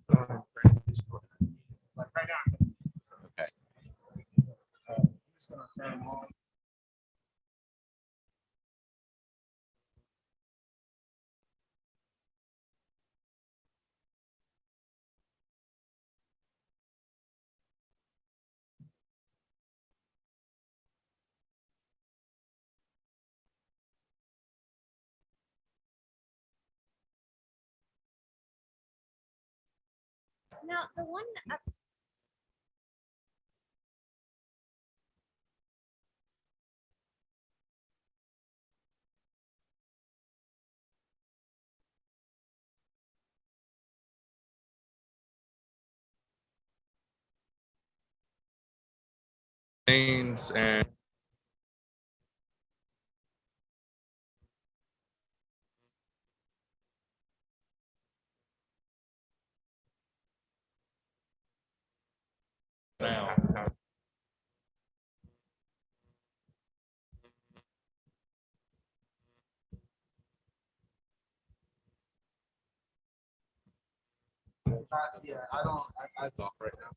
Like right now. Okay. I'm just gonna turn them on. Now, the one Names and now. Yeah, I don't. I thought right now.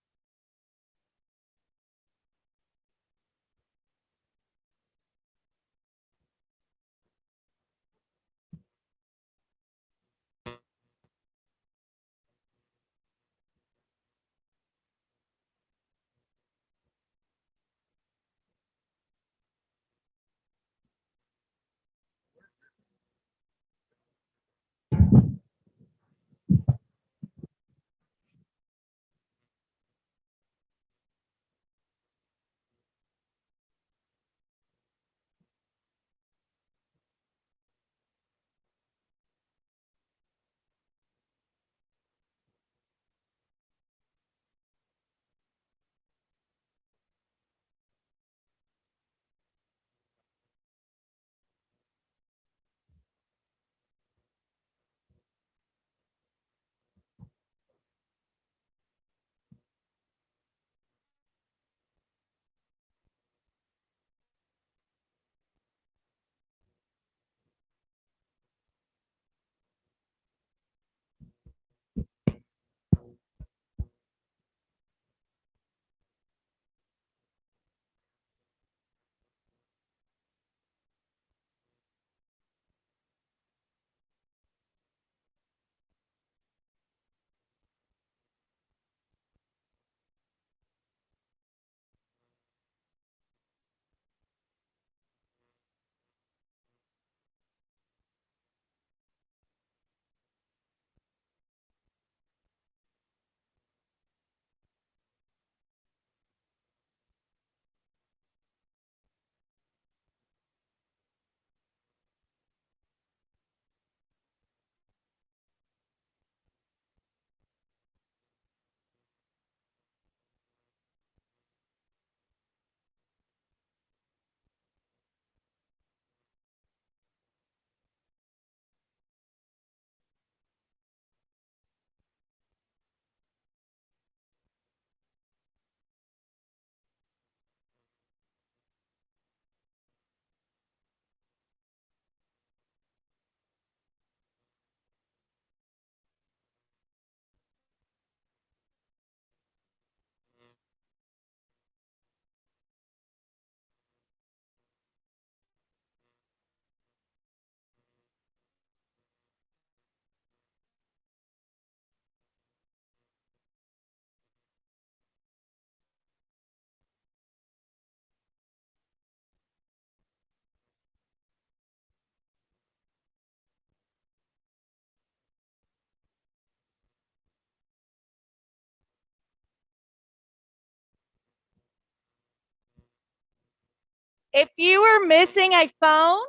if you were missing a phone,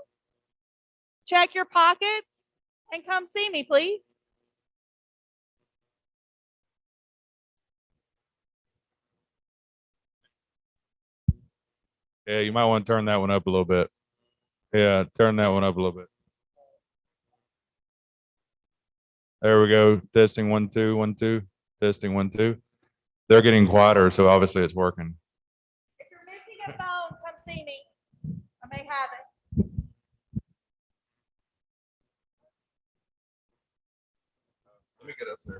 check your pockets and come see me, please. Yeah, you might want to turn that one up a little bit. Yeah, turn that one up a little bit. There we go. Testing 1 2 1 2. Testing 1 2. They're getting quieter, so obviously it's working. If you're missing a phone, come see me. I may have it. Let me get a Nope.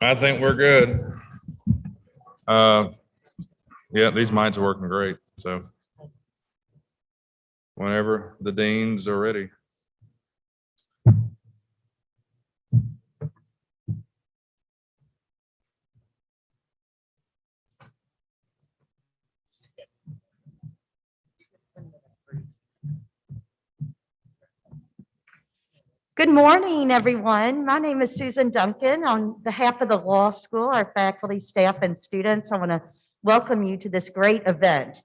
I think we're good. Yeah, these mics are working great, so. Whenever the deans are ready. Good morning, everyone. My name is Susan Duncan. On behalf of the law school, our faculty, staff, and students, I want to welcome you to this great event.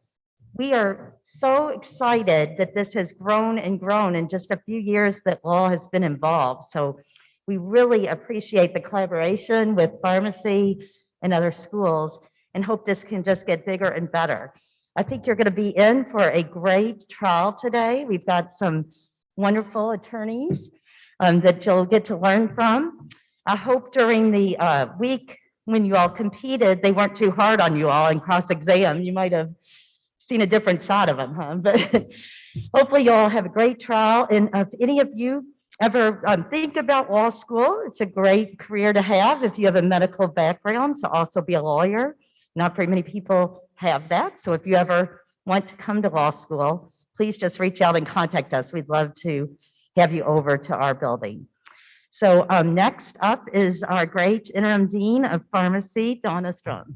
We are so excited that this has grown and grown in just a few years that law has been involved. So we really appreciate the collaboration with pharmacy and other schools and hope this can just get bigger and better. I think you're going to be in for a great trial today. We've got some wonderful attorneys that you'll get to learn from. I hope during the week when you all competed, they weren't too hard on you all in cross-exam. You might have seen a different side of them, huh? But hopefully you all have a great trial. And if any of you ever think about law school, it's a great career to have if you have a medical background, to also be a lawyer. Not very many people have that. So if you ever want to come to law school, please just reach out and contact us. We'd love to have you over to our building. So next up is our great interim dean of pharmacy, Donna Strong.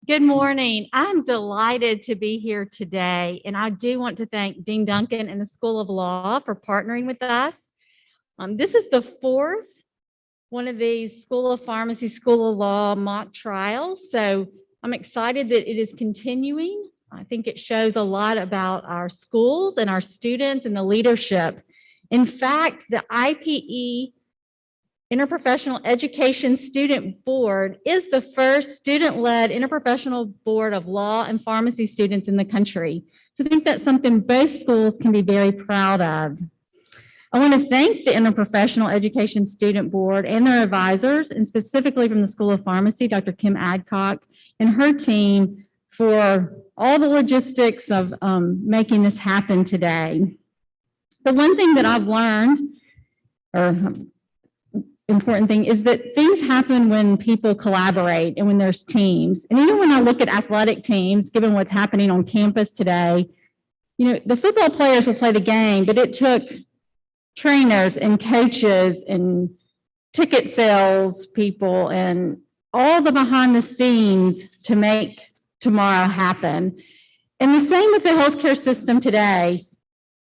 Good morning. I'm delighted to be here today, and I do want to thank Dean Duncan and the School of Law for partnering with us. This is the fourth one of these School of Pharmacy, School of Law mock trials, so I'm excited that it is continuing. I think it shows a lot about our schools and our students and the leadership. In fact, the IPE Interprofessional Education Student Board is the first student-led interprofessional board of law and pharmacy students in the country. So I think that's something both schools can be very proud of. I want to thank the Interprofessional Education Student Board and their advisors, and specifically from the School of Pharmacy, Dr. Kim Adcock and her team, for all the logistics of making this happen today. The one thing that I've learned, or important thing, is that things happen when people collaborate and when there's teams. And even when I look at athletic teams, given what's happening on campus today, you know, the football players will play the game, but it took trainers and coaches and ticket sales people and all the behind the scenes to make tomorrow happen. And the same with the healthcare system today.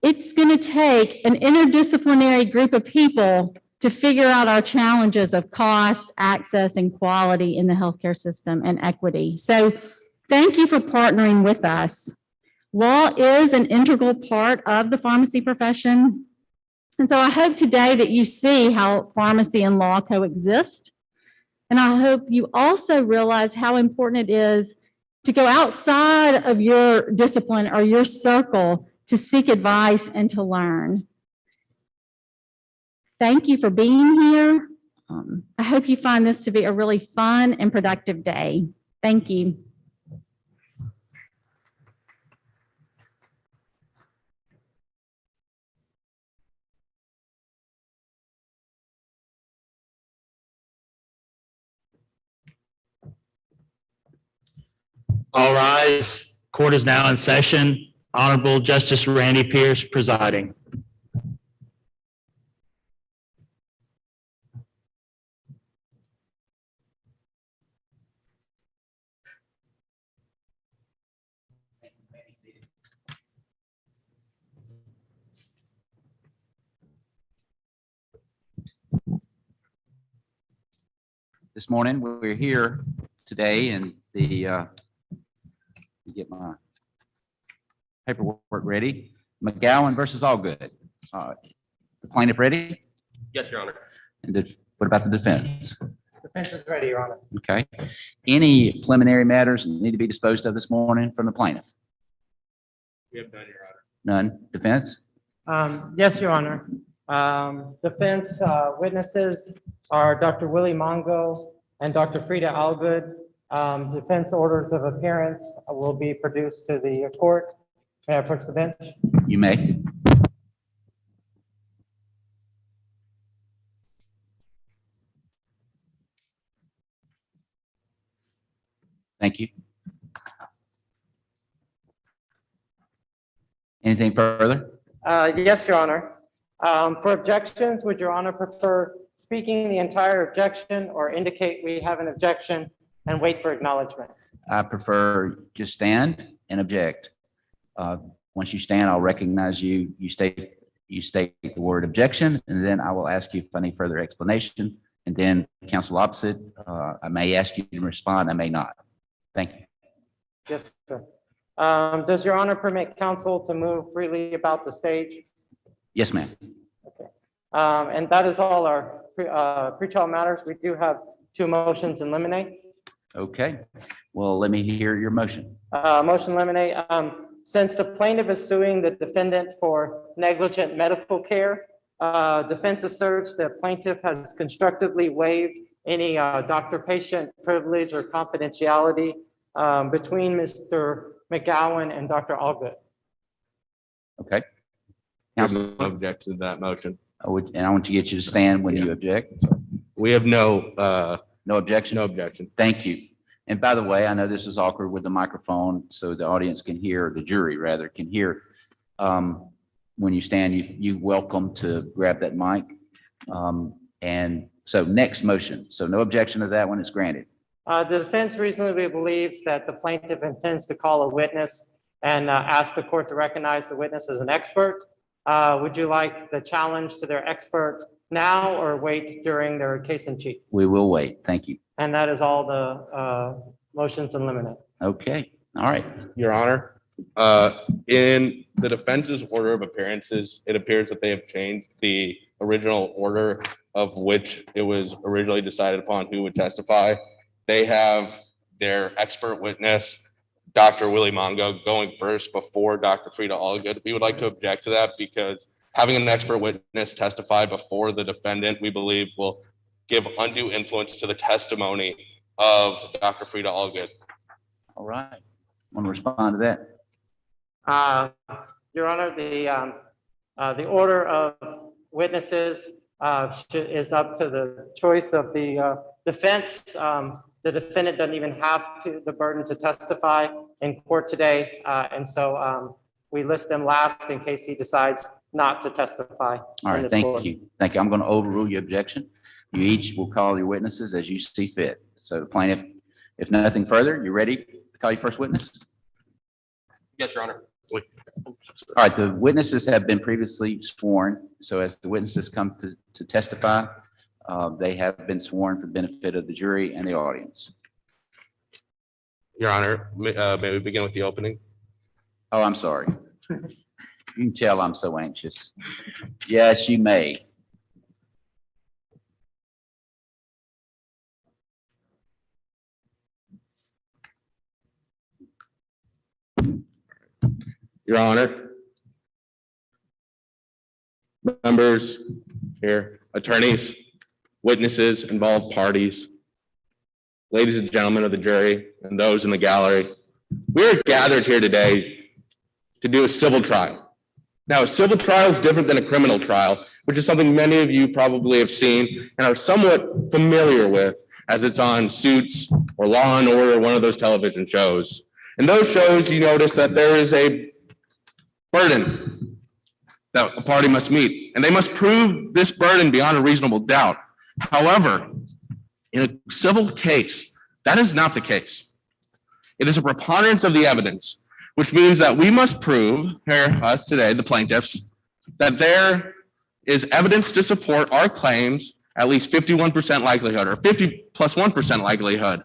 It's going to take an interdisciplinary group of people to figure out our challenges of cost, access, and quality in the healthcare system and equity. So thank you for partnering with us. Law is an integral part of the pharmacy profession. And so I hope today that you see how pharmacy and law coexist. And I hope you also realize how important it is to go outside of your discipline or your circle to seek advice and to learn. Thank you for being here. I hope you find this to be a really fun and productive day. Thank you. All rise. Court is now in session. Honorable Justice Randy Pierce presiding. This morning, we're here today in the, get my paperwork ready. McGowan versus Allgood. The plaintiff ready? Yes, Your Honor. And what about the defense? Defense is ready, Your Honor. Okay. Any preliminary matters need to be disposed of this morning from the plaintiff? We have done, Your Honor. None. Defense? Yes, Your Honor. Defense witnesses are Dr. Willie Mongo and Dr. Frida Algood. Defense orders of appearance will be produced to the court. May I approach the bench? You may. Thank you. Anything further? Yes, Your Honor. For objections, would Your Honor prefer speaking the entire objection or indicate we have an objection and wait for acknowledgement? I prefer just stand and object. Once you stand, I'll recognize you. You state the word objection, and then I will ask you if I need further explanation. And then counsel opposite, I may ask you to respond, I may not. Thank you. Yes, sir. Does Your Honor permit counsel to move freely about the stage? Yes, ma'am. And that is all our pretrial matters. We do have 2 motions in limine. Okay. Well, let me hear your motion. Motion limine. Since the plaintiff is suing the defendant for negligent medical care, defense asserts that plaintiff has constructively waived any doctor-patient privilege or confidentiality between Mr. McGowan and Dr. Allgood. Okay. I have Counsel, no objection to that motion. and I want to get you to stand when you object. We have no objection? no objection. Thank you. And by the way, I know this is awkward with the microphone, so the audience can hear, the jury rather, can hear. When you stand, you welcome to grab that mic. And so next motion. So no objection to that one, it's granted. The defense reasonably believes that the plaintiff intends to call a witness and ask the court to recognize the witness as an expert. Would you like the challenge to their expert now or wait during their case in chief? We will wait. Thank you. And that is all the motions in limine. Okay. All right. Your Honor, in the defense's order of appearances, it appears that they have changed the original order of which it was originally decided upon who would testify. They have their expert witness, Dr. Willie Mongo, going first before Dr. Frida Allgood. We would like to object to that because having an expert witness testify before the defendant, we believe will give undue influence to the testimony of Dr. Frida Allgood. All right. Want to respond to that? Your Honor, the order of witnesses is up to the choice of the defense. The defendant doesn't even have the burden to testify in court today. And so we list them last in case he decides not to testify. All right. Thank you. Thank you. I'm going to overrule your objection. You each will call your witnesses as you see fit. So the plaintiff, if nothing further, you ready to call your first witness? Yes, Your Honor. All right. The witnesses have been previously sworn. So as the witnesses come to testify, they have been sworn for the benefit of the jury and the audience. Your Honor, may we begin with the opening? Oh, I'm sorry. You can tell I'm so anxious. Yes, you may. Your Honor, members here, attorneys, witnesses, involved parties, ladies and gentlemen of the jury, and those in the gallery, we are gathered here today to do a civil trial. Now, a civil trial is different than a criminal trial, which is something many of you probably have seen and are somewhat familiar with, as it's on Suits or Law and Order, one of those television shows. In those shows, you notice that there is a burden that a party must meet, and they must prove this burden beyond a reasonable doubt. However, in a civil case, that is not the case. It is a preponderance of the evidence, which means that we must prove, here, us today, the plaintiffs, that there is evidence to support our claims, at least 51% likelihood, or 50 plus 1% likelihood.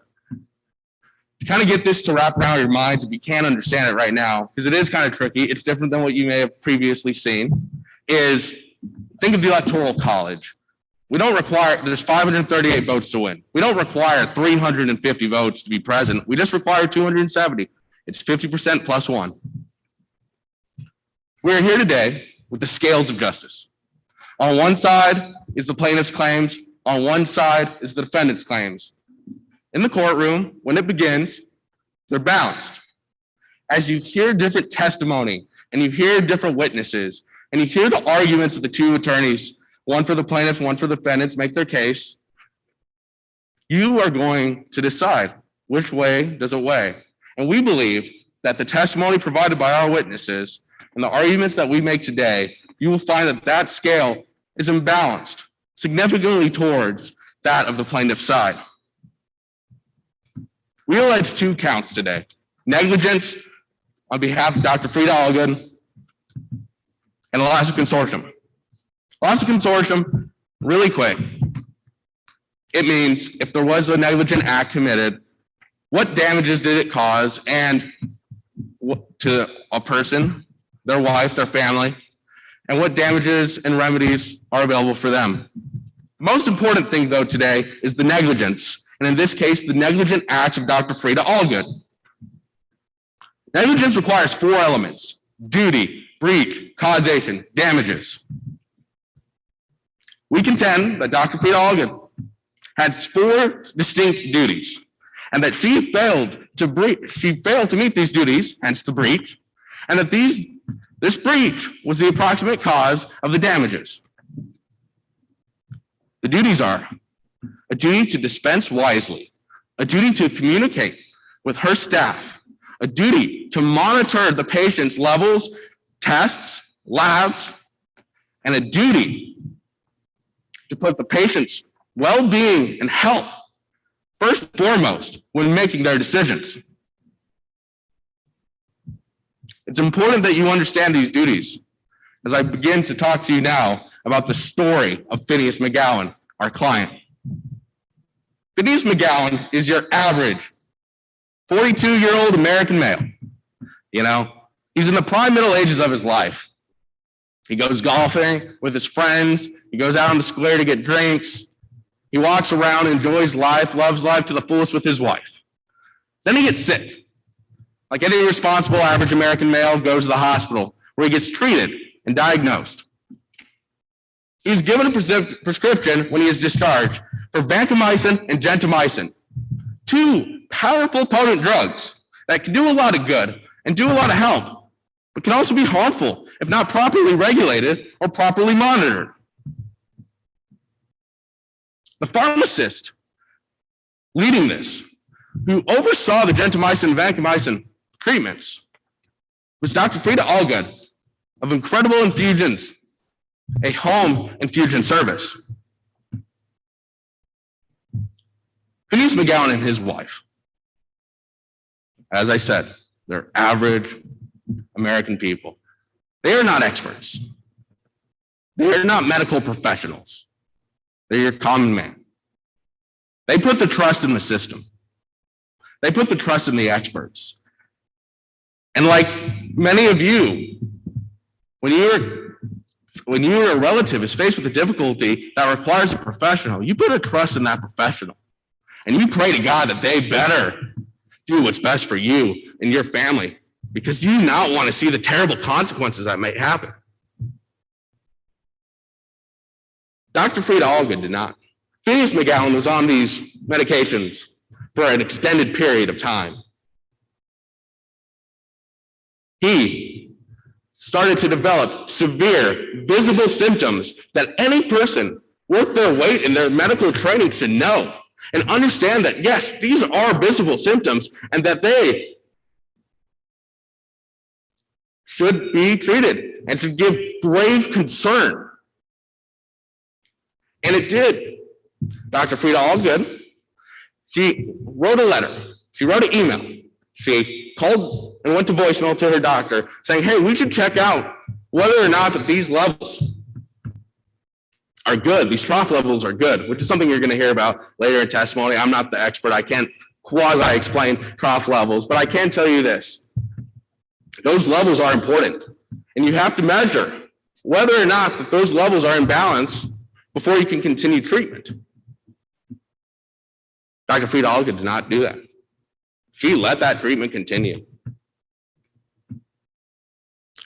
To kind of get this to wrap around your minds, if you can't understand it right now, because it is kind of tricky, it's different than what you may have previously seen, is think of the Electoral College. We don't require, there's 538 votes to win. We don't require 350 votes to be present. We just require 270. It's 50% plus 1. We are here today with the scales of justice. On one side is the plaintiff's claims. On one side is the defendant's claims. In the courtroom, when it begins, they're balanced. As you hear different testimony and you hear different witnesses and you hear the arguments of the two attorneys, one for the plaintiff, one for the defendants, make their case, you are going to decide which way does it weigh. And we believe that the testimony provided by our witnesses and the arguments that we make today, you will find that that scale is imbalanced significantly towards that of the plaintiff's side. We allege 2 counts today: negligence on behalf of Dr. Frida Allgood and a loss of consortium. Loss of consortium, really quick. It means if there was a negligent act committed, what damages did it cause and to a person, their wife, their family, and what damages and remedies are available for them. The most important thing though today is the negligence, and in this case, the negligent acts of Dr. Frida Allgood. Negligence requires 4 elements: duty, breach, causation, damages. We contend that Dr. Frida Allgood had 4 distinct duties, and that she failed to meet these duties, hence the breach, and that this breach was the approximate cause of the damages. The duties are a duty to dispense wisely, a duty to communicate with her staff, a duty to monitor the patient's levels, tests, labs, and a duty to put the patient's well-being and health first and foremost when making their decisions. It's important that you understand these duties as I begin to talk to you now about the story of Phineas McGowan, our client. Phineas McGowan is your average 42-year-old American male. You know, he's in the prime middle ages of his life. He goes golfing with his friends. He goes out on the square to get drinks. He walks around, enjoys life, loves life to the fullest with his wife. Then he gets sick. Like any responsible average American male, goes to the hospital where he gets treated and diagnosed. He's given a prescription when he is discharged for vancomycin and gentamicin, 2 powerful, potent drugs that can do a lot of good and do a lot of help, but can also be harmful if not properly regulated or properly monitored. The pharmacist leading this, who oversaw the gentamicin and vancomycin treatments, was Dr. Frida Allgood of Incredible Infusions, a home infusion service. Phineas McGowan and his wife, as I said, they're average American people. They are not experts. They are not medical professionals. They're your common man. They put the trust in the system. They put the trust in the experts. And like many of you, when your relative is faced with a difficulty that requires a professional, you put a trust in that professional. And you pray to God that they better do what's best for you and your family, because you do not want to see the terrible consequences that may happen. Dr. Frida Allgood did not. Phineas McGowan was on these medications for an extended period of time. He started to develop severe, visible symptoms that any person worth their weight in their medical training should know and understand that, yes, these are visible symptoms and that they should be treated and should give grave concern. And it did. Dr. Frida Allgood, she wrote a letter. She wrote an email. She called and went to voicemail to her doctor saying, hey, we should check out whether or not that these levels are good. These trough levels are good, which is something you're going to hear about later in testimony. I'm not the expert. I can't quasi-explain trough levels, but I can tell you this. Those levels are important, and you have to measure whether or not that those levels are in balance before you can continue treatment. Dr. Frida Allgood did not do that. She let that treatment continue.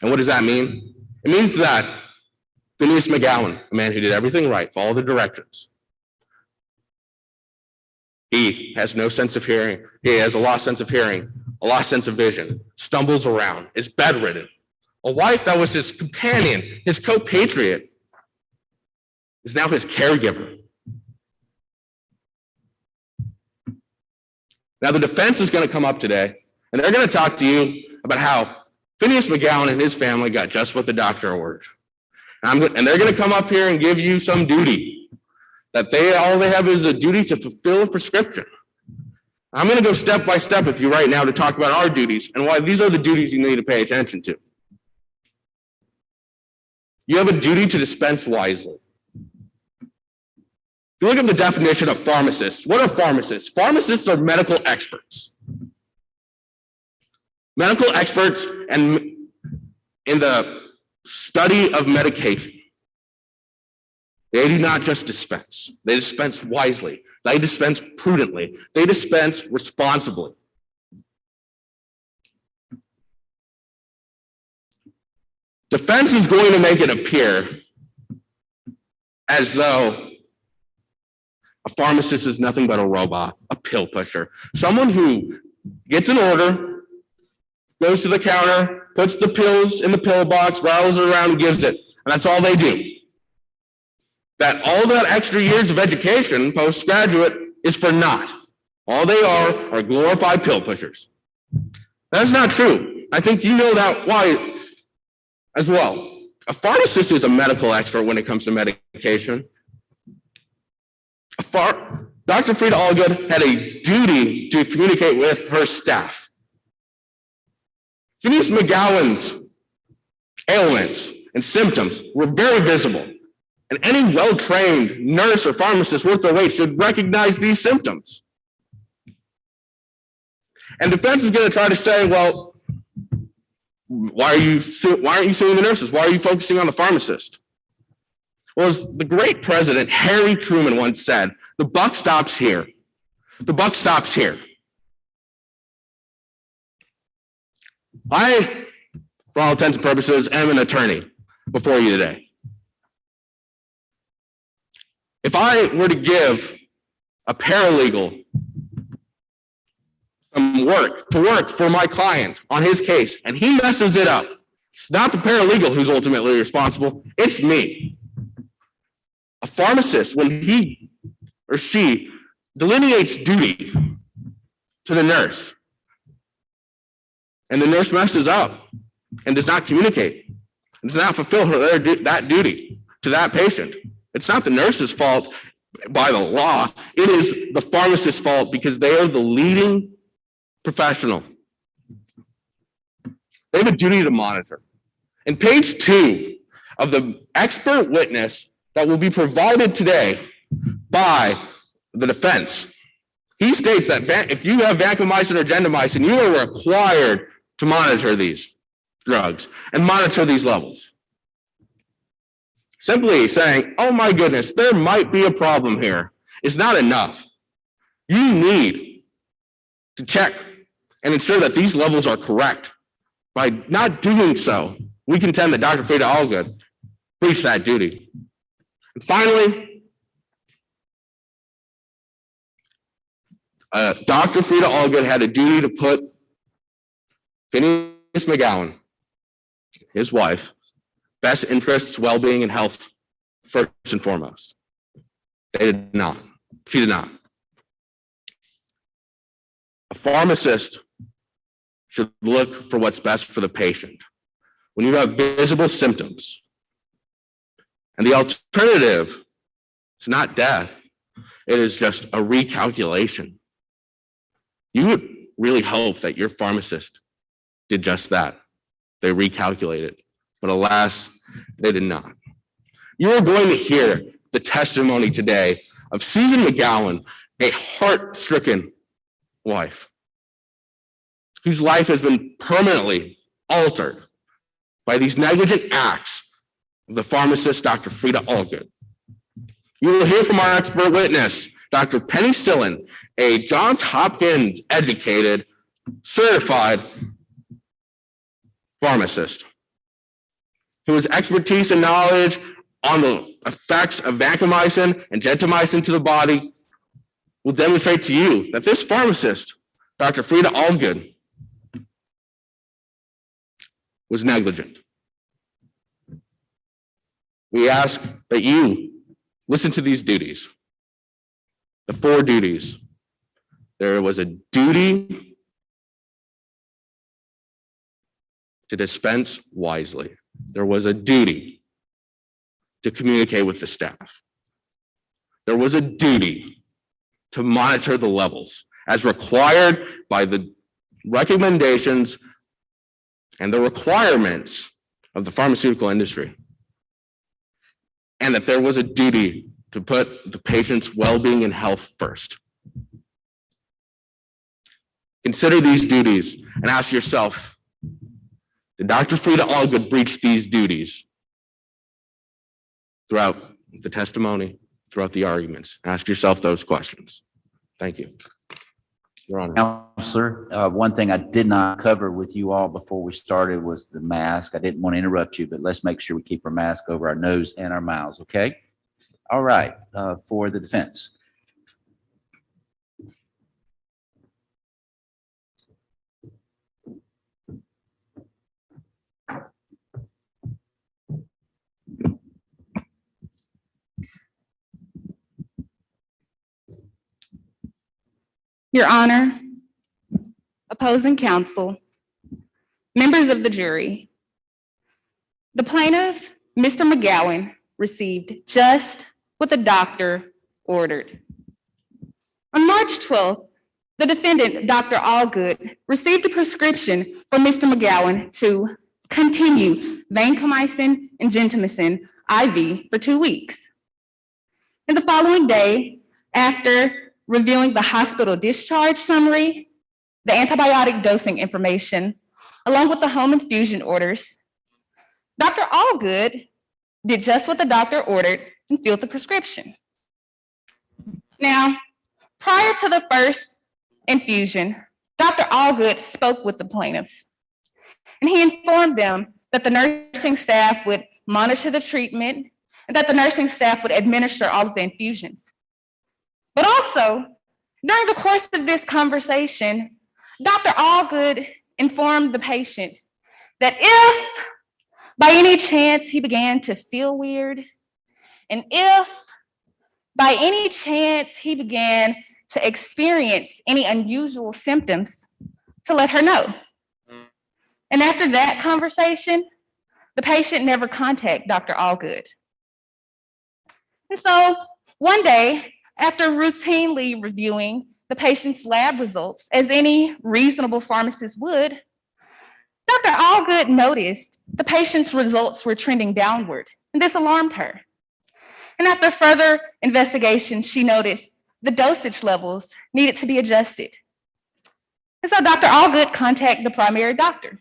And what does that mean? It means that Phineas McGowan, a man who did everything right, followed the directions. He has no sense of hearing. He has a lost sense of hearing, a lost sense of vision, stumbles around, is bedridden. A wife that was his companion, his co-patriot, is now his caregiver. Now, the defense is going to come up today, and they're going to talk to you about how Phineas McGowan and his family got just what the doctor ordered. And they're going to come up here and give you some duty, that all they have is a duty to fulfill a prescription. I'm going to go step by step with you right now to talk about our duties and why these are the duties you need to pay attention to. You have a duty to dispense wisely. If you look at the definition of pharmacists, what are pharmacists? Pharmacists are medical experts. Medical experts and in the study of medication. They do not just dispense. They dispense wisely. They dispense prudently. They dispense responsibly. Defense is going to make it appear as though a pharmacist is nothing but a robot, a pill pusher, someone who gets an order, goes to the counter, puts the pills in the pill box, rattles it around, and gives it. And that's all they do. That all that extra years of education, postgraduate, is for naught. All they are glorified pill pushers. That's not true. I think you know that why as well. A pharmacist is a medical expert when it comes to medication. Dr. Frida Allgood had a duty to communicate with her staff. Phineas McGowan's ailments and symptoms were very visible, and any well-trained nurse or pharmacist worth their weight should recognize these symptoms. And defense is going to try to say, well, why aren't you suing the nurses? Why are you focusing on the pharmacist? Well, as the great president, Harry Truman, once said, the buck stops here. The buck stops here. I, for all intents and purposes, am an attorney before you today. If I were to give a paralegal some work for my client on his case, and he messes it up, it's not the paralegal who's ultimately responsible, it's me. A pharmacist, when he or she delineates duty to the nurse, and the nurse messes up and does not communicate, and does not fulfill that duty to that patient, it's not the nurse's fault by the law. It is the pharmacist's fault because they are the leading professional. They have a duty to monitor. In page 2 of the expert witness that will be provided today by the defense, he states that if you have vancomycin or gentamicin, you are required to monitor these drugs and monitor these levels. Simply saying, oh my goodness, there might be a problem here, is not enough. You need to check and ensure that these levels are correct. By not doing so, we contend that Dr. Frida Allgood breached that duty. And finally, Dr. Frida Allgood had a duty to put Phineas McGowan, his wife, best interests, well-being, and health first and foremost. They did not. She did not. A pharmacist should look for what's best for the patient. When you have visible symptoms, and the alternative is not death, it is just a recalculation. You would really hope that your pharmacist did just that. They recalculated, but alas, they did not. You are going to hear the testimony today of Susan McGowan, a heart-stricken wife, whose life has been permanently altered by these negligent acts of the pharmacist, Dr. Frida Allgood. You will hear from our expert witness, Dr. Penny Sillen, a Johns Hopkins educated, certified pharmacist. through his expertise and knowledge on the effects of vancomycin and gentamicin to the body, will demonstrate to you that this pharmacist, Dr. Frida Allgood, was negligent. We ask that you listen to these duties, the 4 duties. There was a duty to dispense wisely. There was a duty to communicate with the staff. There was a duty to monitor the levels as required by the recommendations and the requirements of the pharmaceutical industry. And that there was a duty to put the patient's well-being and health first. Consider these duties and ask yourself, did Dr. Frida Allgood breach these duties throughout the testimony, throughout the arguments? Ask yourself those questions. Thank you. Your Honor. Counselor, one thing I did not cover with you all before we started was the mask. I didn't want to interrupt you, but let's make sure we keep our mask over our nose and our mouths, okay? All right, for the defense. Your Honor, opposing counsel, members of the jury, the plaintiff, Mr. McGowan, received just what the doctor ordered. On March 12th, the defendant, Dr. Allgood, received a prescription from Mr. McGowan to continue vancomycin and gentamicin IV for 2 weeks. And the following day, after reviewing the hospital discharge summary, the antibiotic dosing information, along with the home infusion orders, Dr. Allgood did just what the doctor ordered and filled the prescription. Now, prior to the first infusion, Dr. Allgood spoke with the plaintiffs, and he informed them that the nursing staff would monitor the treatment and that the nursing staff would administer all of the infusions. But also, during the course of this conversation, Dr. Allgood informed the patient that if by any chance he began to feel weird, and if by any chance he began to experience any unusual symptoms, to let her know. And after that conversation, the patient never contacted Dr. Allgood. And so one day, after routinely reviewing the patient's lab results, as any reasonable pharmacist would, Dr. Allgood noticed the patient's results were trending downward, and this alarmed her. And after further investigation, she noticed the dosage levels needed to be adjusted. And so Dr. Allgood contacted the primary doctor.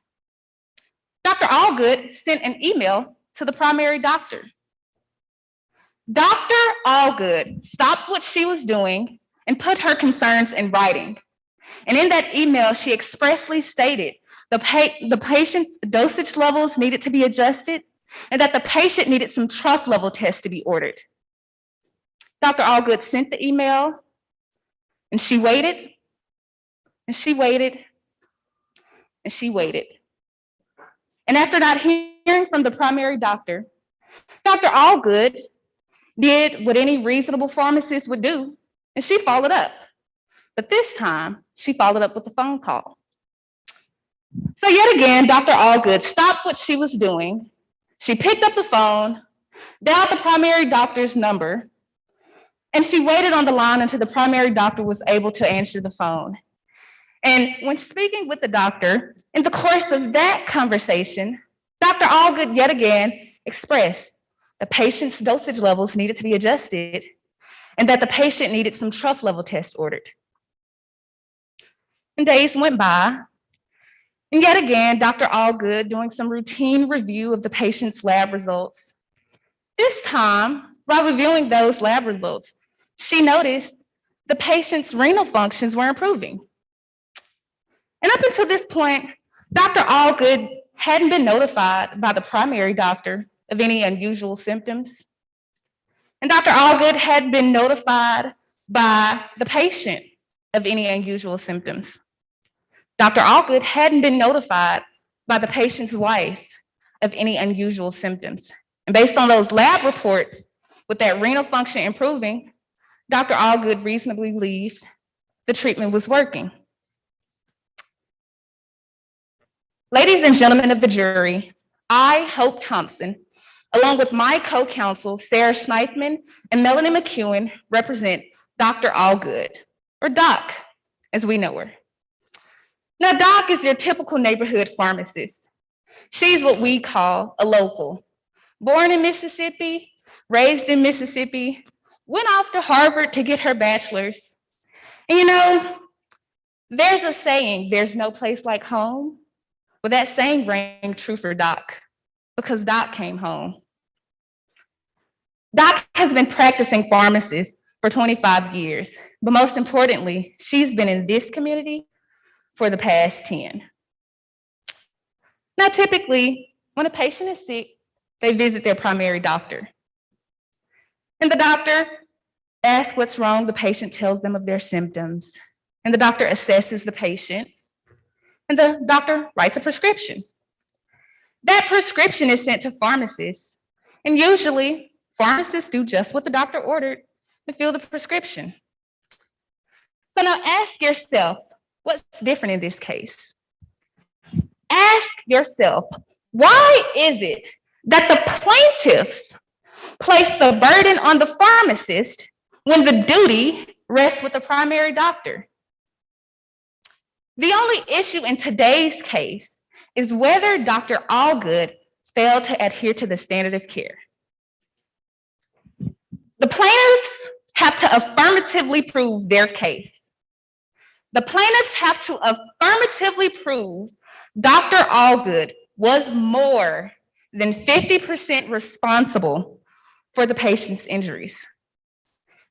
Dr. Allgood sent an email to the primary doctor. Dr. Allgood stopped what she was doing and put her concerns in writing. And in that email, she expressly stated the patient's dosage levels needed to be adjusted and that the patient needed some trough level tests to be ordered. Dr. Allgood sent the email, and she waited, and she waited, and she waited. And after not hearing from the primary doctor, Dr. Allgood did what any reasonable pharmacist would do, and she followed up. But this time, she followed up with a phone call. So yet again, Dr. Allgood stopped what she was doing. She picked up the phone, dialed the primary doctor's number, and she waited on the line until the primary doctor was able to answer the phone. And when speaking with the doctor, in the course of that conversation, Dr. Allgood yet again expressed the patient's dosage levels needed to be adjusted and that the patient needed some trough level tests ordered. And days went by, and yet again, Dr. Allgood doing some routine review of the patient's lab results. This time, while reviewing those lab results, she noticed the patient's renal functions were improving. And up until this point, Dr. Allgood hadn't been notified by the primary doctor of any unusual symptoms. And Dr. Allgood hadn't been notified by the patient of any unusual symptoms. Dr. Allgood hadn't been notified by the patient's wife of any unusual symptoms. And based on those lab reports, with that renal function improving, Dr. Allgood reasonably believed the treatment was working. Ladies and gentlemen of the jury, I, Hope Thompson, along with my co-counsel, Sarah Schneifman and Melanie McEwen, represent Dr. Allgood, or Doc, as we know her. Now, Doc is your typical neighborhood pharmacist. She's what we call a local. Born in Mississippi, raised in Mississippi, went off to Harvard to get her bachelor's. And you know, there's a saying, there's no place like home. Well, that saying rang true for Doc, because Doc came home. Doc has been practicing pharmacist for 25 years, but most importantly, she's been in this community for the past 10. Now, typically, when a patient is sick, they visit their primary doctor. And the doctor asks what's wrong, the patient tells them of their symptoms, and the doctor assesses the patient, and the doctor writes a prescription. That prescription is sent to pharmacists, and usually pharmacists do just what the doctor ordered and fill the prescription. So now ask yourself, what's different in this case? Ask yourself, why is it that the plaintiffs place the burden on the pharmacist when the duty rests with the primary doctor? The only issue in today's case is whether Dr. Allgood failed to adhere to the standard of care. The plaintiffs have to affirmatively prove their case. The plaintiffs have to affirmatively prove Dr. Allgood was more than 50% responsible for the patient's injuries.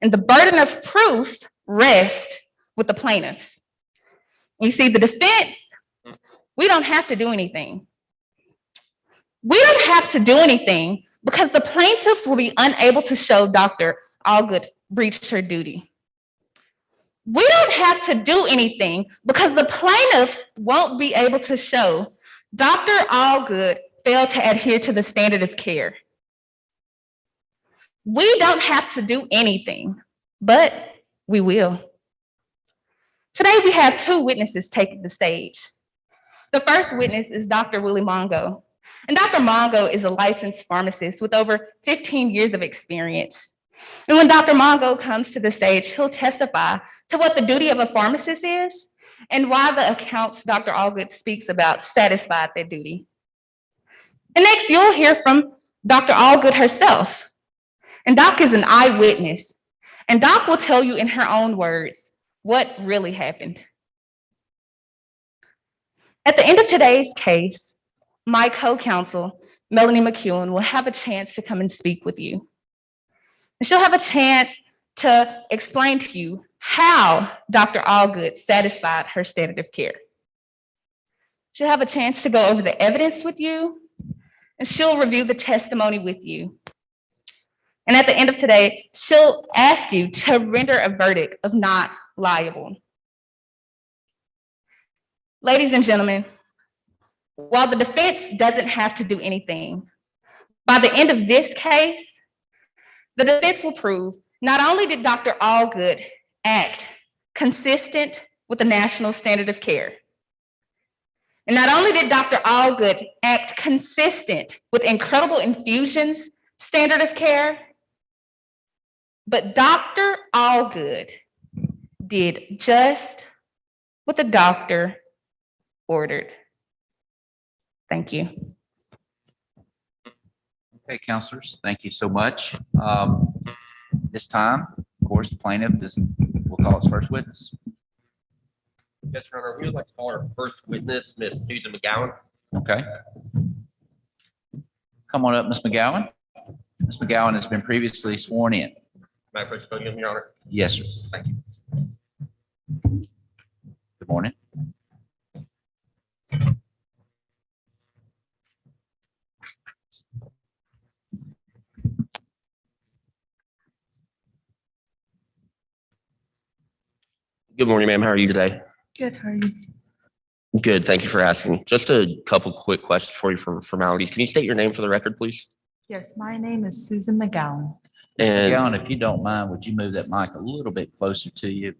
And the burden of proof rests with the plaintiffs. You see, the defense, we don't have to do anything. We don't have to do anything because the plaintiffs will be unable to show Dr. Allgood breached her duty. We don't have to do anything because the plaintiffs won't be able to show Dr. Allgood failed to adhere to the standard of care. We don't have to do anything, but we will. Today, we have two witnesses taking the stage. The first witness is Dr. Willie Mongo. And Dr. Mongo is a licensed pharmacist with over 15 years of experience. And when Dr. Mongo comes to the stage, he'll testify to what the duty of a pharmacist is and why the accounts Dr. Allgood speaks about satisfied that duty. And next, you'll hear from Dr. Allgood herself. And Doc is an eyewitness. And Doc will tell you in her own words what really happened. At the end of today's case, my co-counsel, Melanie McEwen, will have a chance to come and speak with you. And she'll have a chance to explain to you how Dr. Allgood satisfied her standard of care. She'll have a chance to go over the evidence with you, and she'll review the testimony with you. And at the end of today, she'll ask you to render a verdict of not liable. Ladies and gentlemen, while the defense doesn't have to do anything, by the end of this case, the defense will prove not only did Dr. Allgood act consistent with the national standard of care, and not only did Dr. Allgood act consistent with Incredible Infusion's standard of care, but Dr. Allgood did just what the doctor ordered. Thank you. Okay, counselors, thank you so much. This time, of course, the plaintiff is, we'll call his first witness. Yes, Your Honor, we would like to call our first witness, Ms. Susan McGowan. Okay. Come on up, Ms. McGowan. Ms. McGowan has been previously sworn in. May I approach the podium, Your Honor? Yes, sir. Thank you. Good morning. Good morning, ma'am. How are you today? Good, how are you? Good. Thank you for asking. Just a couple quick questions for you for formalities. Can you state your name for the record, please? Yes, my name is Susan McGowan. Mr. And McGowan, if you don't mind, would you move that mic a little bit closer to you?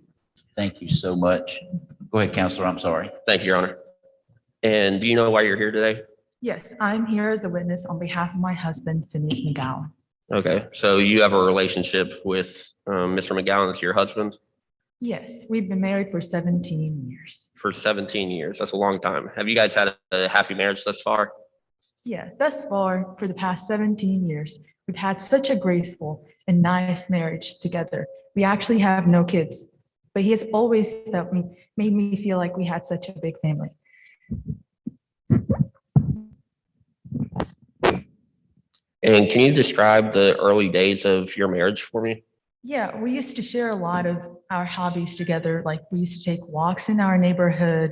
Thank you so much. Go ahead, Counselor. I'm sorry. thank you, Your Honor. And do you know why you're here today? Yes, I'm here as a witness on behalf of my husband, Phineas McGowan. Okay, so you have a relationship with Mr. McGowan, that's your husband, Yes, we've been married for 17 years. for 17 years. That's a long time. Have you guys had a happy marriage thus far? Yeah, thus far, for the past 17 years, we've had such a graceful and nice marriage together. We actually have no kids, but he has always made me feel like we had such a big family. And can you describe the early days of your marriage for me? Yeah, we used to share a lot of our hobbies together. Like we used to take walks in our neighborhood.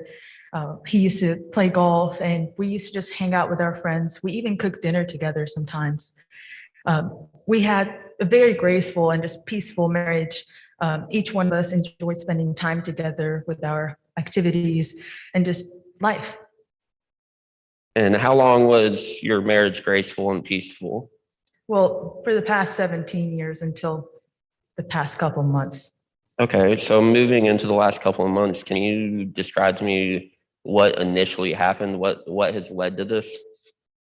He used to play golf and we used to just hang out with our friends. We even cooked dinner together sometimes. We had a very graceful and just peaceful marriage. Each one of us enjoyed spending time together with our activities and just life. And how long was your marriage graceful and peaceful? Well, for the past 17 years until the past couple months. Okay, so moving into the last couple of months, can you describe to me what initially happened? What has led to this?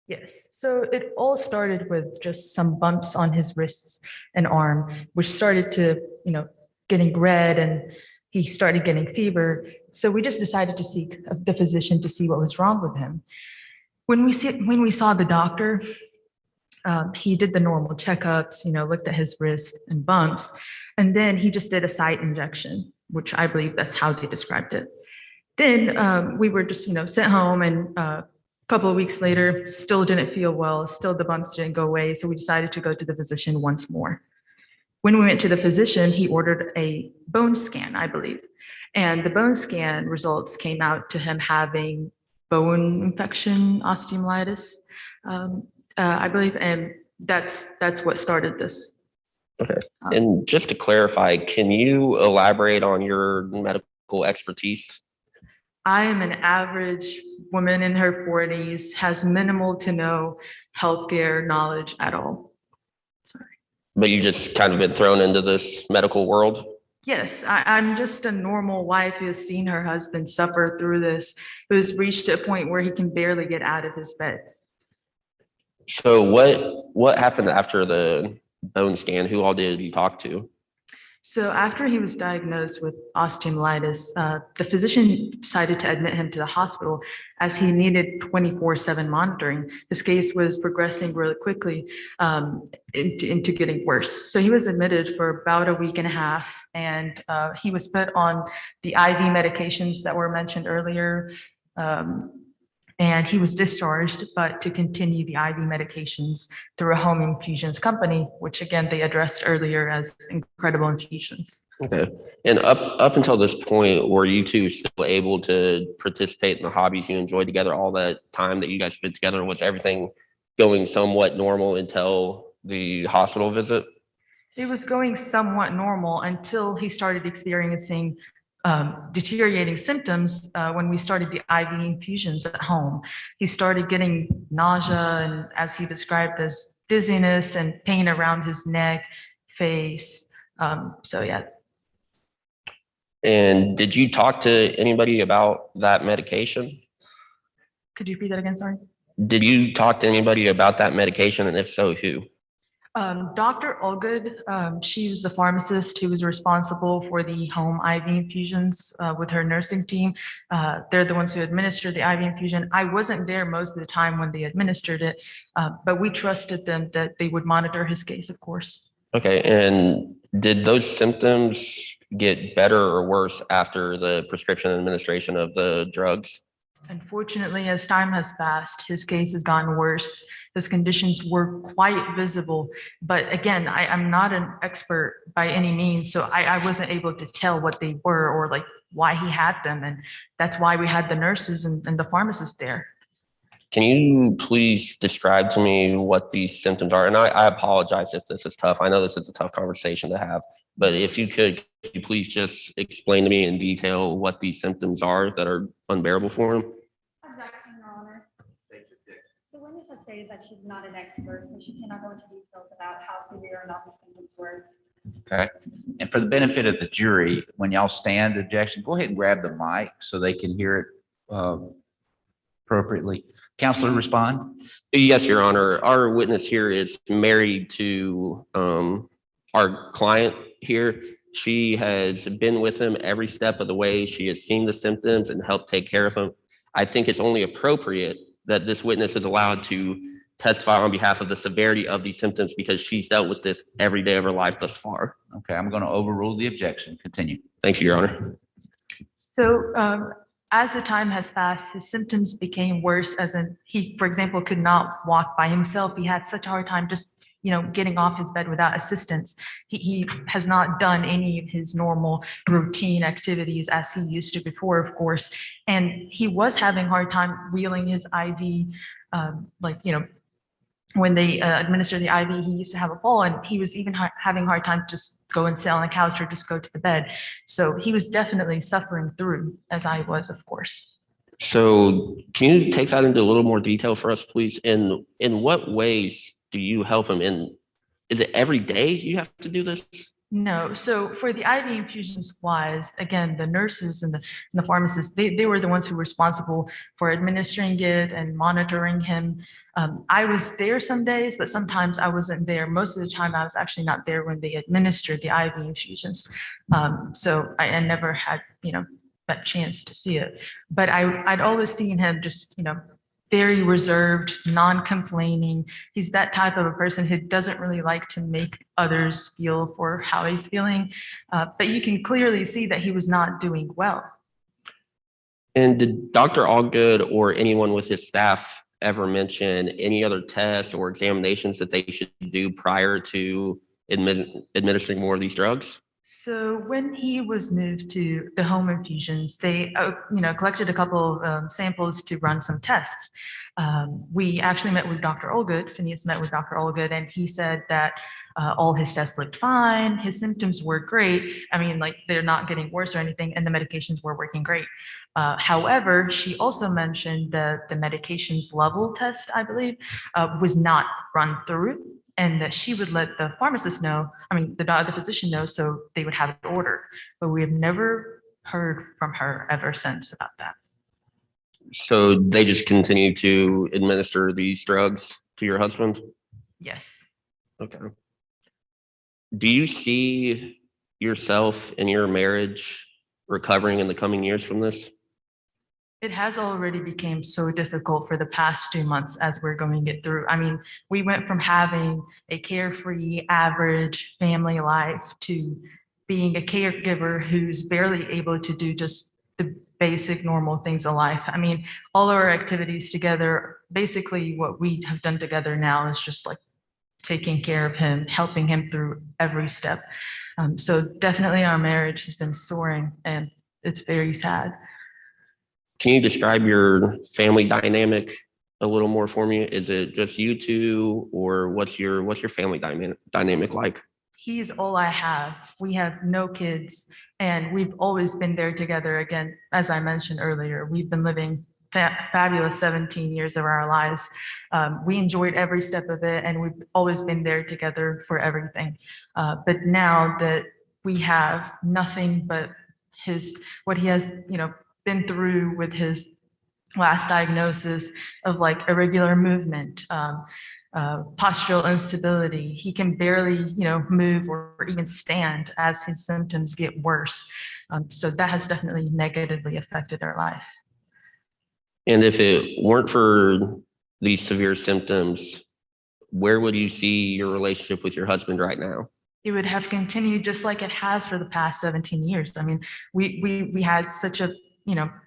Yes, so it all started with just some bumps on his wrists and arm, which started to, getting red and he started getting fever. So we just decided to seek the physician to see what was wrong with him. When we saw the doctor, he did the normal checkups, looked at his wrist and bumps, and then he just did a site injection, which I believe that's how they described it. Then we were just, sent home, and a couple of weeks later, still didn't feel well, still the bumps didn't go away, so we decided to go to the physician once more. When we went to the physician, he ordered a bone scan, I believe, and the bone scan results came out to him having bone infection, osteomyelitis, I believe, and that's what started this. Okay, and just to clarify, can you elaborate on your medical expertise? I am an average woman in her 40s, has minimal to no healthcare knowledge at all. Sorry. But you just kind of been thrown into this medical world? Yes, I'm just a normal wife who has seen her husband suffer through this, who has reached a point where he can barely get out of his bed. So what happened after the bone scan? Who all did you talk to? So after he was diagnosed with osteomyelitis, the physician decided to admit him to the hospital as he needed 24/7 monitoring. His case was progressing really quickly into getting worse. So he was admitted for about a week and a half, and he was put on the IV medications that were mentioned earlier. And he was discharged, but to continue the IV medications through a home infusions company, which again, they addressed earlier as Incredible Infusions. Okay. And up until this point, were you two still able to participate in the hobbies you enjoyed together all that time that you guys spent together? Was everything going somewhat normal until the hospital visit? It was going somewhat normal until he started experiencing deteriorating symptoms when we started the IV infusions at home. He started getting nausea and, as he described, as dizziness and pain around his neck, face. So yeah. And did you talk to anybody about that medication? Could you repeat that again? Sorry. Did you talk to anybody about that medication, and if so, who? Dr. Allgood, she was the pharmacist who was responsible for the home IV infusions with her nursing team. They're the ones who administered the IV infusion. I wasn't there most of the time when they administered it, but we trusted them that they would monitor his case, of course. Okay, and did those symptoms get better or worse after the prescription administration of the drugs? Unfortunately, as time has passed, his case has gotten worse. His conditions were quite visible. But again, I'm not an expert by any means, so I wasn't able to tell what they were or like why he had them. And that's why we had the nurses and the pharmacists there. Can you please describe to me what these symptoms are? And I apologize if this is tough. I know this is a tough conversation to have, but if you could you please just explain to me in detail what these symptoms are that are unbearable for him? Objection, Your Honor. The witness has stated that she's not an expert, so she cannot go into details about how severe or not the symptoms were. Okay. And for the benefit of the jury, when y'all stand objection, go ahead and grab the mic so they can hear it appropriately. Counselor, respond. Yes, Your Honor. Our witness here is married to our client here. She has been with him every step of the way. She has seen the symptoms and helped take care of him. I think it's only appropriate that this witness is allowed to testify on behalf of the severity of these symptoms because she's dealt with this every day of her life thus far. Okay, I'm going to overrule the objection. Continue. Thank you, Your Honor. So as the time has passed, his symptoms became worse, as in he, for example, could not walk by himself. He had such a hard time just, getting off his bed without assistance. He has not done any of his normal routine activities as he used to before, of course. And he was having a hard time wheeling his IV, when they administer the IV, he used to have a fall, and he was even having a hard time to just go and sit on the couch or just go to the bed. So he was definitely suffering through, as I was, of course. So can you take that into a little more detail for us, please? In what ways do you help him? Is it every day you have to do this? No. So for the IV infusions wise, again, the nurses and the pharmacists, they were the ones who were responsible for administering it and monitoring him. I was there some days, but sometimes I wasn't there. Most of the time, I was actually not there when they administered the IV infusions. So I never had, that chance to see it. But I'd always seen him just, very reserved, non-complaining. He's that type of a person who doesn't really like to make others feel for how he's feeling. But you can clearly see that he was not doing well. And did Dr. Allgood or anyone with his staff ever mention any other tests or examinations that they should do prior to administering more of these drugs? So when he was moved to the home infusions, they, collected a couple of samples to run some tests. We actually met with Dr. Allgood. Phineas met with Dr. Allgood, and he said that all his tests looked fine. His symptoms were great. I mean, they're not getting worse or anything, and the medications were working great. However, she also mentioned that the medications level test, I believe, was not run through, and that she would let the pharmacist know, the physician know, so they would have it ordered. But we have never heard from her ever since about that. So they just continue to administer these drugs to your husband? Yes. Okay. Do you see yourself and your marriage recovering in the coming years from this? It has already become so difficult for the past 2 months as we're going it through. We went from having a carefree, average family life to being a caregiver who's barely able to do just the basic normal things in life. All our activities together, basically what we have done together now is just taking care of him, helping him through every step. So definitely our marriage has been soaring, and it's very sad. Can you describe your family dynamic a little more for me? Is it just you two, or what's your family dynamic like? He's all I have. We have no kids, and we've always been there together. Again, as I mentioned earlier, we've been living fabulous 17 years of our lives. We enjoyed every step of it, and we've always been there together for everything. But now that we have nothing but what he has, been through with his last diagnosis of irregular movement, postural instability. He can barely, move or even stand as his symptoms get worse. So that has definitely negatively affected our life. And if it weren't for these severe symptoms, where would you see your relationship with your husband right now? It would have continued just like it has for the past 17 years. We had such a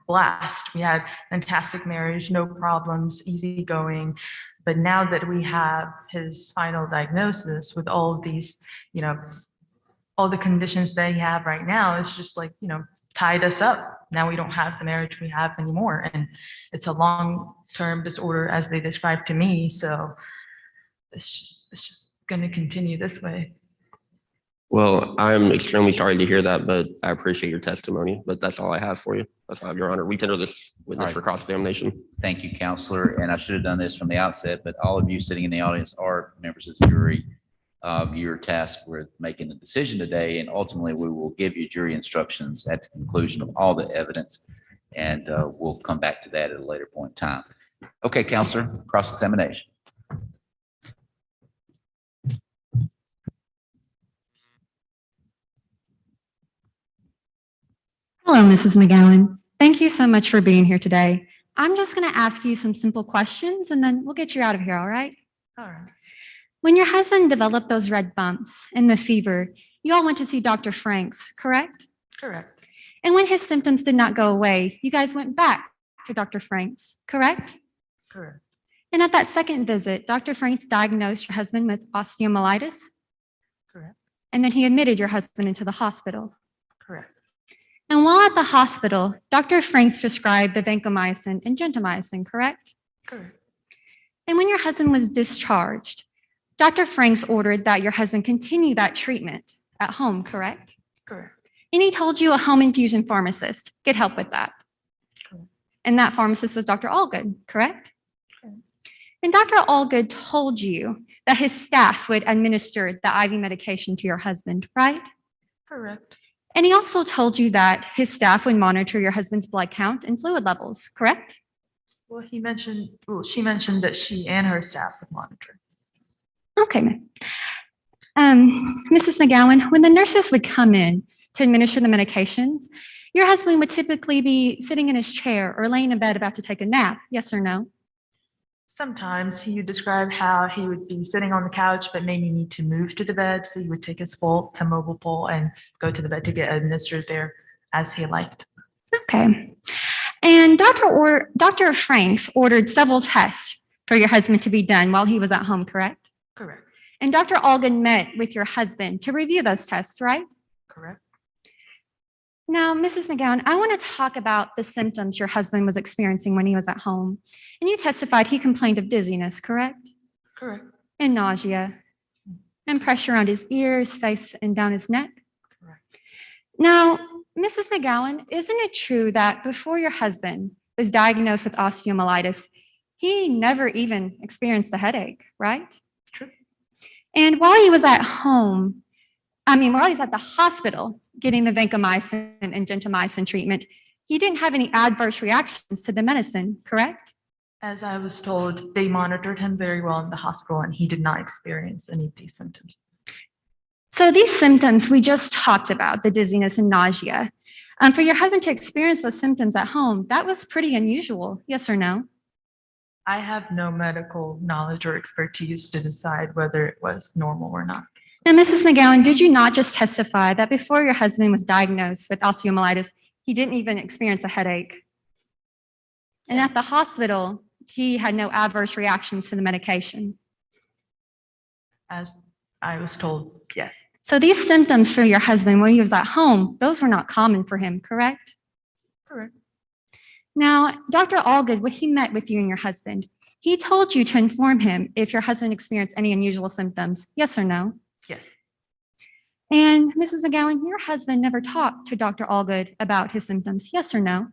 blast. We had fantastic marriage, no problems, easygoing. But now that we have his final diagnosis with all of these, all the conditions that he have right now, it's just tied us up. Now we don't have the marriage we have anymore. And it's a long-term disorder as they described to me. So it's just going to continue this way. Well, I'm extremely sorry to hear that, but I appreciate your testimony, but that's all I have for you. That's all I have, Your Honor. We tender this witness All right. for cross-examination. Thank you, Counselor. And I should have done this from the outset, but all of you sitting in the audience are members of the jury. You're tasked with making the decision today, and ultimately we will give you jury instructions at the conclusion of all the evidence, and we'll come back to that at a later point in time. Okay, Counselor, cross-examination. Hello, Mrs. McGowan. Thank you so much for being here today. I'm just going to ask you some simple questions and then we'll get you out of here, all right? All right. When your husband developed those red bumps and the fever, you all went to see Dr. Franks, correct? Correct. And when his symptoms did not go away, you guys went back to Dr. Franks, correct? Correct. And at that second visit, Dr. Franks diagnosed your husband with osteomyelitis, Correct. and then he admitted your husband into the hospital. Correct. And while at the hospital, Dr. Franks prescribed the vancomycin and gentamicin, correct? Correct. And when your husband was discharged, Dr. Franks ordered that your husband continue that treatment at home, correct? Correct. And he told you a home infusion pharmacist could help with that. Correct. And that pharmacist was Dr. Allgood, correct? Correct. And Dr. Allgood told you that his staff would administer the IV medication to your husband, right? Correct. And he also told you that his staff would monitor your husband's blood count and fluid levels, correct? Well, she mentioned that she and her staff would monitor. Okay, Mrs. McGowan, when the nurses would come in to administer the medications, your husband would typically be sitting in his chair or laying in bed about to take a nap, yes or no? Sometimes he would describe how he would be sitting on the couch, but maybe need to move to the bed. So he would take his mobile pole and go to the bed to get administered there as he liked. Okay. And Dr. Franks ordered several tests for your husband to be done while he was at home, correct? Correct. And Dr. Allgood met with your husband to review those tests, right? Correct. Now, Mrs. McGowan, I want to talk about the symptoms your husband was experiencing when he was at home. And you testified he complained of dizziness, correct? Correct. And nausea, and pressure around his ears, face, and down his neck. Correct. Now, Mrs. McGowan, isn't it true that before your husband was diagnosed with osteomyelitis, he never even experienced a headache, right? True. And while he was at home, while he's at the hospital getting the vancomycin and gentamicin treatment, he didn't have any adverse reactions to the medicine, correct? As I was told, they monitored him very well in the hospital and he did not experience any of these symptoms. So these symptoms we just talked about, the dizziness and nausea, for your husband to experience those symptoms at home, that was pretty unusual, yes or no? I have no medical knowledge or expertise to decide whether it was normal or not. Now, Mrs. McGowan, did you not just testify that before your husband was diagnosed with osteomyelitis, he didn't even experience a headache? And at the hospital, he had no adverse reactions to the medication. As I was told, yes. So these symptoms for your husband when he was at home, those were not common for him, correct? Correct. Now, Dr. Allgood, when he met with you and your husband, he told you to inform him if your husband experienced any unusual symptoms, yes or no? Yes. And Mrs. McGowan, your husband never talked to Dr. Allgood about his symptoms, yes or no?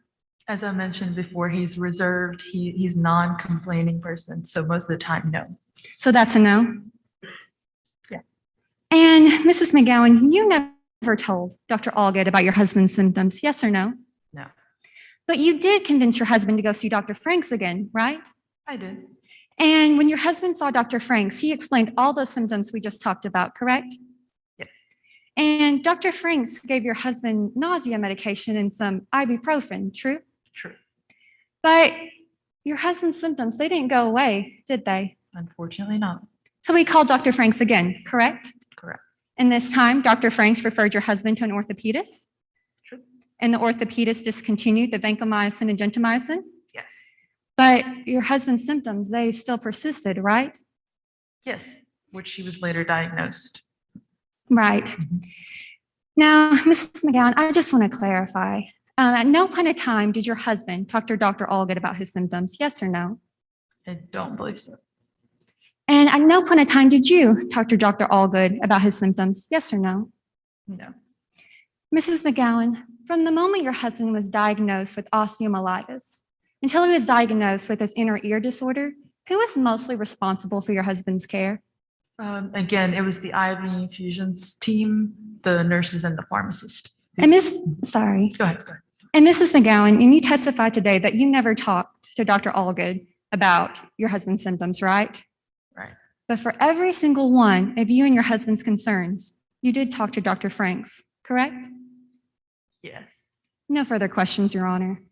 As I mentioned before, he's reserved. He's non-complaining person. So most of the time, no. So that's a no? Yeah. And Mrs. McGowan, you never told Dr. Allgood about your husband's symptoms, yes or no? No. But you did convince your husband to go see Dr. Franks again, right? I did. And when your husband saw Dr. Franks, he explained all those symptoms we just talked about, correct? Yes. And Dr. Franks gave your husband nausea medication and some ibuprofen, true? True. But your husband's symptoms, they didn't go away, did they? Unfortunately not. So we called Dr. Franks again, correct? Correct. And this time, Dr. Franks referred your husband to an orthopedist? True. And the orthopedist discontinued the vancomycin and gentamicin? Yes. But your husband's symptoms, they still persisted, right? Yes, which he was later diagnosed. Right. Now, Mrs. McGowan, I just want to clarify. At no point in time did your husband talk to Dr. Allgood about his symptoms, yes or no? I don't believe so. And at no point in time did you talk to Dr. Allgood about his symptoms, yes or no? No. Mrs. McGowan, from the moment your husband was diagnosed with osteomyelitis until he was diagnosed with his inner ear disorder, who was mostly responsible for your husband's care? Again, it was the IV infusions team, the nurses and the pharmacist. And sorry. Go ahead. And Mrs. McGowan, and you testified today that you never talked to Dr. Allgood about your husband's symptoms, right? Right. But for every single one of you and your husband's concerns, you did talk to Dr. Franks, correct? Yes. No further questions, Your Honor.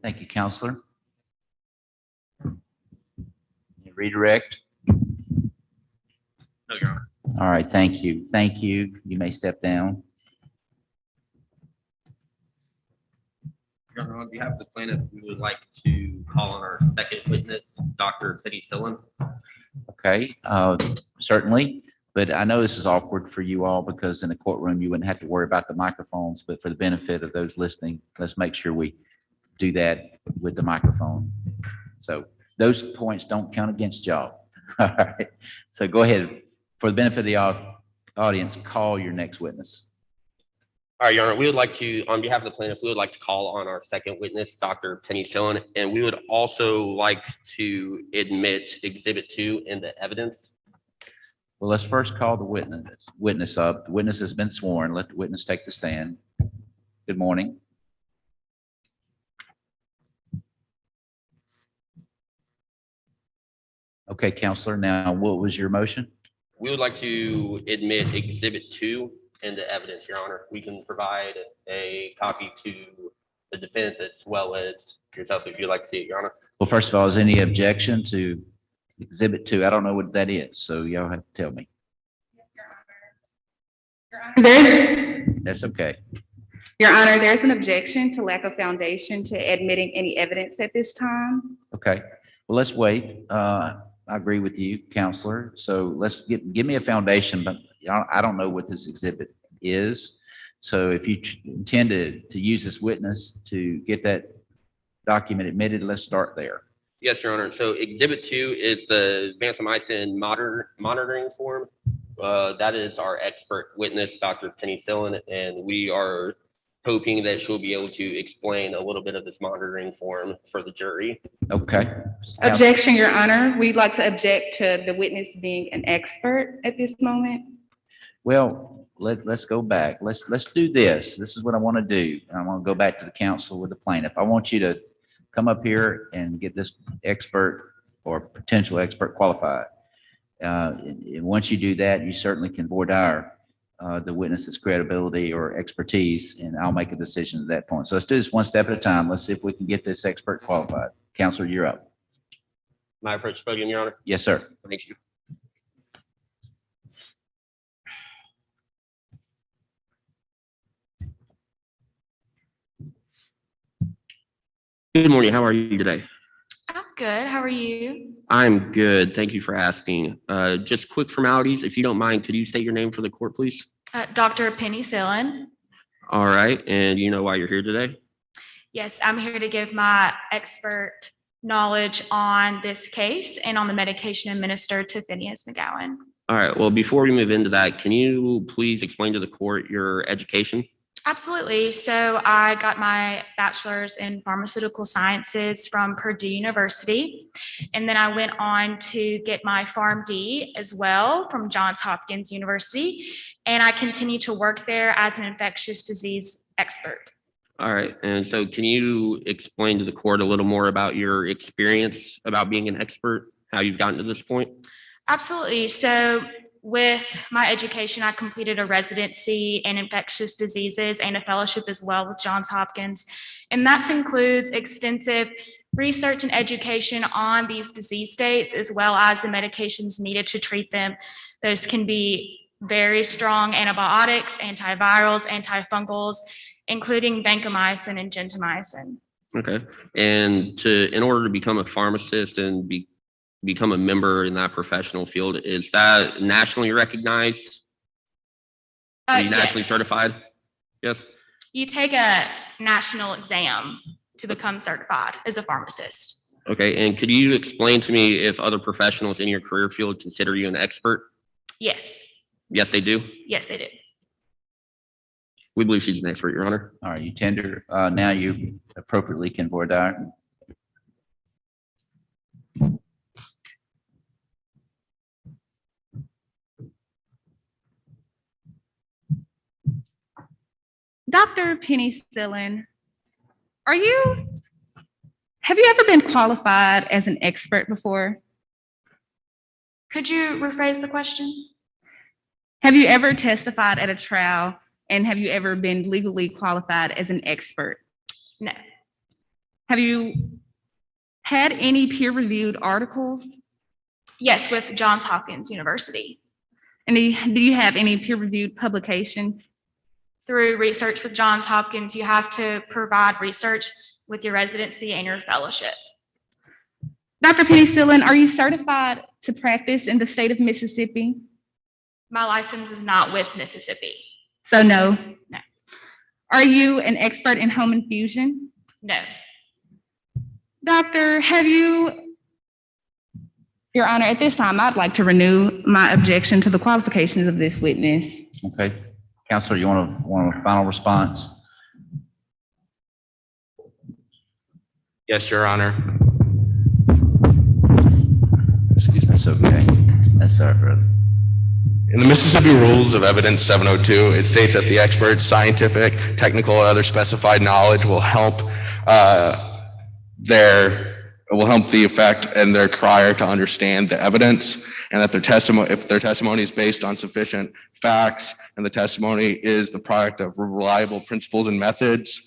Thank you, Counselor. Redirect. No, Your Honor. All right, thank you. Thank you. You may step down. Your Honor, on behalf of the plaintiff, we would like to call on our second witness, Dr. Penicillin. Okay, certainly. But I know this is awkward for you all because in the courtroom, you wouldn't have to worry about the microphones. But for the benefit of those listening, let's make sure we do that with the microphone. So those points don't count against y'all. All right. So go ahead. For the benefit of the audience, call your next witness. All right, Your Honor, we would like to, on behalf of the plaintiff, we would like to call on our second witness, Dr. Penicillin, and we would also like to admit Exhibit 2 into evidence. Well, let's first call the witness up. The witness has been sworn. Let the witness take the stand. Good morning. Okay, Counselor, now what was your motion? We would like to admit Exhibit 2 into evidence, Your Honor. We can provide a copy to the defense as well as yourself if you'd like to see it, Your Honor. Well, first of all, is any objection to Exhibit 2? I don't know what that is, so y'all have to tell me. That's okay. Your Honor, there's an objection to lack of foundation to admitting any evidence at this time. Okay, well, let's wait. I agree with you, Counselor. So let's give me a foundation, but I don't know what this exhibit is. So if you intend to use this witness to get that document admitted, let's start there. Yes, Your Honor. So Exhibit 2 is the vancomycin monitoring form. That is our expert witness, Dr. Penicillin, and we are hoping that she'll be able to explain a little bit of this monitoring form for the jury. Okay. Objection, Your Honor. We'd like to object to the witness being an expert at this moment. Well, let's go back. Let's do this. This is what I want to do. I want to go back to the counsel with the plaintiff. I want you to come up here and get this expert or potential expert qualified. And once you do that, you certainly can voir dire the witness's credibility or expertise, and I'll make a decision at that point. So let's do this one step at a time. Let's see if we can get this expert qualified. Counselor, you're up. My approach podium, Your Honor. Yes, sir. Thank you. Good morning. How are you today? I'm good. How are you? I'm good. Thank you for asking. Just quick formalities. If you don't mind, could you state your name for the court, please? Dr. Penicillin. All right. And you know why you're here today? Yes, I'm here to give my expert knowledge on this case and on the medication administered to Phineas McGowan. All right. Well, before we move into that, can you please explain to the court your education? Absolutely. So I got my bachelor's in pharmaceutical sciences from Purdue University. And then I went on to get my PharmD as well from Johns Hopkins University. And I continue to work there as an infectious disease expert. All right. And so can you explain to the court a little more about your experience about being an expert, how you've gotten to this point? Absolutely. So with my education, I completed a residency in infectious diseases and a fellowship as well with Johns Hopkins. And that includes extensive research and education on these disease states, as well as the medications needed to treat them. Those can be very strong antibiotics, antivirals, antifungals, including vancomycin and gentamicin. Okay. And in order to become a pharmacist and become a member in that professional field, is that nationally recognized? Are you nationally certified? Yes. You take a national exam to become certified as a pharmacist. Okay, and could you explain to me if other professionals in your career field consider you an expert? Yes, Yes, they do. yes, they do. We believe she's an expert, Your Honor. All right, you tender, now you appropriately can voir dire. Dr. Penicillin, have you ever been qualified as an expert before? Could you rephrase the question? Have you ever testified at a trial, and have you ever been legally qualified as an expert? No. Have you had any peer-reviewed articles? Yes, with Johns Hopkins University. And do you have any peer-reviewed publications? Through research with Johns Hopkins, you have to provide research with your residency and your fellowship. Dr. Penicillin, are you certified to practice in the state of Mississippi? My license is not with Mississippi. So no. No. Are you an expert in home infusion? No. Doctor, Your Honor, at this time, I'd like to renew my objection to the qualifications of this witness. Okay, Counselor, you want a final response? Yes, Your Honor. Excuse me, it's okay. That's all right, brother. In the Mississippi Rules of Evidence 702, it states that the expert's scientific, technical, or other specified knowledge will help the effect and their trier to understand the evidence, and that if their testimony is based on sufficient facts and the testimony is the product of reliable principles and methods,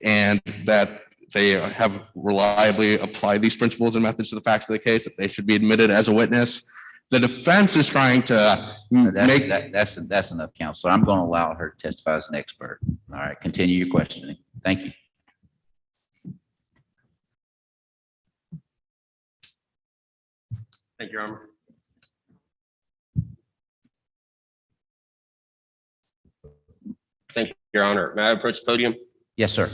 and that they have reliably applied these principles and methods to the facts of the case, that they should be admitted as a witness. The defense is trying to make That's enough, Counselor. I'm going to allow her to testify as an expert. All right, continue your questioning. Thank you. Thank you, Your Honor. Thank you, Your Honor. May I approach the podium? Yes, sir.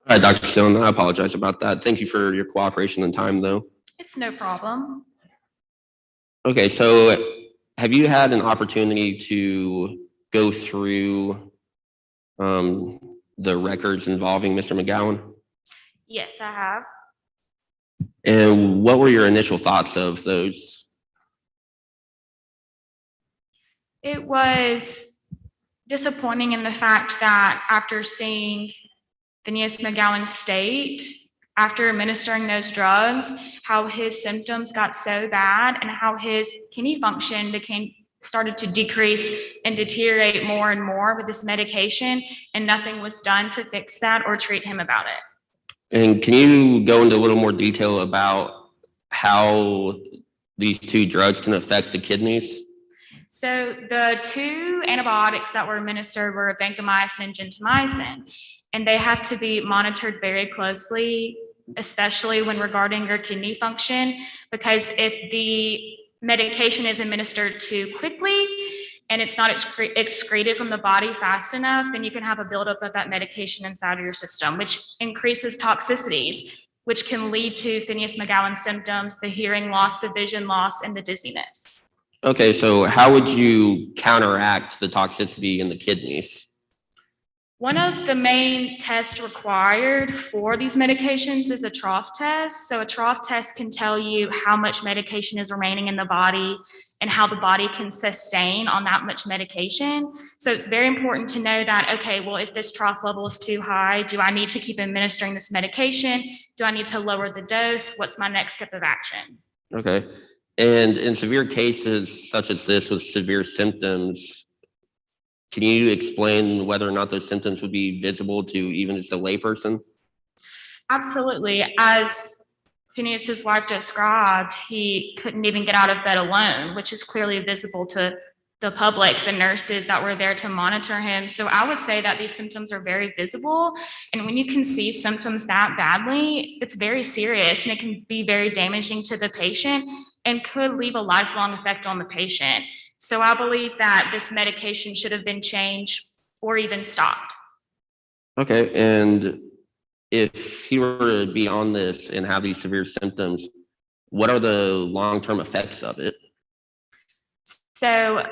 All right, Dr. Stone, I apologize about that. Thank you for your cooperation and time, though. It's no problem. Okay, so have you had an opportunity to go through the records involving Mr. McGowan? Yes, I have. And what were your initial thoughts of those? It was disappointing in the fact that after seeing Phineas McGowan's state, after administering those drugs, how his symptoms got so bad and how his kidney function started to decrease and deteriorate more and more with this medication, and nothing was done to fix that or treat him about it. And can you go into a little more detail about how these two drugs can affect the kidneys? So the two antibiotics that were administered were vancomycin and gentamicin, and they have to be monitored very closely, especially when regarding your kidney function, because if the medication is administered too quickly and it's not excreted from the body fast enough, then you can have a buildup of that medication inside of your system, which increases toxicities, which can lead to Phineas McGowan symptoms, the hearing loss, the vision loss, and the dizziness. Okay, so how would you counteract the toxicity in the kidneys? One of the main tests required for these medications is a trough test. So a trough test can tell you how much medication is remaining in the body and how the body can sustain on that much medication. So it's very important to know that, okay, well, if this trough level is too high, do I need to keep administering this medication? Do I need to lower the dose? What's my next step of action? Okay, and in severe cases such as this with severe symptoms, can you explain whether or not those symptoms would be visible to even just a layperson? Absolutely. As Phineas's wife described, he couldn't even get out of bed alone, which is clearly visible to the public, the nurses that were there to monitor him. So I would say that these symptoms are very visible. And when you can see symptoms that badly, it's very serious and it can be very damaging to the patient and could leave a lifelong effect on the patient. So I believe that this medication should have been changed or even stopped. Okay, and if he were to be on this and have these severe symptoms, what are the long-term effects of it? So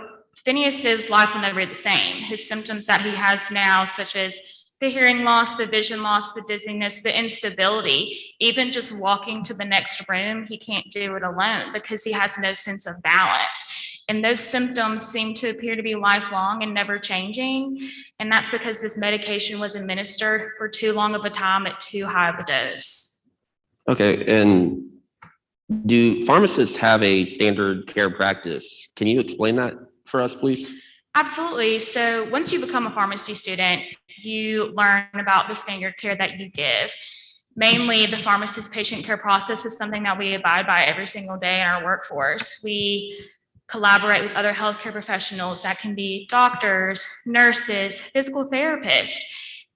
Phineas's life will never be the same. His symptoms that he has now, such as the hearing loss, the vision loss, the dizziness, the instability, even just walking to the next room, he can't do it alone because he has no sense of balance. And those symptoms seem to appear to be lifelong and never changing. And that's because this medication was administered for too long of a time at too high of a dose. Okay, and do pharmacists have a standard care practice? Can you explain that for us, please? Absolutely. So once you become a pharmacy student, you learn about the standard care that you give. Mainly, the pharmacist patient care process is something that we abide by every single day in our workforce. We collaborate with other healthcare professionals that can be doctors, nurses, physical therapists,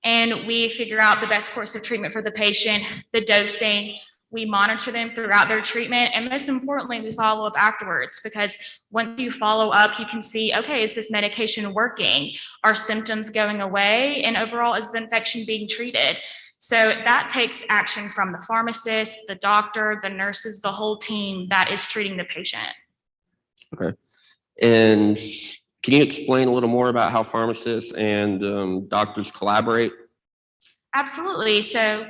and we figure out the best course of treatment for the patient, the dosing. We monitor them throughout their treatment, and most importantly, we follow up afterwards, because once you follow up, you can see, okay, is this medication working? Are symptoms going away? And overall, is the infection being treated? So that takes action from the pharmacist, the doctor, the nurses, the whole team that is treating the patient. Okay. And can you explain a little more about how pharmacists and doctors collaborate? Absolutely. So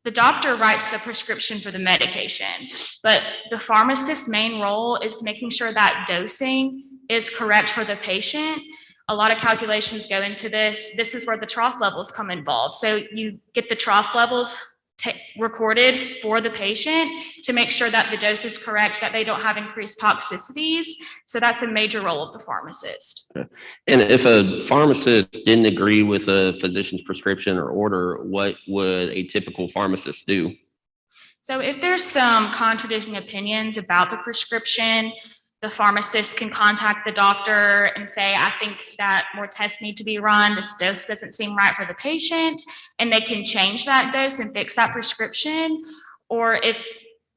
the doctor writes the prescription for the medication, but the pharmacist's main role is making sure that dosing is correct for the patient. A lot of calculations go into this. This is where the trough levels come involved. So you get the trough levels recorded for the patient to make sure that the dose is correct, that they don't have increased toxicities. So that's a major role of the pharmacist. Okay. And if a pharmacist didn't agree with a physician's prescription or order, what would a typical pharmacist do? So if there's some contradicting opinions about the prescription, the pharmacist can contact the doctor and say, I think that more tests need to be run. This dose doesn't seem right for the patient. And they can change that dose and fix that prescription. Or if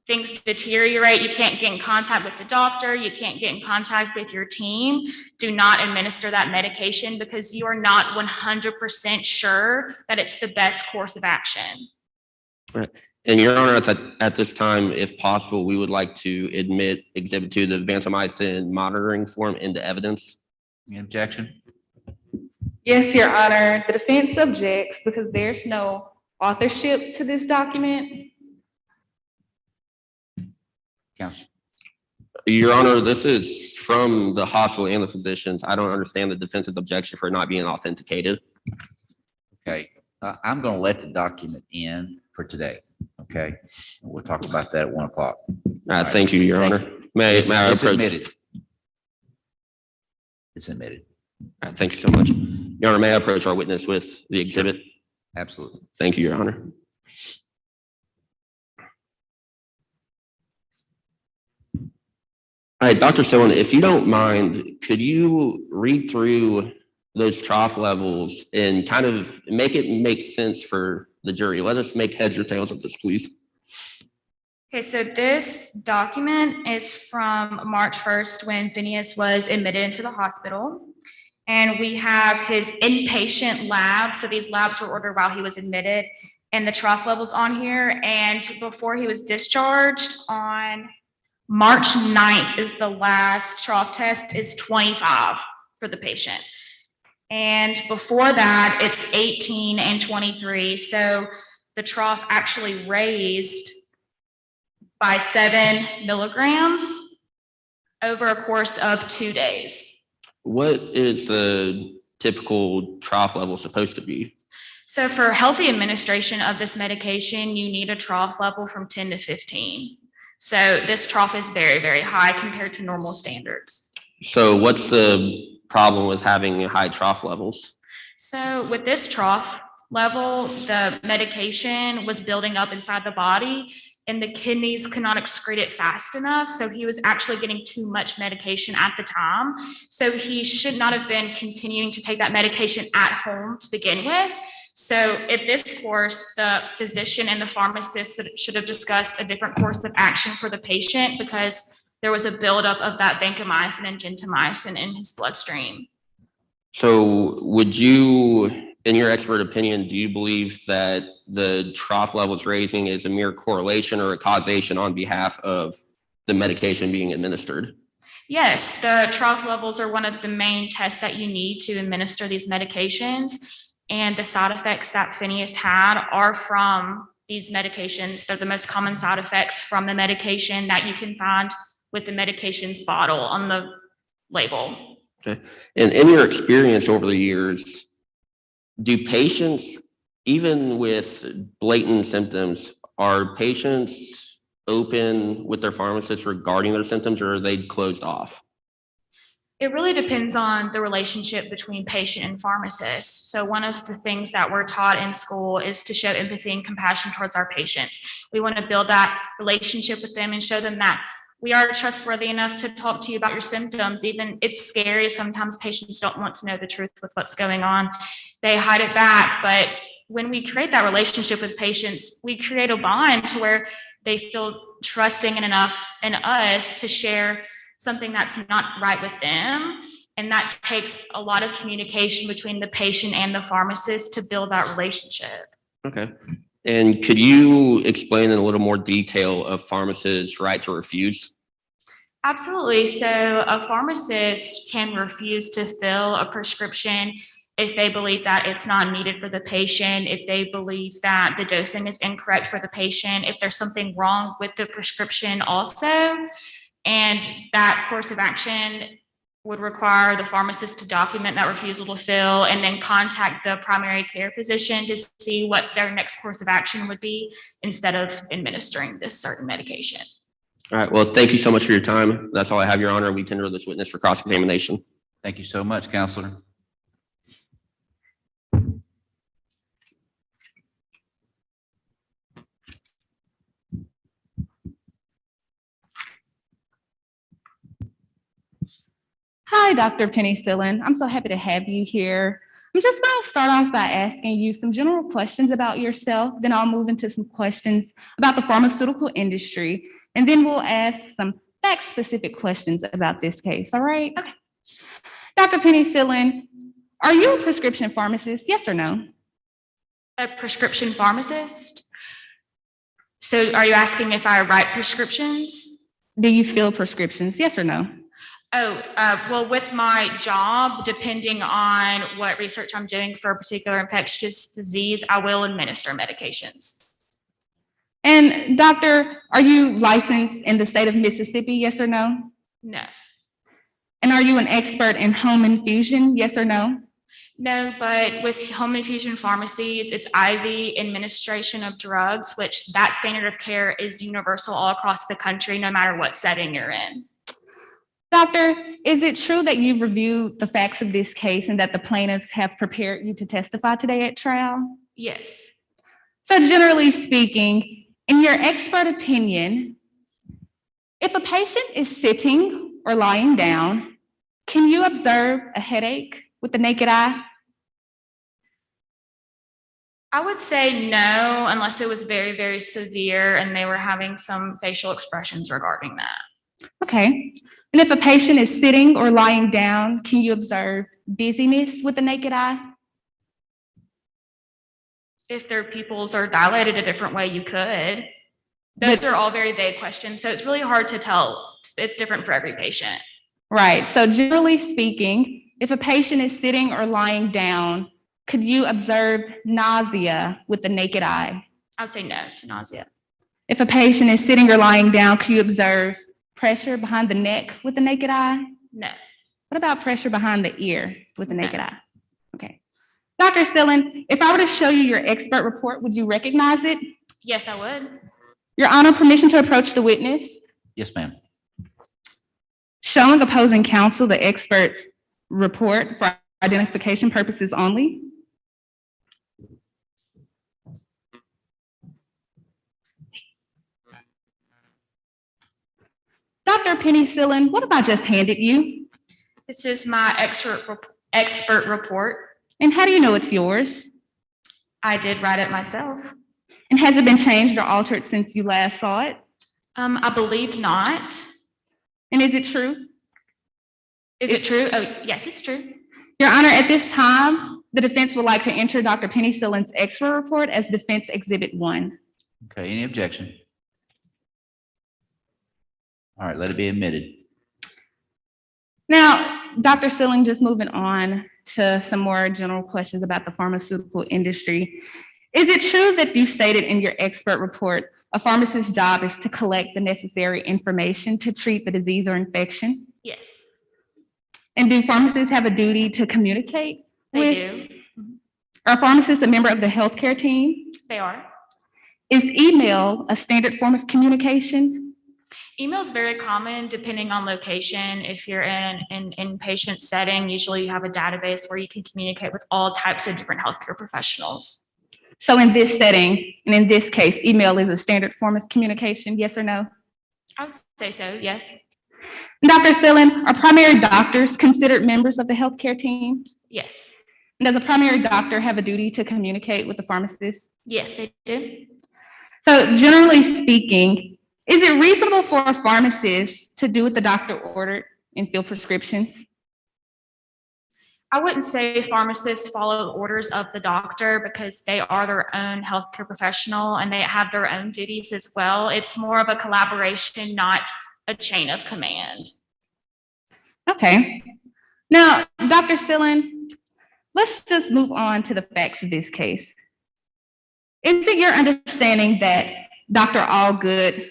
things deteriorate, you can't get in contact with the doctor, you can't get in contact with your team, do not administer that medication because you are not 100% sure that it's the best course of action. Right. And Your Honor, at this time, if possible, we would like to admit Exhibit 2, the vancomycin monitoring form, into evidence. Any objection? Yes, Your Honor. The defense objects because there's no authorship to this document. Counsel. Your Honor, this is from the hospital and the physicians. I don't understand the defense's objection for not being authenticated. Okay, I'm going to let the document in for today. Okay, we'll talk about that at 1 o'clock. Thank you, Your Honor. May I It's approach? admitted. It's admitted. Thank you so much. Your Honor, may I approach our witness with the exhibit? Absolutely. Thank you, Your Honor. All right, Dr. Stone, if you don't mind, could you read through those trough levels and kind of make it make sense for the jury? Let us make heads or tails of this, please. Okay, so this document is from March 1st when Phineas was admitted into the hospital. And we have his inpatient lab. So these labs were ordered while he was admitted, and the trough levels on here. And before he was discharged on March 9th is the last trough test, is 25 for the patient. And before that, it's 18 and 23. So the trough actually raised by 7 milligrams over a course of 2 days. What is the typical trough level supposed to be? So for healthy administration of this medication, you need a trough level from 10 to 15. So this trough is very, very high compared to normal standards. So what's the problem with having high trough levels? So with this trough level, the medication was building up inside the body and the kidneys could not excrete it fast enough. So he was actually getting too much medication at the time. So he should not have been continuing to take that medication at home to begin with. So at this course, the physician and the pharmacist should have discussed a different course of action for the patient because there was a buildup of that vancomycin and gentamicin in his bloodstream. So would you, in your expert opinion, do you believe that the trough levels raising is a mere correlation or a causation on behalf of the medication being administered? Yes, the trough levels are one of the main tests that you need to administer these medications. And the side effects that Phineas had are from these medications. They're the most common side effects from the medication that you can find with the medication's bottle on the label. Okay. And in your experience over the years, do patients, even with blatant symptoms, are patients open with their pharmacist regarding their symptoms, or are they closed off? It really depends on the relationship between patient and pharmacist. So one of the things that we're taught in school is to show empathy and compassion towards our patients. We want to build that relationship with them and show them that we are trustworthy enough to talk to you about your symptoms. Even it's scary. Sometimes patients don't want to know the truth with what's going on. They hide it back. But when we create that relationship with patients, we create a bond to where they feel trusting and enough in us to share something that's not right with them. And that takes a lot of communication between the patient and the pharmacist to build that relationship. Okay. And could you explain in a little more detail of pharmacist's right to refuse? Absolutely. So a pharmacist can refuse to fill a prescription if they believe that it's not needed for the patient, if they believe that the dosing is incorrect for the patient, if there's something wrong with the prescription also. And that course of action would require the pharmacist to document that refusal to fill and then contact the primary care physician to see what their next course of action would be instead of administering this certain medication. All right. Well, thank you so much for your time. That's all I have, Your Honor. We tender this witness for cross-examination. Thank you so much, Counselor. Hi, Dr. Penicillin. I'm so happy to have you here. I'm just going to start off by asking you some general questions about yourself. Then I'll move into some questions about the pharmaceutical industry. And then we'll ask some fact-specific questions about this case. All right? Okay. Dr. Penicillin, are you a prescription pharmacist? Yes or no? A prescription pharmacist? So are you asking if I write prescriptions? Do you fill prescriptions? Yes or no? Oh, well, with my job, depending on what research I'm doing for a particular infectious disease, I will administer medications. And doctor, are you licensed in the state of Mississippi? Yes or no? No. And are you an expert in home infusion? Yes or no? No, but with home infusion pharmacies, it's IV administration of drugs, which that standard of care is universal all across the country, no matter what setting you're in. Doctor, is it true that you've reviewed the facts of this case and that the plaintiffs have prepared you to testify today at trial? Yes. So generally speaking, in your expert opinion, if a patient is sitting or lying down, can you observe a headache with the naked eye? I would say no, unless it was very, very severe and they were having some facial expressions regarding that. Okay. And if a patient is sitting or lying down, can you observe dizziness with the naked eye? If their pupils are dilated a different way, you could. Those are all very vague questions, so it's really hard to tell. It's different for every patient. Right. So generally speaking, if a patient is sitting or lying down, could you observe nausea with the naked eye? I would say no to nausea. If a patient is sitting or lying down, can you observe pressure behind the neck with the naked eye? No. What about pressure behind the ear with the naked eye? Okay. Dr. Stillen, if I were to show you your expert report, would you recognize it? Yes, I would. Your Honor, permission to approach the witness? Yes, ma'am. Showing opposing counsel the expert's report for identification purposes only. Dr. Penicillin, what have I just handed you? This is my expert report. And how do you know it's yours? I did write it myself. And has it been changed or altered since you last saw it? I believe not. And is it true? Is it true? Oh, yes, it's true. Your Honor, at this time, the defense would like to enter Dr. Penicillin's expert report as Defense Exhibit 1. Okay, any objection? All right, let it be admitted. Now, Dr. Silling, just moving on to some more general questions about the pharmaceutical industry. Is it true that you stated in your expert report, a pharmacist's job is to collect the necessary information to treat the disease or infection? Yes, And do pharmacists have a duty to communicate? they do. Are pharmacists a member of the healthcare team? They are. Is email a standard form of communication? Email is very common depending on location. If you're in an inpatient setting, usually you have a database where you can communicate with all types of different healthcare professionals. So in this setting, and in this case, email is a standard form of communication, yes or no? I would say so, yes. Dr. Sillen, are primary doctors considered members of the healthcare team? Yes. And does a primary doctor have a duty to communicate with the pharmacist? Yes, they do. So generally speaking, is it reasonable for a pharmacist to do what the doctor ordered and fill prescriptions? I wouldn't say pharmacists follow orders of the doctor because they are their own healthcare professional and they have their own duties as well. It's more of a collaboration, not a chain of command. Okay. Now, Dr. Sillen, let's just move on to the facts of this case. Is it your understanding that Dr. Allgood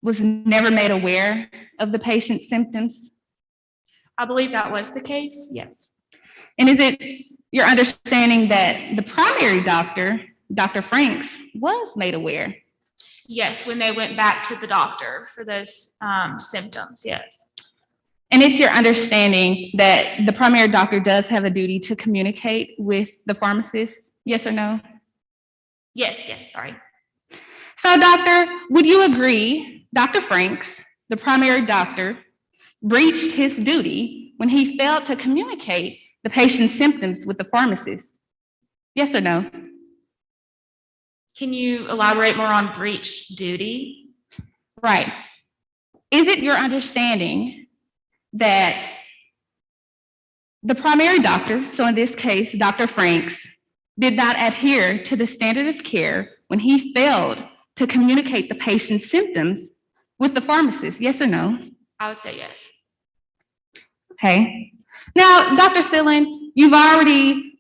was never made aware of the patient's symptoms? I believe that was the case, yes. And is it your understanding that the primary doctor, Dr. Franks, was made aware? Yes, when they went back to the doctor for those symptoms, yes. And it's your understanding that the primary doctor does have a duty to communicate with the pharmacist, yes or no? Yes, sorry. So doctor, would you agree Dr. Franks, the primary doctor, breached his duty when he failed to communicate the patient's symptoms with the pharmacist? Yes or no? Can you elaborate more on breached duty? Right. Is it your understanding that the primary doctor, so in this case, Dr. Franks, did not adhere to the standard of care when he failed to communicate the patient's symptoms with the pharmacist? Yes or no? I would say yes. Okay. Now, Dr. Sillen, you've already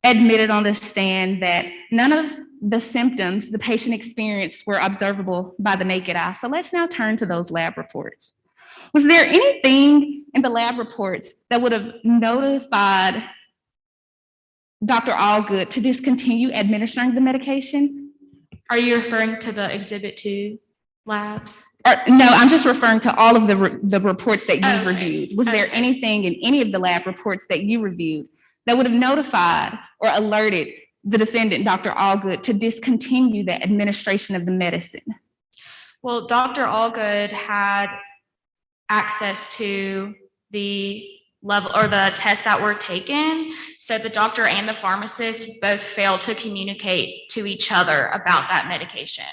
admitted on the stand that none of the symptoms the patient experienced were observable by the naked eye. So let's now turn to those lab reports. Was there anything in the lab reports that would have notified Dr. Allgood to discontinue administering the medication? Are you referring to the Exhibit 2 labs? No, I'm just referring to all of the reports that you've Okay. reviewed. Was there anything in any of the lab reports that you reviewed that would have notified or alerted the defendant, Dr. Allgood, to discontinue the administration of the medicine? Well, Dr. Allgood had access to the level or the tests that were taken. So the doctor and the pharmacist both failed to communicate to each other about that medication.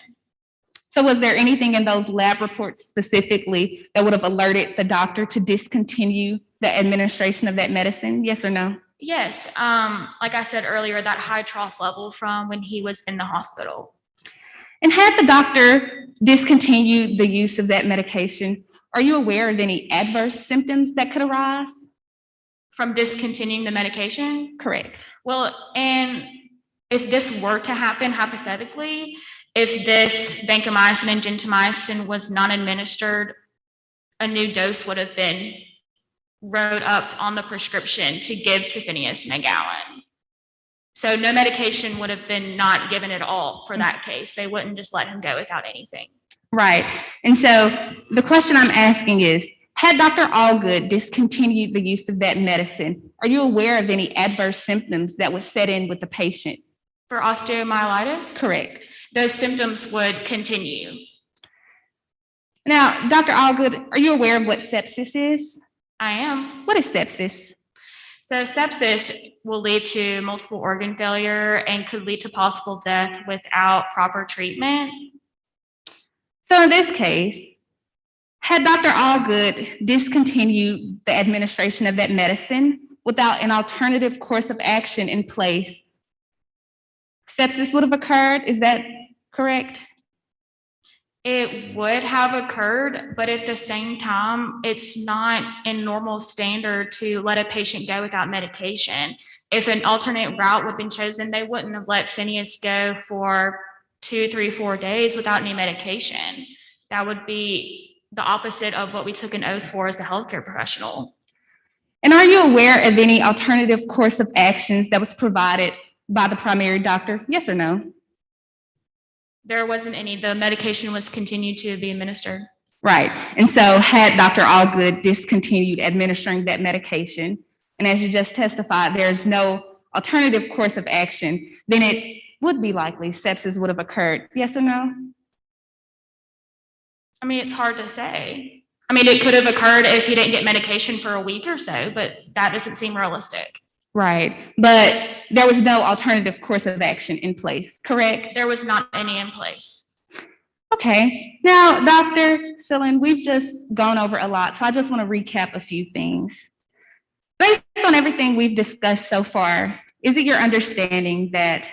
So was there anything in those lab reports specifically that would have alerted the doctor to discontinue the administration of that medicine? Yes or no? Yes, like I said earlier, that high trough level from when he was in the hospital. And had the doctor discontinued the use of that medication, are you aware of any adverse symptoms that could arise? From discontinuing the medication? Correct. Well, and if this were to happen hypothetically, if this vancomycin and gentamicin was not administered, a new dose would have been wrote up on the prescription to give to Phineas McGowan. So no medication would have been not given at all for that case. They wouldn't just let him go without anything. Right. And so the question I'm asking is, had Dr. Allgood discontinued the use of that medicine, are you aware of any adverse symptoms that would set in with the patient? For osteomyelitis? Correct. Those symptoms would continue. Now, Dr. Allgood, are you aware of what sepsis is? I am. What is sepsis? So sepsis will lead to multiple organ failure and could lead to possible death without proper treatment. So in this case, had Dr. Allgood discontinued the administration of that medicine without an alternative course of action in place, sepsis would have occurred? Is that correct? It would have occurred, but at the same time, it's not in normal standard to let a patient go without medication. If an alternate route would have been chosen, they wouldn't have let Phineas go for 2, 3, 4 days without any medication. That would be the opposite of what we took an oath for as a healthcare professional. And are you aware of any alternative course of actions that was provided by the primary doctor? Yes or no? There wasn't any. The medication was continued to be administered. Right. And so had Dr. Allgood discontinued administering that medication, and as you just testified, there's no alternative course of action, then it would be likely sepsis would have occurred. Yes or no? I mean, it's hard to say. I mean, it could have occurred if he didn't get medication for a week or so, but that doesn't seem realistic. Right. But there was no alternative course of action in place, correct? There was not any in place. Okay. Now, Dr. Sillen, we've just gone over a lot, so I just want to recap a few things. Based on everything we've discussed so far, is it your understanding that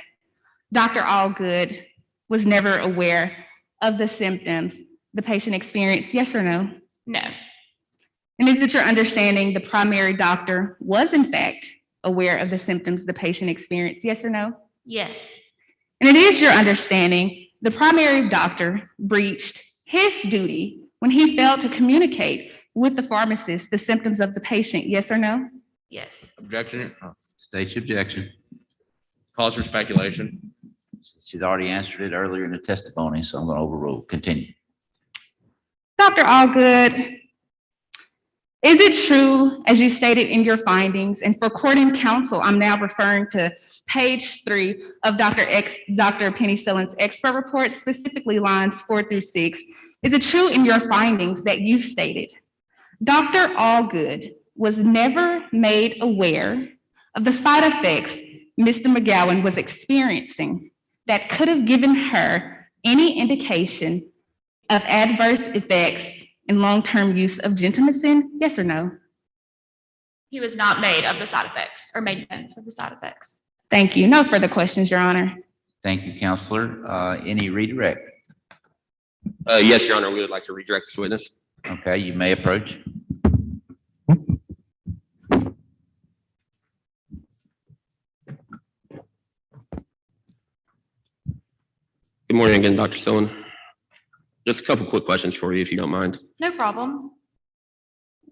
Dr. Allgood was never aware of the symptoms the patient experienced? Yes or no? No. And is it your understanding the primary doctor was in fact aware of the symptoms the patient experienced? Yes or no? Yes. And it is your understanding the primary doctor breached his duty when he failed to communicate with the pharmacist the symptoms of the patient? Yes or no? Yes. Objection. State your objection. Cause for speculation. She's already answered it earlier in the testimony, so I'm going to overrule. Continue. Dr. Allgood, is it true, as you stated in your findings, and for courting counsel, I'm now referring to page 3 of Dr. Penny Sillen's expert report, specifically lines 4 through 6. Is it true in your findings that you stated Dr. Allgood was never made aware of the side effects Mr. McGowan was experiencing that could have given her any indication of adverse effects in long-term use of gentamicin? Yes or no? He was not made of the side effects or made known of the side effects. Thank you. No further questions, Your Honor. Thank you, Counselor. Any redirect? Yes, Your Honor, we would like to redirect this witness. Okay, you may approach. Good morning again, Dr. Sillen. Just a couple quick questions for you, if you don't mind. No problem.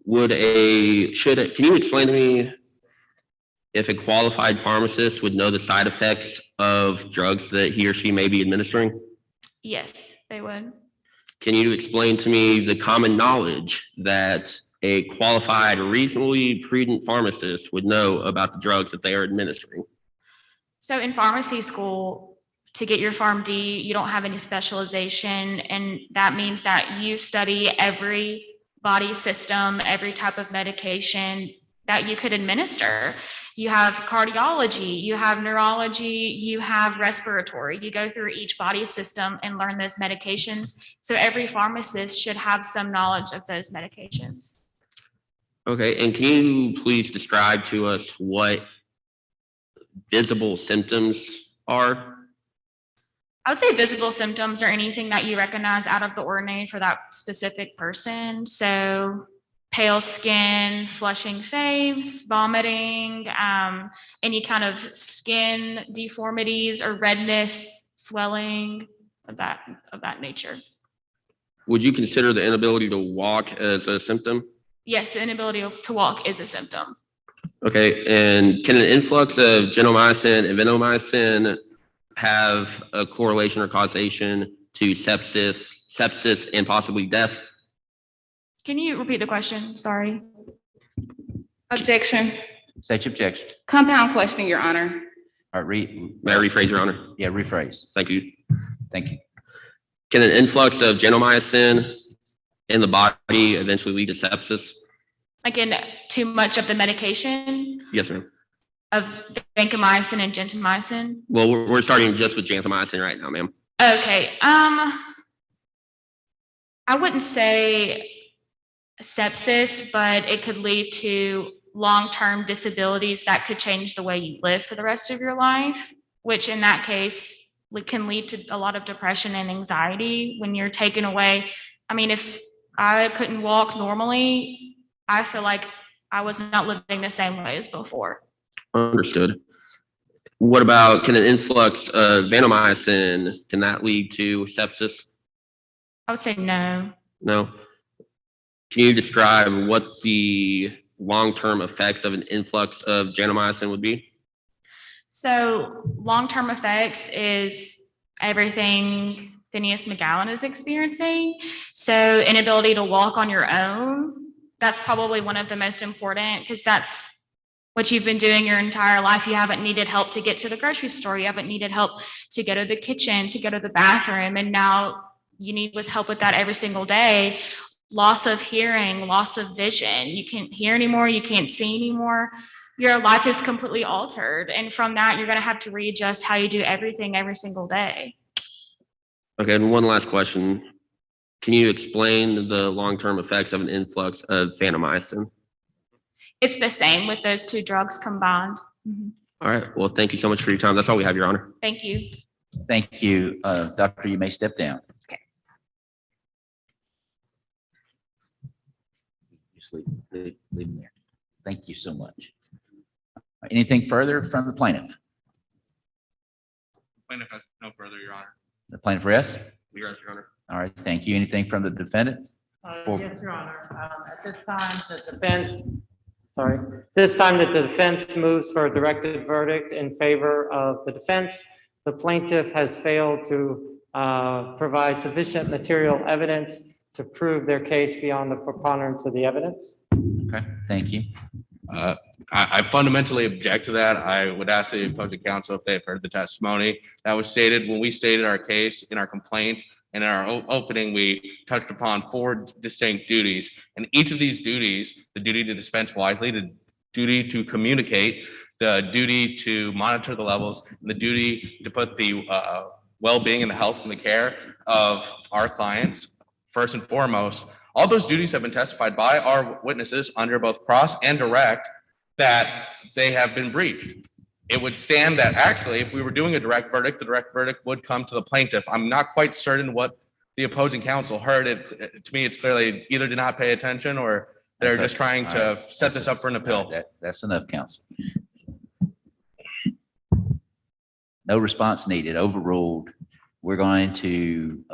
Can you explain to me if a qualified pharmacist would know the side effects of drugs that he or she may be administering? Yes, they would. Can you explain to me the common knowledge that a qualified, reasonably prudent pharmacist would know about the drugs that they are administering? So in pharmacy school, to get your PharmD, you don't have any specialization, and that means that you study every body system, every type of medication that you could administer. You have cardiology, you have neurology, you have respiratory. You go through each body system and learn those medications. So every pharmacist should have some knowledge of those medications. Okay, and can you please describe to us what visible symptoms are? I would say visible symptoms are anything that you recognize out of the ordinary for that specific person. So pale skin, flushing face, vomiting, any kind of skin deformities or redness, swelling of that nature. Would you consider the inability to walk as a symptom? Yes, the inability to walk is a symptom. Okay, and can an influx of gentamicin and vancomycin have a correlation or causation to sepsis and possibly death? Can you repeat the question? Sorry. Objection. State your objection. Compound question, Your Honor. All right, May I rephrase, Your Honor? yeah, rephrase. Thank you. Thank you. Can an influx of gentamicin in the body eventually lead to sepsis? Like in too much of the medication Yes, ma'am. of vancomycin and gentamicin. Well, we're starting just with gentamicin right now, ma'am. Okay, I wouldn't say sepsis, but it could lead to long-term disabilities that could change the way you live for the rest of your life, which in that case can lead to a lot of depression and anxiety when you're taken away. I mean, if I couldn't walk normally, I feel like I was not living the same way as before. Understood. What about, can an influx of vancomycin, can that lead to sepsis? I would say no. No. Can you describe what the long-term effects of an influx of gentamicin would be? So long-term effects is everything Phineas McGowan is experiencing. So inability to walk on your own, that's probably one of the most important, because that's what you've been doing your entire life. You haven't needed help to get to the grocery store. You haven't needed help to go to the kitchen, to go to the bathroom. And now you need help with that every single day. Loss of hearing, loss of vision. You can't hear anymore. You can't see anymore. Your life is completely altered. And from that, you're going to have to readjust how you do everything every single day. Okay, and one last question. Can you explain the long-term effects of an influx of vancomycin? It's the same with those two drugs combined. All right, well, thank you so much for your time. That's all we have, Your Honor. Thank you. Thank you. Doctor, you may step down. Okay. Just leave him there. Thank you so much. Anything further from the plaintiff? Plaintiff has no further, Your Honor. The plaintiff rests? We rest, Your Honor. All right, thank you. Anything from the defendant? Yes, Your Honor. At this time, the defense moves for a directed verdict in favor of the defense. The plaintiff has failed to provide sufficient material evidence to prove their case beyond the preponderance of the evidence. Okay, thank you. I fundamentally object to that. I would ask the opposing counsel if they've heard the testimony that was stated when we stated our case in our complaint. And in our opening, we touched upon 4 distinct duties. And each of these duties, the duty to dispense wisely, the duty to communicate, the duty to monitor the levels, and the duty to put the well-being and the health and the care of our clients first and foremost. All those duties have been testified by our witnesses under both cross and direct that they have been breached. It would stand that actually, if we were doing a direct verdict, the direct verdict would come to the plaintiff. I'm not quite certain what the opposing counsel heard. To me, it's clearly either did not pay attention or they're just trying to set this up for an appeal. That's enough, counsel. No response needed, overruled. We're going to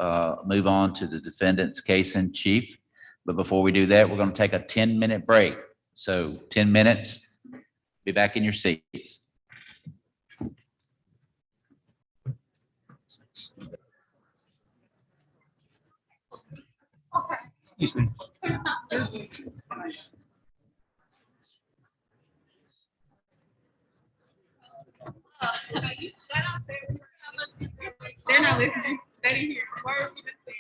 move on to the defendant's case in chief. But before we do that, we're going to take a 10-minute break. So 10 minutes, be back in your seats. Excuse me. They're not listening. They didn't hear a word we just said.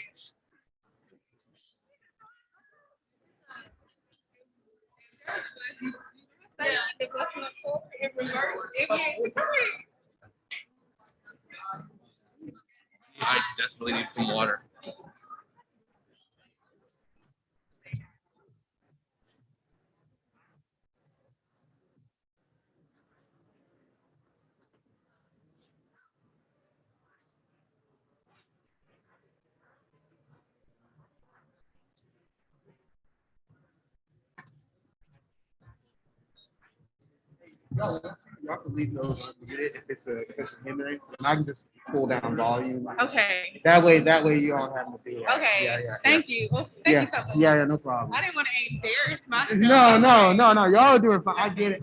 I desperately need some water. Y'all can leave those unmuted if it's a hindrance, and I can just pull down volume. Okay. That way you don't have to do that. Okay. Yeah. Thank you. Well, thank you so much. Yeah, no problem. I didn't want to embarrass myself. No. Y'all do it fine. I get it.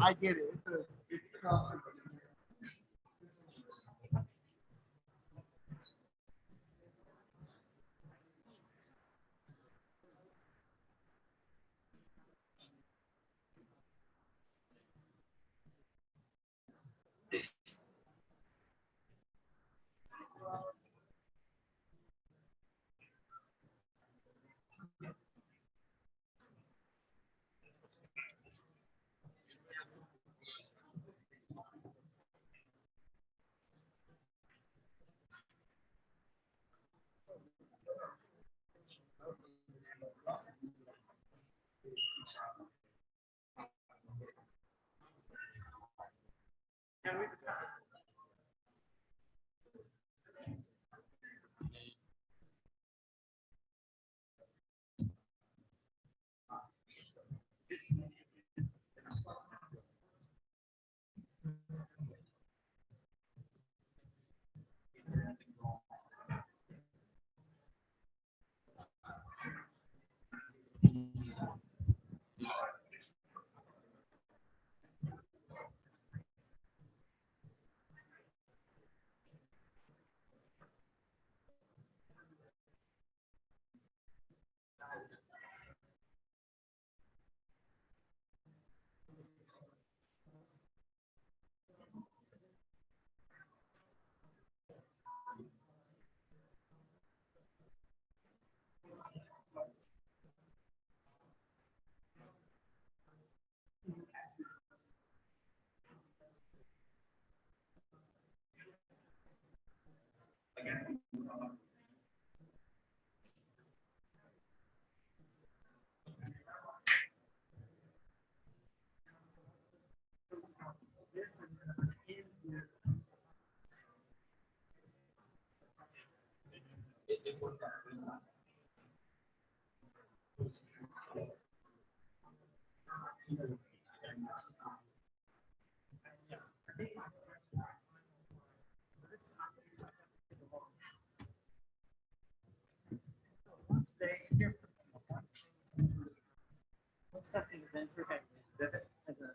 Something is entered as an exhibit, as a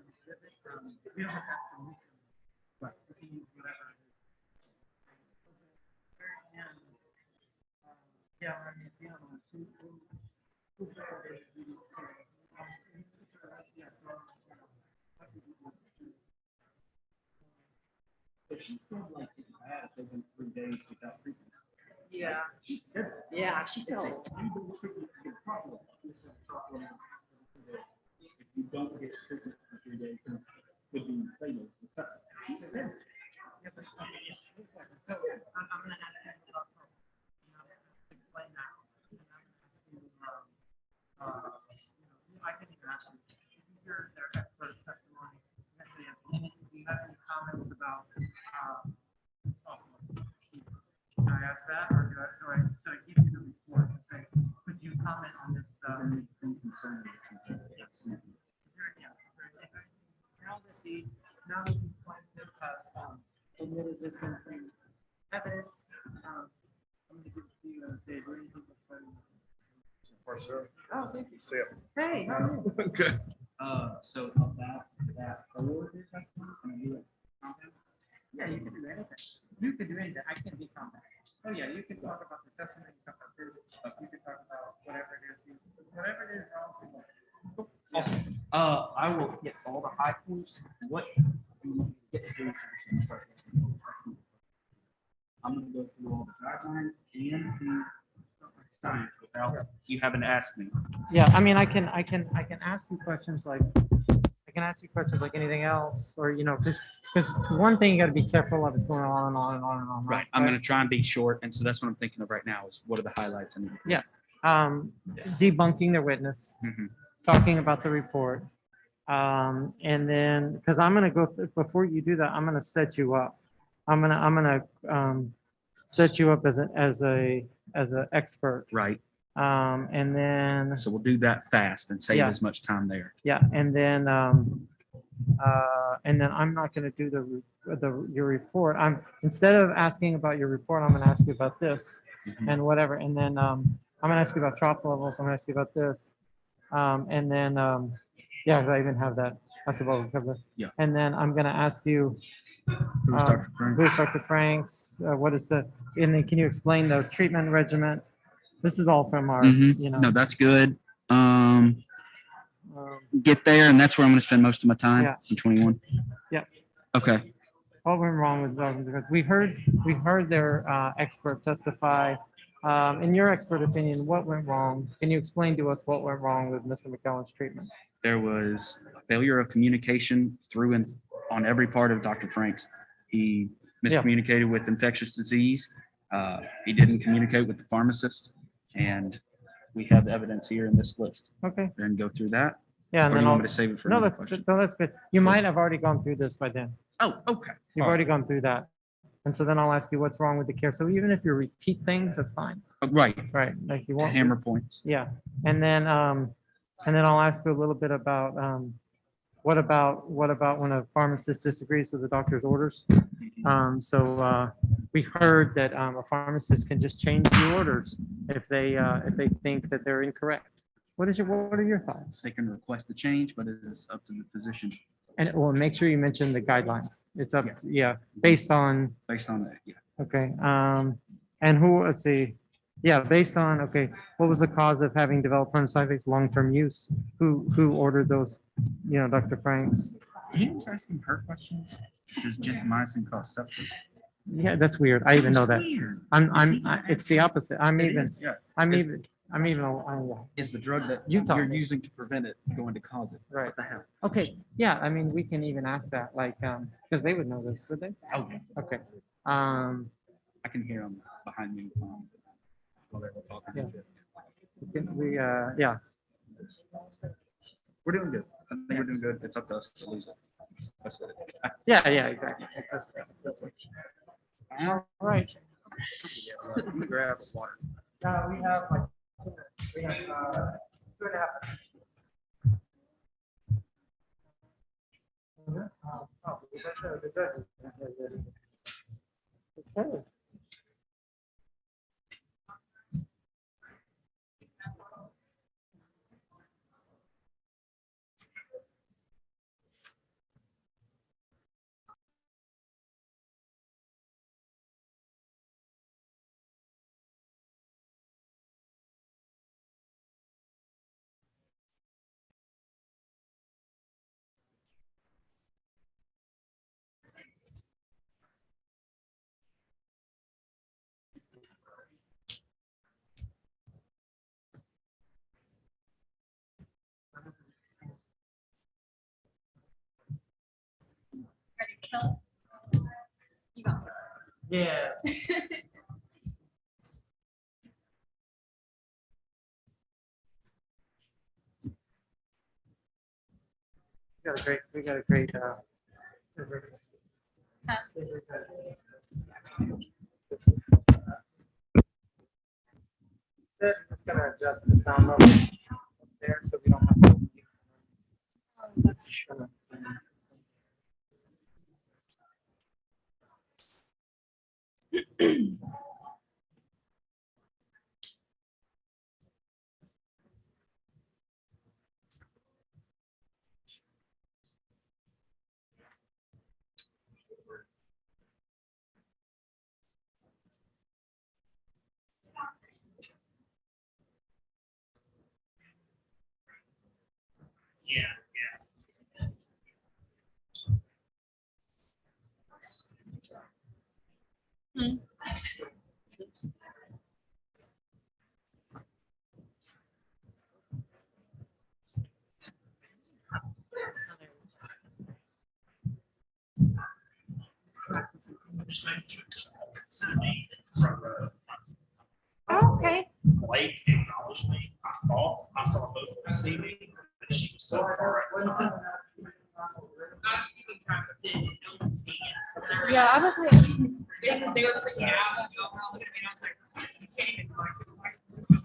exhibit, we don't have to ask permission, but we can use whatever. Yeah, I mean, if you have But she said like it had taken 3 days without treatment. Yeah. She said that. Yeah, she said it. If you don't get treatment for 3 days, then it could be fatal. She said that. Yeah, but, so I'm gonna ask you about, explain that. I can even ask you, if you hear their expert testimony, let's say, do you have any comments about, can I ask that, or should I give you the report and say, could you comment on this? Now that the plaintiff has admitted this into evidence, I'm going to give it to you and say, do anything to say? For sure. Oh, thank you. See ya. Hey, how are you? Good. So of that award, can I do it? Yeah, you can do anything. You can do anything. I can't be contact. Oh, yeah, you can talk about the testimony, you can talk about this, you can talk about whatever it is, whatever it is wrong. Awesome. I will get all the high points. What do you want me to get to? I'm gonna go through all the guidelines and the science without you having to ask me. Yeah, I mean, I can ask you questions like, anything else, or, because one thing you gotta be careful of is going on and on and on and on. Right. I'm gonna try and be short, and so that's what I'm thinking of right now is what are the highlights? And Yeah. Debunking their witness, talking about the report. And then, because I'm gonna go through, before you do that, I'm gonna set you up. I'm gonna set you up as a expert. Right. And then, So we'll do that fast and save Yeah. as much time there. yeah, and then I'm not gonna do your report. Instead of asking about your report, I'm gonna ask you about this and whatever. And then, I'm gonna ask you about trop levels. I'm gonna ask you about this. And then, yeah, 'cause I even have that. That's about we covered. Yeah. And then I'm gonna ask you, Who's Dr. Franks? who's Dr. Franks? What is and then can you explain the treatment regimen? This is all from our, No, that's good. Get there, and that's where I'm gonna spend most of my time Yeah. in 21. Yeah. Okay. What went wrong with those? Because we heard their expert testify. In your expert opinion, what went wrong? Can you explain to us what went wrong with Mr. McKellen's treatment? There was a failure of communication through and on every part of Dr. Franks. He miscommunicated with infectious disease. He didn't communicate with the pharmacist, and we have evidence here in this list. Okay. And go through that. Yeah, and Or then you I'll, want me to save it for no, another that's, question? no, that's good. You might have already gone through this by then. Oh, okay. You've All right. already gone through that. And so then I'll ask you what's wrong with the care. So even if you repeat things, that's fine. Right, Right, like you to want. hammer points. Yeah, and then I'll ask you a little bit about, what about when a pharmacist disagrees with the doctor's orders? We heard that a pharmacist can just change the orders if they think that they're incorrect. What are your thoughts? They can request the change, but it is up to the physician And well, make sure you mention the guidelines. It's up, Yeah. yeah, based on, based on that, yeah. okay, and who, let's see, yeah, based on, okay, what was the cause of having developed appendicitis long-term use? Who ordered those, Dr. Franks? He was asking her questions. Does gentamicin cause sepsis? Yeah, that's weird. I even know that. Weird. It's the opposite. I'm It even, is, yeah. I'm It's- even, I'm even, oh, Is the drug that You taught you're me. using to prevent it going to cause it? Right. What the hell? okay, yeah, I mean, we can even ask that, like, because they would know this, would they? Oh, yeah. Okay, I can hear them behind me while they were talking. Yeah. Yeah, We're doing good. I think we're doing good. It's up to us to lose it. That's what it is. yeah, exactly. All right. Let me grab water. We have like, we have, 2.5 minutes. Okay. Yeah. We got a great, Just gonna adjust the sound level there so we don't have to. Okay. Blake acknowledged me. I thought I saw both of them see me, but she was so far. Yeah, I was like, they were freaking out. Y'all were all looking at me, and I was like, you can't even like.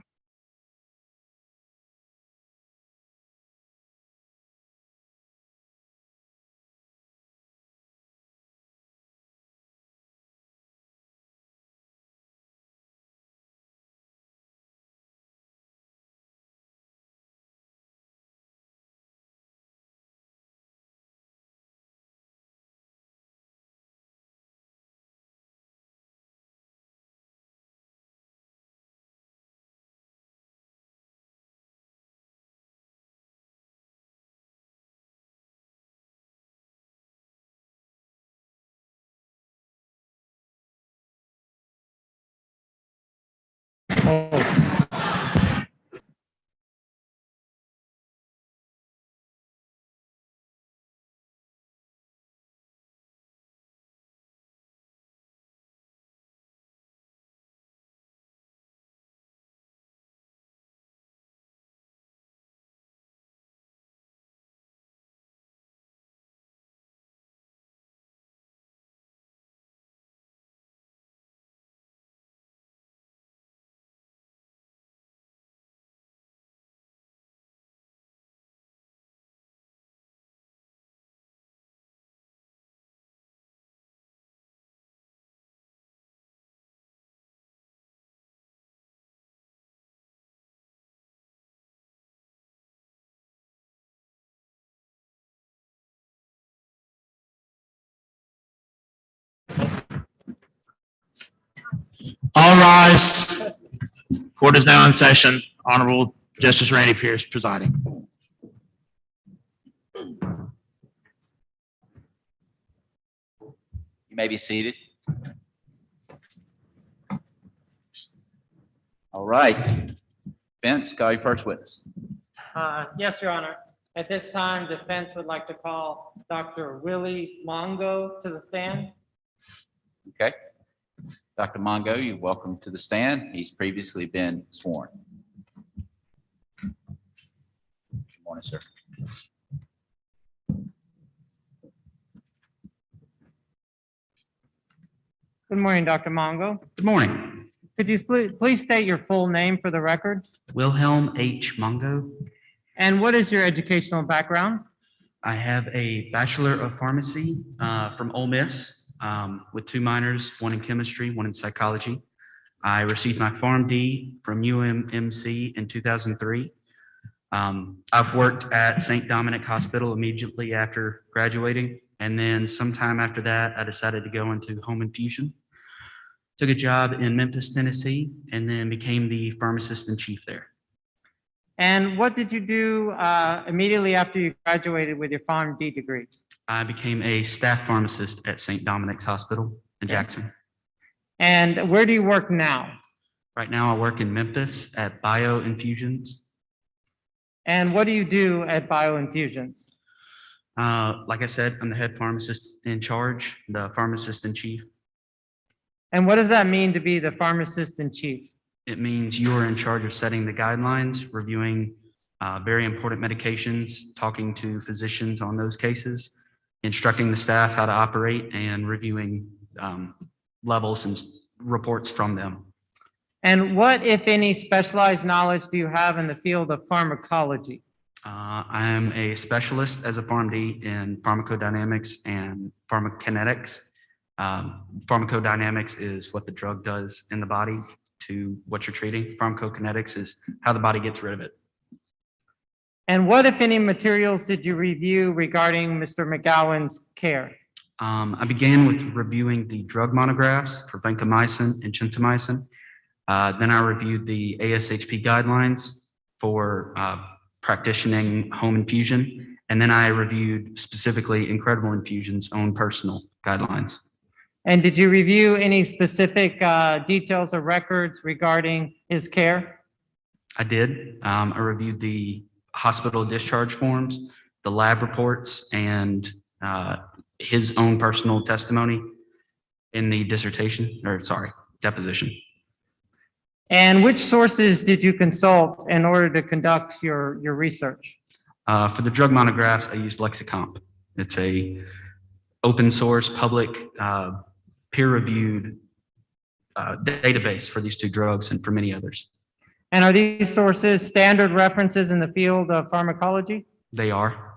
All rise. Court is now in session. Honorable Justice Randy Pierce presiding. You may be seated. All right. Vince, call your first witness. Yes, Your Honor. At this time, defense would like to call Dr. Willie Mongo to the stand. Okay. Dr. Mongo, you're welcome to the stand. He's previously been sworn. Good morning, sir. Good morning, Dr. Mongo. Good morning. Could you please state your full name for the record? Wilhelm H. Mongo. And what is your educational background? I have a Bachelor of Pharmacy from Ole Miss with 2 minors, one in chemistry, one in psychology. I received my PharmD from UMMC in 2003. I've worked at St. Dominic Hospital immediately after graduating. And then sometime after that, I decided to go into home infusion. Took a job in Memphis, Tennessee, and then became the pharmacist in chief there. And what did you do immediately after you graduated with your PharmD degree? I became a staff pharmacist at St. Dominic's Hospital in Jackson. And where do you work now? Right now, I work in Memphis at Bioinfusions. And what do you do at Bioinfusions? Like I said, I'm the head pharmacist in charge, the pharmacist in chief. And what does that mean to be the pharmacist in chief? It means you are in charge of setting the guidelines, reviewing very important medications, talking to physicians on those cases, instructing the staff how to operate, and reviewing levels and reports from them. And what, if any, specialized knowledge do you have in the field of pharmacology? I am a specialist as a PharmD in pharmacodynamics and pharmacokinetics. Pharmacodynamics is what the drug does in the body to what you're treating. Pharmacokinetics is how the body gets rid of it. And what, if any, materials did you review regarding Mr. McGowan's care? I began with reviewing the drug monographs for vancomycin and gentamicin. Then I reviewed the ASHP guidelines for practicing home infusion. And then I reviewed specifically Incredible Infusion's own personal guidelines. And did you review any specific details or records regarding his care? I did. I reviewed the hospital discharge forms, the lab reports, and his own personal testimony in the deposition. And which sources did you consult in order to conduct your research? For the drug monographs, I used Lexicomp. It's a open source, public, peer-reviewed database for these 2 drugs and for many others. And are these sources standard references in the field of pharmacology? They are.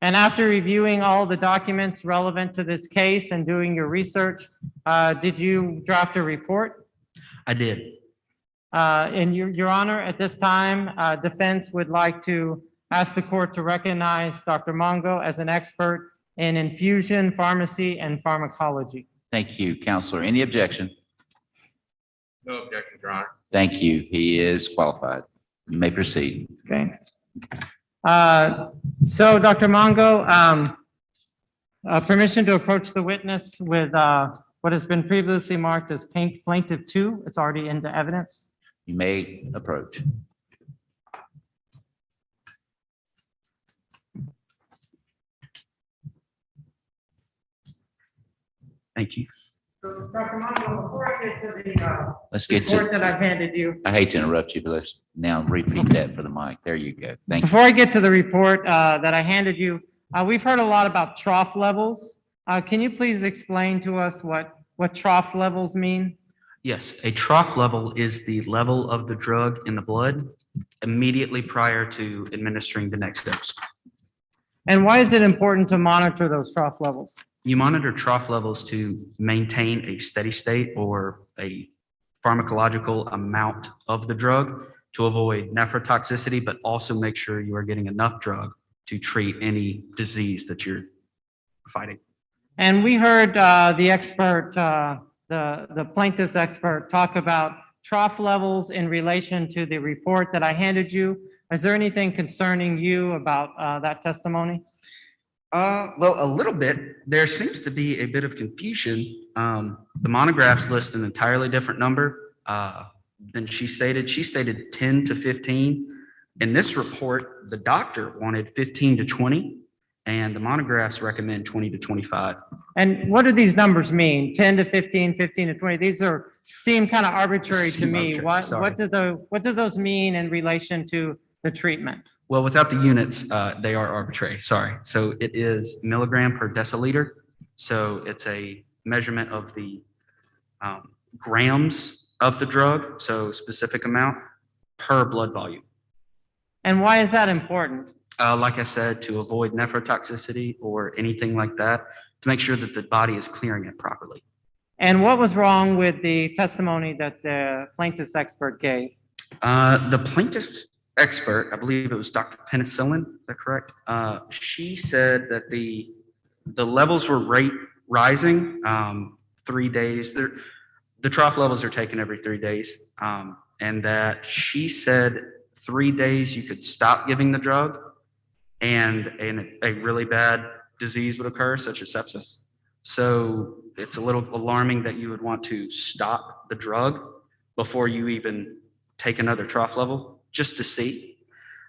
And after reviewing all the documents relevant to this case and doing your research, did you draft a report? I did. And Your Honor, at this time, defense would like to ask the court to recognize Dr. Mongo as an expert in infusion, pharmacy, and pharmacology. Thank you, Counselor. Any objection? No objection, Your Honor. Thank you. He is qualified. You may proceed. Okay. So Dr. Mongo, permission to approach the witness with what has been previously marked as Plaintiff 2. It's already into evidence. You may approach. Thank you. So, Dr. Mongo, before I get to the Let's get report to, that I've handed you, I hate to interrupt you, but let's now repeat that for the mic. There you go. Thank you. before I get to the report that I handed you, we've heard a lot about trough levels. Can you please explain to us what trough levels mean? Yes, a trough level is the level of the drug in the blood immediately prior to administering the next dose. And why is it important to monitor those trough levels? You monitor trough levels to maintain a steady state or a pharmacological amount of the drug to avoid nephrotoxicity, but also make sure you are getting enough drug to treat any disease that you're fighting. And we heard the expert the plaintiff's expert talk about trough levels in relation to the report that I handed you. Is there anything concerning you about that testimony? Well, a little bit. There seems to be a bit of confusion. The monographs list an entirely different number than she stated. She stated 10 to 15. In this report, the doctor wanted 15 to 20, and the monographs recommend 20 to 25. And what do these numbers mean? 10 to 15, 15 to 20? These seem kind of arbitrary to Seem me. arbitrary, sorry. What do those mean in relation to the treatment? Well, without the units, they are arbitrary, sorry. So it is milligram per deciliter. So it's a measurement of the grams of the drug, so specific amount per blood volume. And why is that important? Like I said, to avoid nephrotoxicity or anything like that, to make sure that the body is clearing it properly. And what was wrong with the testimony that the plaintiff's expert gave? The plaintiff's expert, I believe it was Dr. Penicillin, is that correct? She said that the levels were rising 3 days. The trough levels are taken every 3 days. And that she said 3 days you could stop giving the drug and a really bad disease would occur, such as sepsis. So it's a little alarming that you would want to stop the drug before you even take another trough level, just to see.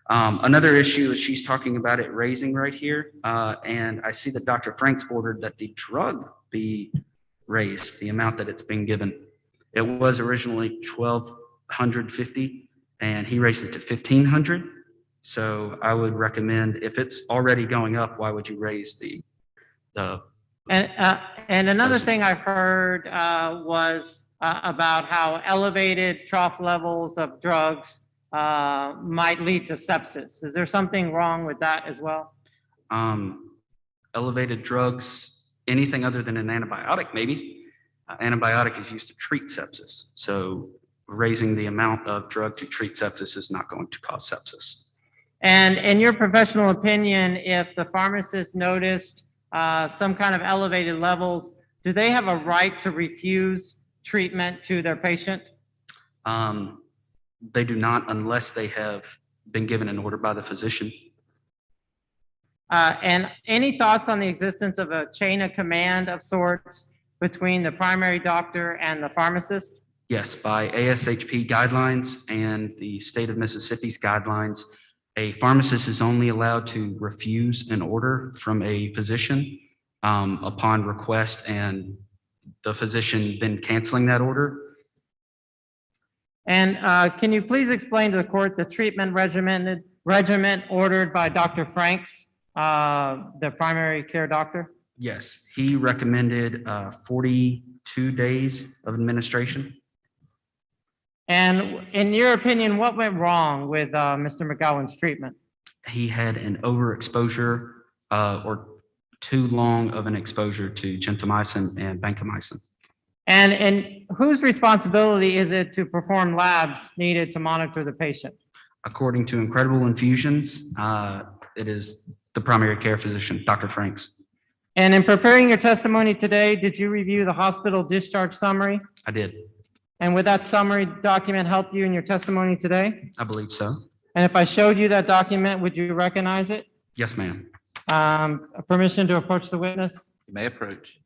Another issue is she's talking about it raising right here. And I see that Dr. Franks ordered that the drug be raised, the amount that it's been given. It was originally 1,250 and he raised it to 1,500. So I would recommend, if it's already going up, why would you raise the And another thing I heard was about how elevated trough levels of drugs might lead to sepsis. Is there something wrong with that as well? Elevated drugs, anything other than an antibiotic, maybe. Antibiotic is used to treat sepsis. So raising the amount of drug to treat sepsis is not going to cause sepsis. And in your professional opinion, if the pharmacist noticed some kind of elevated levels, do they have a right to refuse treatment to their patient? They do not unless they have been given an order by the physician. And any thoughts on the existence of a chain of command of sorts between the primary doctor and the pharmacist? Yes, by ASHP guidelines and the state of Mississippi's guidelines, a pharmacist is only allowed to refuse an order from a physician upon request and the physician then canceling that order. And can you please explain to the court the treatment regimen ordered by Dr. Franks, the primary care doctor? Yes, he recommended 42 days of administration. And in your opinion, what went wrong with Mr. McGowan's treatment? He had an overexposure or too long of an exposure to gentamicin and vancomycin. And whose responsibility is it to perform labs needed to monitor the patient? According to Incredible Infusions, it is the primary care physician, Dr. Franks. And in preparing your testimony today, did you review the hospital discharge summary? I did. And would that summary document help you in your testimony today? I believe so. And if I showed you that document, would you recognize it? Yes, ma'am. Permission to approach the witness? You may approach.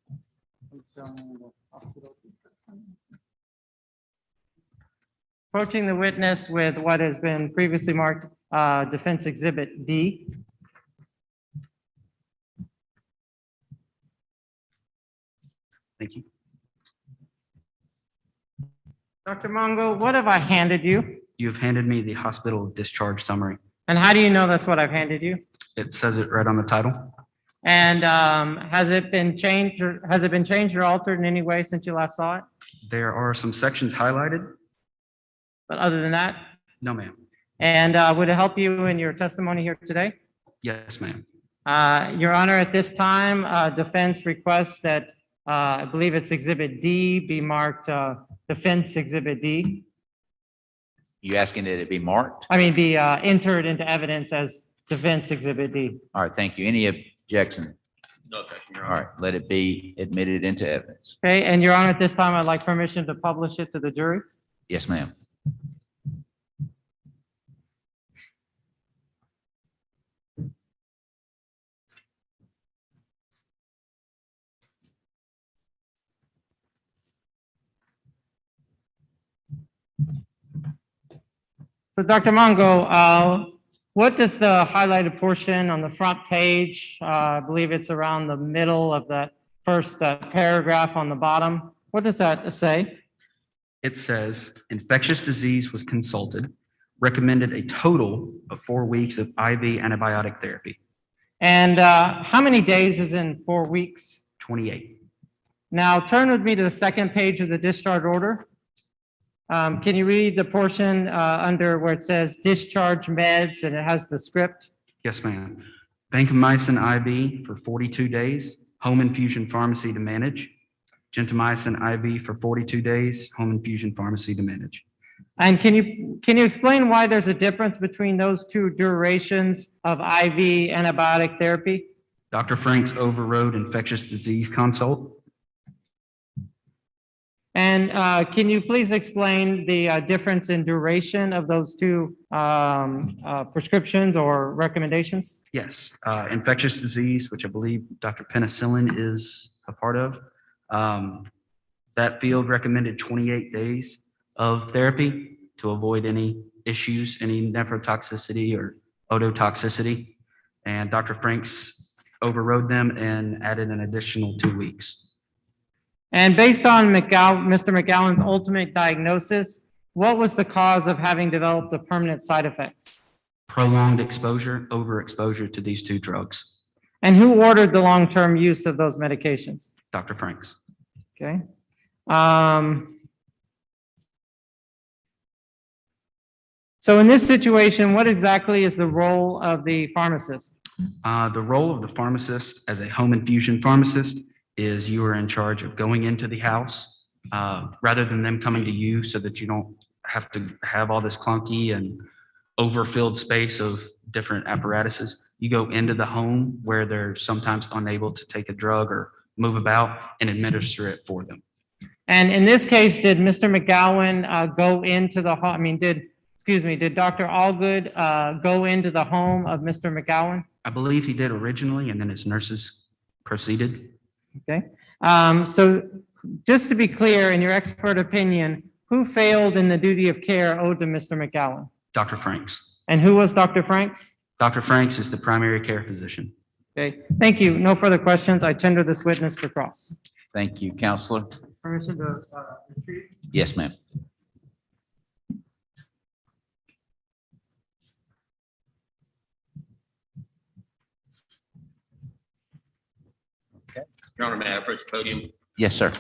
Approaching the witness with what has been previously marked Defense Exhibit D. Thank you. Dr. Mongo, what have I handed you? You've handed me the hospital discharge summary. And how do you know that's what I've handed you? It says it right on the title. And has it been changed or altered in any way since you last saw it? There are some sections highlighted. But other than that? No, ma'am. And would it help you in your testimony here today? Yes, ma'am. Your Honor, at this time, defense requests that I believe it's Exhibit D be marked Defense Exhibit D. You asking that it be marked? I mean, be entered into evidence as Defense Exhibit D. All right, thank you. Any objection? No objection, Your All Honor. right, let it be admitted into evidence. Okay, and Your Honor, at this time, I'd like permission to publish it to the jury. Yes, ma'am. So Dr. Mongo, what does the highlighted portion on the front page, I believe it's around the middle of that first paragraph on the bottom, what does that say? It says infectious disease was consulted, recommended a total of 4 weeks of IV antibiotic therapy, And how many days is in 4 weeks? 28. Now turn with me to the second page of the discharge order. Can you read the portion under where it says discharge meds and it has the script? Yes, ma'am. Vancomycin IV for 42 days, home infusion pharmacy to manage. Gentamicin IV for 42 days, home infusion pharmacy to manage. And can you explain why there's a difference between those two durations of IV antibiotic therapy? Dr. Franks overrode infectious disease consult. And can you please explain the difference in duration of those two prescriptions or recommendations? Yes, infectious disease, which I believe Dr. Penicillin is a part of. That field recommended 28 days of therapy to avoid any issues, any nephrotoxicity or ototoxicity. And Dr. Franks overrode them and added an additional 2 weeks. And based on Mr. McGowan's ultimate diagnosis, what was the cause of having developed the permanent side effects? Prolonged exposure, overexposure to these two drugs. And who ordered the long-term use of those medications? Dr. Franks. Okay. So in this situation, what exactly is the role of the pharmacist? The role of the pharmacist as a home infusion pharmacist is you are in charge of going into the house rather than them coming to you so that you don't have to have all this clunky and overfilled space of different apparatuses. You go into the home where they're sometimes unable to take a drug or move about and administer it for them. And in this case, did Mr. McGowan go into the, did Dr. Allgood go into the home of Mr. McGowan? I believe he did originally, and then his nurses proceeded. Okay. So just to be clear, in your expert opinion, who failed in the duty of care owed to Mr. McGowan? Dr. Franks. And who was Dr. Franks? Dr. Franks is the primary care physician. Okay, thank you. No further questions. I tender this witness for cross. Thank you, Counselor. Permission to retreat? Yes, ma'am. Your Honor, may I approach the podium? Yes, sir.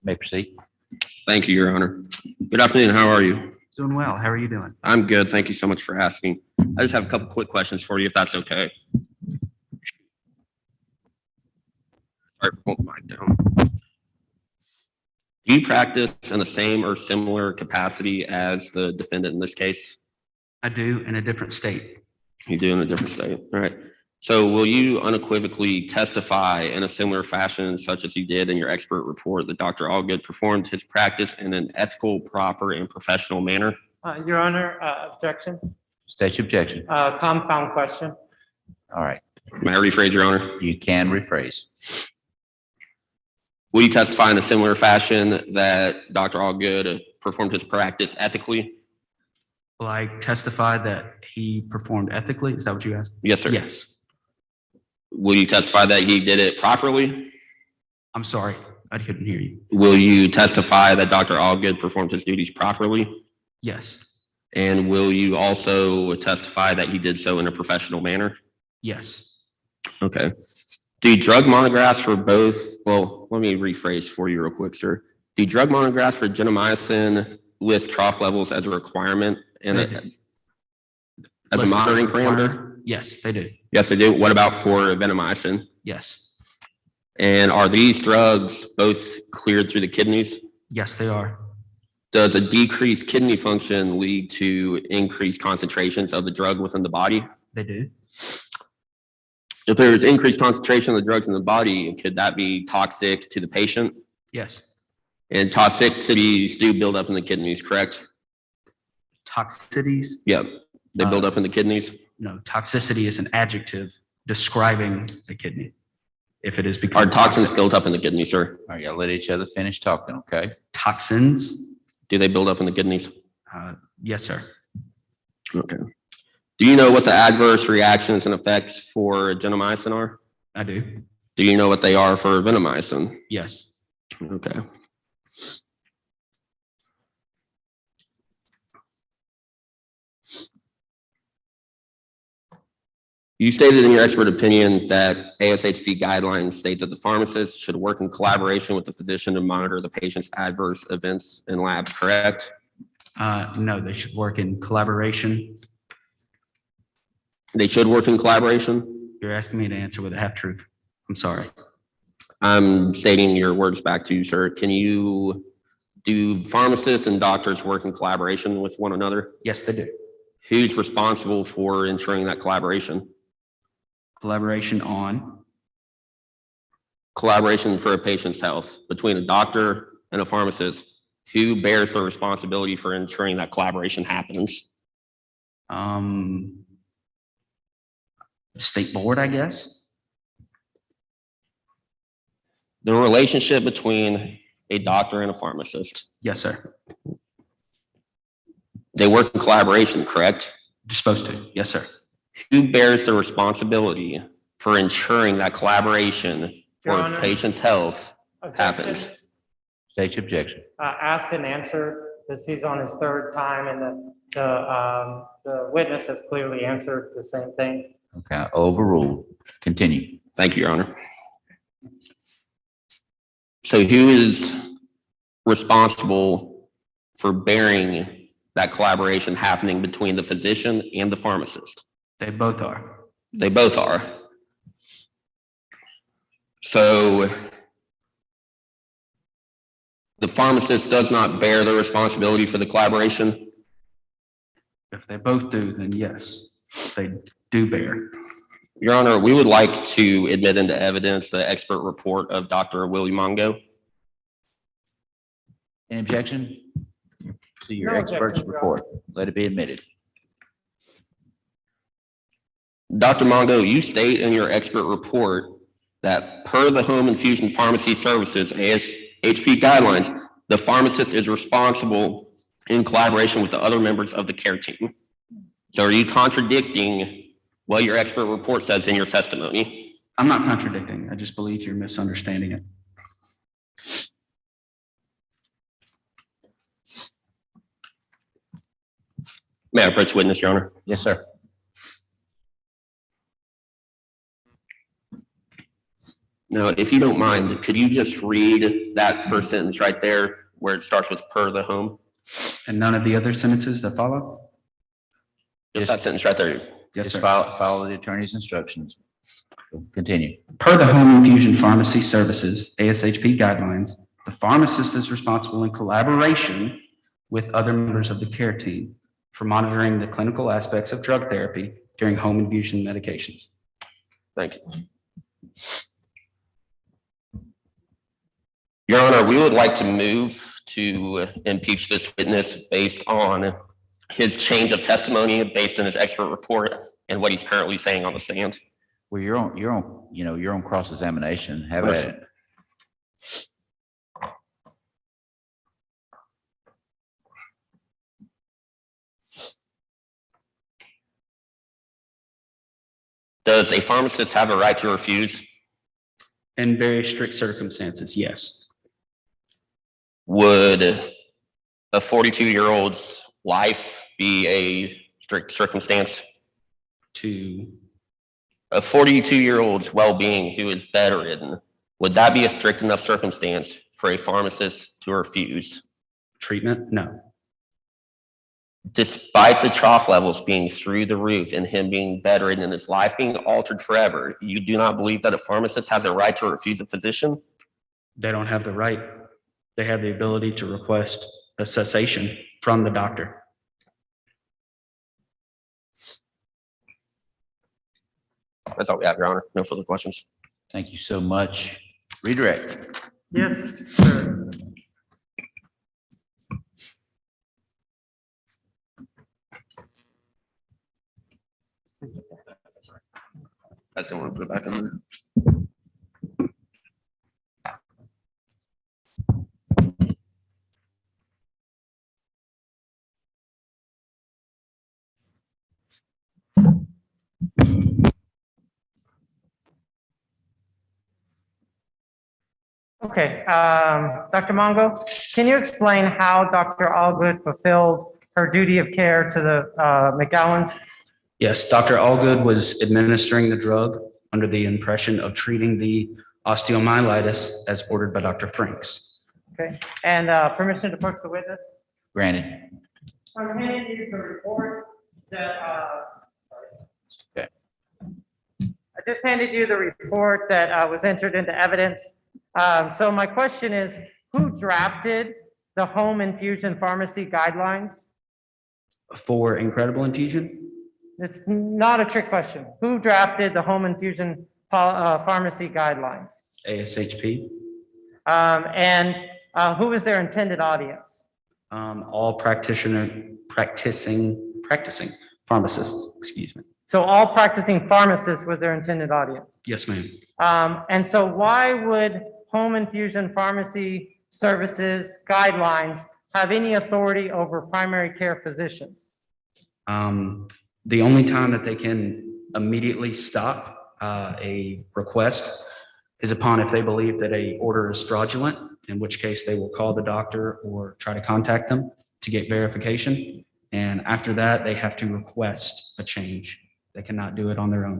May proceed. Thank you, Your Honor. Good afternoon. How are you? Doing well. How are you doing? I'm good. Thank you so much for asking. I just have a couple quick questions for you, if that's okay. Sorry for holding the mic down. Do you practice in the same or similar capacity as the defendant in this case? I do, in a different state. You do in a different state. All right. So will you unequivocally testify in a similar fashion such as you did in your expert report that Dr. Allgood performed his practice in an ethical, proper, and professional manner? Your Honor, objection. State your objection. Compound question. All right. May I rephrase, Your Honor? You can rephrase. Will you testify in a similar fashion that Dr. Allgood performed his practice ethically? Will I testify that he performed ethically? Is that what you asked? Yes, sir. Yes. Will you testify that he did it properly? I'm sorry, I couldn't hear you. Will you testify that Dr. Allgood performed his duties properly? Yes. And will you also testify that he did so in a professional manner? Yes. Okay. Do drug monographs for both, well, let me rephrase for you real quick, sir. Do drug monographs for gentamicin list trough levels as a requirement and as a monitoring parameter? Yes, they do. Yes, they do. What about for vancomycin? Yes. And are these drugs both cleared through the kidneys? Yes, they are. Does a decreased kidney function lead to increased concentrations of the drug within the body? They do. If there is increased concentration of the drugs in the body, could that be toxic to the patient? Yes. And toxicities do build up in the kidneys, correct? Toxicities? Yep, they build up in the kidneys. No, toxicity is an adjective describing a kidney. If it is Are become toxins toxic. built up in the kidneys, sir? All right, y'all let each other finish talking, okay? Toxins? Do they build up in the kidneys? Yes, sir. Okay. Do you know what the adverse reactions and effects for gentamicin are? I do. Do you know what they are for vancomycin? Yes. Okay. You stated in your expert opinion that ASHP guidelines state that the pharmacist should work in collaboration with the physician to monitor the patient's adverse events in labs, correct? No, they should work in collaboration. They should work in collaboration? You're asking me to answer with a half truth. I'm sorry. I'm stating your words back to you, sir. Do pharmacists and doctors work in collaboration with one another? Yes, they do. Who's responsible for ensuring that collaboration? Collaboration on? Collaboration for a patient's health between a doctor and a pharmacist. Who bears the responsibility for ensuring that collaboration happens? State board, I guess. The relationship between a doctor and a pharmacist. Yes, sir. They work in collaboration, correct? You're supposed to. Yes, sir. Who bears the responsibility for ensuring that collaboration for Your a Honor. patient's health happens? State your objection. Asked and answered, because he's on his third time, and the witness has clearly answered the same thing. Okay, overruled. Continue. Thank you, Your Honor. So who is responsible for bearing that collaboration happening between the physician and the pharmacist? They both are. They both are. So the pharmacist does not bear the responsibility for the collaboration? If they both do, then yes, they do bear. Your Honor, we would like to admit into evidence the expert report of Dr. Willie Mongo. Any objection to your No expert's objection, Your report? Let it be admitted. Dr. Mongo, you state in your expert report that per the Home Infusion Pharmacy Services ASHP guidelines, the pharmacist is responsible in collaboration with the other members of the care team. So are you contradicting what your expert report says in your testimony? I'm not contradicting. I just believe you're misunderstanding it. May I approach witness, Your Honor? Yes, sir. Now, if you don't mind, could you just read that first sentence right there where it starts with per the home? And none of the other sentences that follow? Just that sentence right there. Yes, Just sir. follow the attorney's instructions. Continue. Per the Home Infusion Pharmacy Services, ASHP guidelines, the pharmacist is responsible in collaboration with other members of the care team for monitoring the clinical aspects of drug therapy during home infusion medications. Thank you. Your Honor, we would like to move to impeach this witness based on his change of testimony based on his expert report and what he's currently saying on the stand. Well, you're on cross-examination. Have at it. Does a pharmacist have a right to refuse? In very strict circumstances, yes. Would a 42-year-old's life be a strict circumstance? To a 42-year-old's well-being who is bedridden, would that be a strict enough circumstance for a pharmacist to refuse? Treatment? No. Despite the trough levels being through the roof and him being bedridden and his life being altered forever, you do not believe that a pharmacist has the right to refuse a physician? They don't have the right. They have the ability to request a cessation from the doctor. That's all we have, Your Honor. No further questions. Thank you so much. Redirect. Yes, sir. I just want to put it back in there. Okay, Dr. Mongo, can you explain how Dr. Allgood fulfilled her duty of care to the McGowans? Yes, Dr. Allgood was administering the drug under the impression of treating the osteomyelitis as ordered by Dr. Franks. Okay, and permission to approach the witness? Granted. I'm handing you the report that, Okay. I just handed you the report that was entered into evidence. So my question is, who drafted the home infusion pharmacy guidelines? For incredible infusion, It's not a trick question. Who drafted the home infusion pharmacy guidelines? ASHP, And who was their intended audience? all practicing pharmacists, excuse me. So all practicing pharmacists was their intended audience. Yes, ma'am. And so why would home infusion pharmacy services guidelines have any authority over primary care physicians? The only time that they can immediately stop a request is upon if they believe that a order is fraudulent, in which case they will call the doctor or try to contact them to get verification. And after that, they have to request a change. They cannot do it on their own.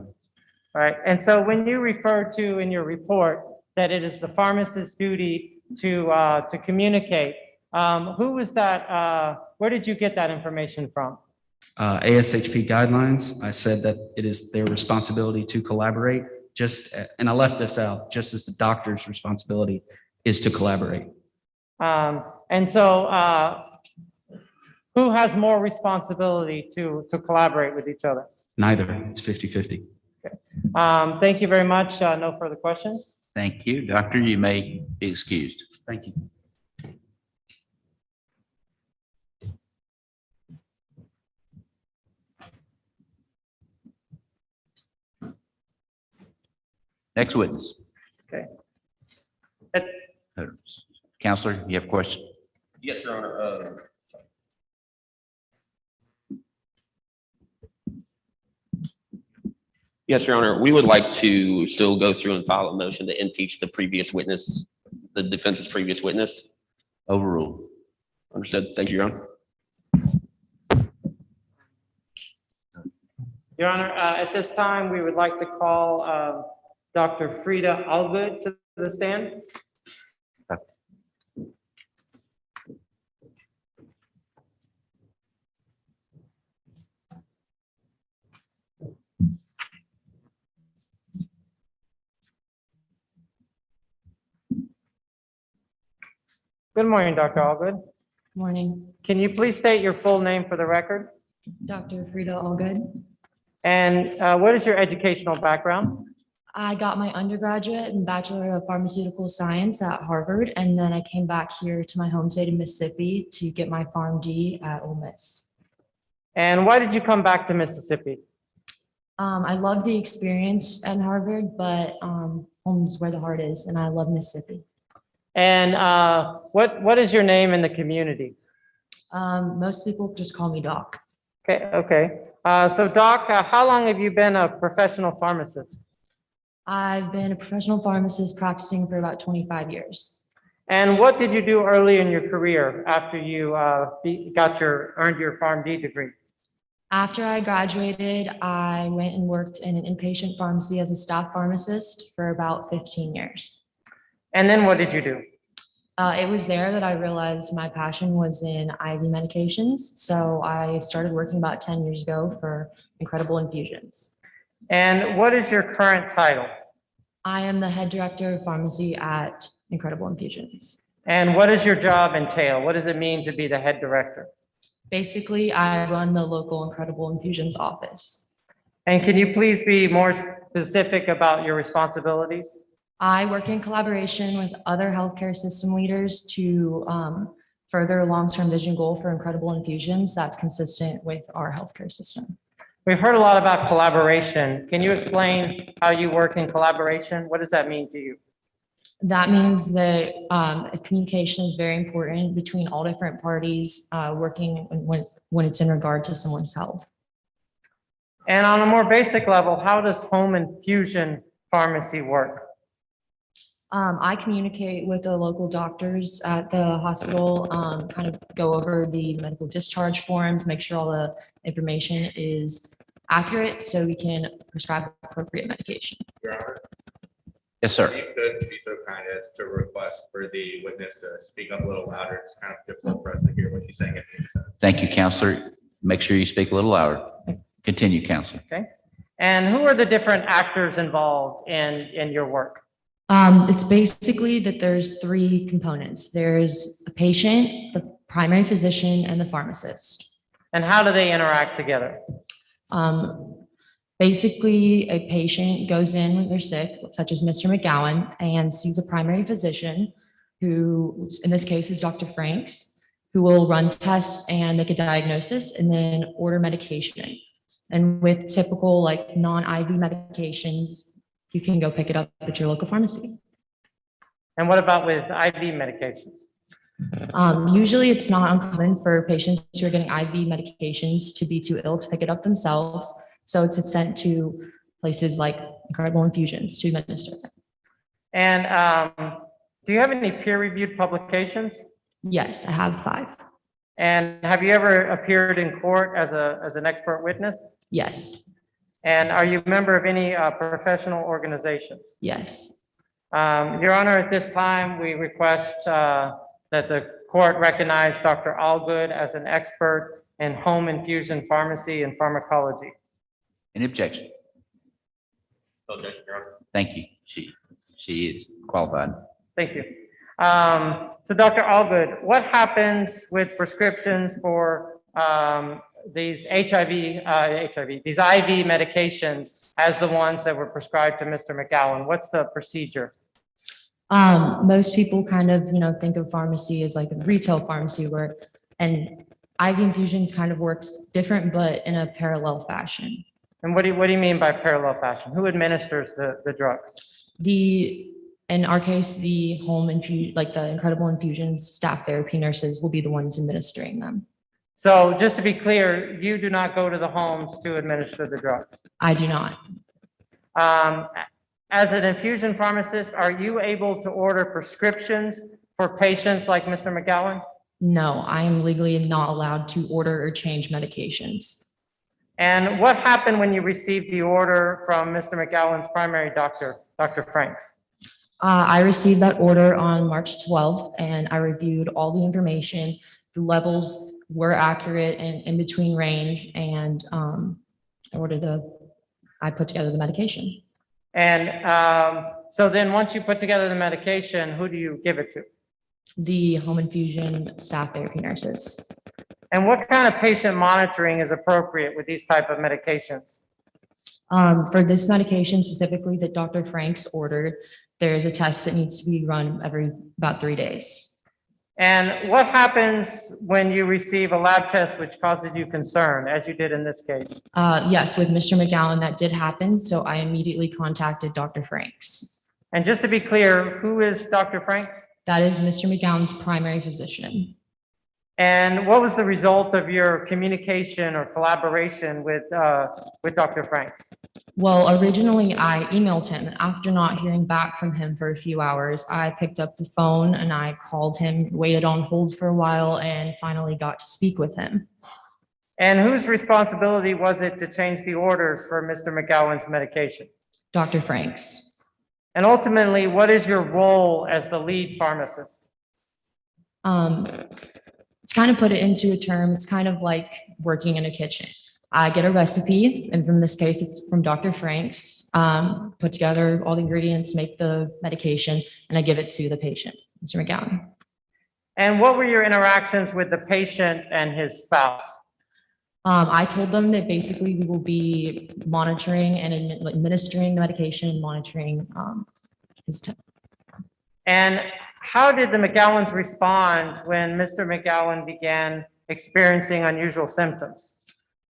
All right, and so when you refer to in your report that it is the pharmacist's duty to communicate, who was that, where did you get that information from? ASHP guidelines, I said that it is their responsibility to collaborate, and I left this out, just as the doctor's responsibility is to collaborate. And so who has more responsibility to collaborate with each other? Neither, it's 50-50. Thank you very much. No further questions. Thank you. Doctor, you may be excused. Thank you. Next witness. Okay. Counselor, you have a question? Yes, Your Honor. Yes, Your Honor. We would like to still go through and file a motion to impeach the previous witness, the defense's previous witness. Overruled. Understood. Thank you, Your Honor. Your Honor, at this time, we would like to call Dr. Frida Allgood to the stand. Good morning, Dr. Allgood. Morning, Can you please state your full name for the record? Dr. Frida Allgood. And what is your educational background? I got my undergraduate and Bachelor of Pharmaceutical Science at Harvard, and then I came back here to my home state of Mississippi to get my PharmD at Ole Miss. And why did you come back to Mississippi? I love the experience at Harvard, but home's where the heart is, and I love Mississippi. And what is your name in the community? Most people just call me Doc. Okay. So Doc, how long have you been a professional pharmacist? I've been a professional pharmacist practicing for about 25 years. And what did you do early in your career after you earned your PharmD degree? After I graduated, I went and worked in an inpatient pharmacy as a staff pharmacist for about 15 years. And then what did you do? It was there that I realized my passion was in IV medications. So I started working about 10 years ago for Incredible Infusions. And what is your current title? I am the head director of pharmacy at Incredible Infusions. And what does your job entail? What does it mean to be the head director? Basically, I run the local Incredible Infusions office. And can you please be more specific about your responsibilities? I work in collaboration with other healthcare system leaders to further a long-term vision goal for Incredible Infusions that's consistent with our healthcare system. We've heard a lot about collaboration. Can you explain how you work in collaboration? What does that mean to you? That means that communication is very important between all different parties working when it's in regard to someone's health. And on a more basic level, how does home infusion pharmacy work? I communicate with the local doctors at the hospital, kind of go over the medical discharge forms, make sure all the information is accurate so we can prescribe appropriate medication. Your Honor? Yes, sir. If you could be so kind as to request for the witness to speak up a little louder. It's kind of difficult for us to hear what she's saying. Thank you, Counselor. Make sure you speak a little louder. Continue, Counselor. Okay. And who are the different actors involved in your work? It's basically that there's three components. There's a patient, the primary physician, and the pharmacist. And how do they interact together? Basically, a patient goes in when they're sick, such as Mr. McGowan, and sees a primary physician who, in this case, is Dr. Franks, who will run tests and make a diagnosis and then order medication. And with typical like non-IV medications, you can go pick it up at your local pharmacy. And what about with IV medications? Usually it's not uncommon for patients who are getting IV medications to be too ill to pick it up themselves. So it's sent to places like Incredible Infusions to administer it. And do you have any peer-reviewed publications? Yes, I have 5. And have you ever appeared in court as an expert witness? Yes. And are you a member of any professional organizations? Yes. Your Honor, at this time, we request that the court recognize Dr. Allgood as an expert in home infusion pharmacy and pharmacology. Any objection? No objection, Your Honor. Thank you. She is qualified. Thank you. So Dr. Allgood, what happens with prescriptions for these these IV medications as the ones that were prescribed to Mr. McGowan? What's the procedure? Most people kind of, think of pharmacy as like a retail pharmacy and IV infusions kind of works different, but in a parallel fashion. And what do you mean by parallel fashion? Who administers the drugs? In our case, the home infusion, like the Incredible Infusions staff therapy nurses will be the ones administering them. So just to be clear, you do not go to the homes to administer the drugs? I do not. As an infusion pharmacist, are you able to order prescriptions for patients like Mr. McGowan? No, I am legally not allowed to order or change medications. And what happened when you received the order from Mr. McGowan's primary doctor, Dr. Franks? I received that order on March 12th, and I reviewed all the information. The levels were accurate and in between range, and I put together the medication. And so then once you put together the medication, who do you give it to? The home infusion staff therapy nurses. And what kind of patient monitoring is appropriate with these type of medications? For this medication specifically that Dr. Franks ordered, there is a test that needs to be run every about 3 days. And what happens when you receive a lab test which causes you concern, as you did in this case? Yes, with Mr. McGowan, that did happen. So I immediately contacted Dr. Franks. And just to be clear, who is Dr. Franks? That is Mr. McGowan's primary physician. And what was the result of your communication or collaboration with Dr. Franks? Well, originally I emailed him. After not hearing back from him for a few hours, I picked up the phone and I called him, waited on hold for a while, and finally got to speak with him. And whose responsibility was it to change the orders for Mr. McGowan's medication? Dr. Franks. And ultimately, what is your role as the lead pharmacist? To kind of put it into a term, it's kind of like working in a kitchen. I get a recipe, and from this case, it's from Dr. Frank's, put together all the ingredients, make the medication, and I give it to the patient, Mr. McGowan. And what were your interactions with the patient and his spouse? I told them that basically we will be monitoring and administering the medication, monitoring his temp. And how did the McGowans respond when Mr. McGowan began experiencing unusual symptoms?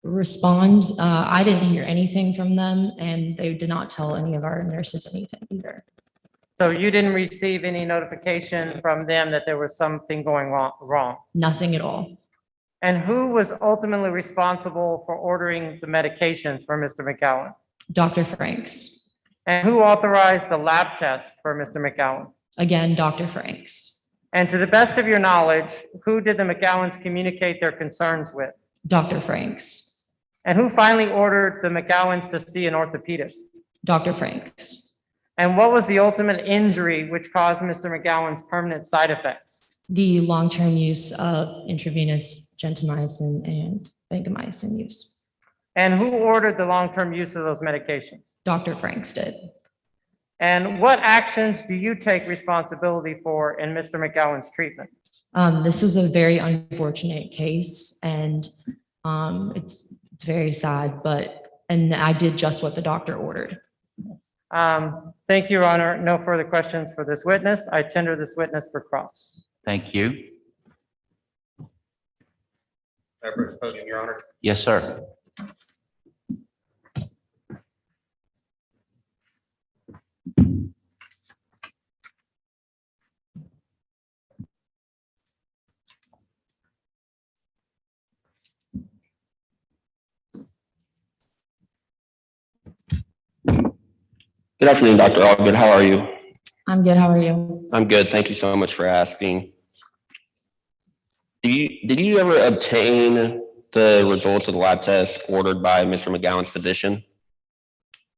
I didn't hear anything from them, and they did not tell any of our nurses anything either. So you didn't receive any notification from them that there was something going wrong? Nothing at all. And who was ultimately responsible for ordering the medications for Mr. McGowan? Dr. Franks. And who authorized the lab test for Mr. McGowan? Again, Dr. Franks. And to the best of your knowledge, who did the McGowans communicate their concerns with? Dr. Franks. And who finally ordered the McGowans to see an orthopedist? Dr. Franks. And what was the ultimate injury which caused Mr. McGowan's permanent side effects? The long-term use of intravenous gentamicin and vancomycin use. And who ordered the long-term use of those medications? Dr. Franks did. And what actions do you take responsibility for in Mr. McGowan's treatment? This was a very unfortunate case, and it's very sad, and I did just what the doctor ordered. Thank you, Your Honor. No further questions for this witness. I tender this witness for cross. Thank you. First podium, Your Honor. Yes, sir. Good afternoon, Dr. Allgood. How are you? I'm good. How are you? I'm good. Thank you so much for asking. Did you ever obtain the results of the lab test ordered by Mr. McGowan's physician?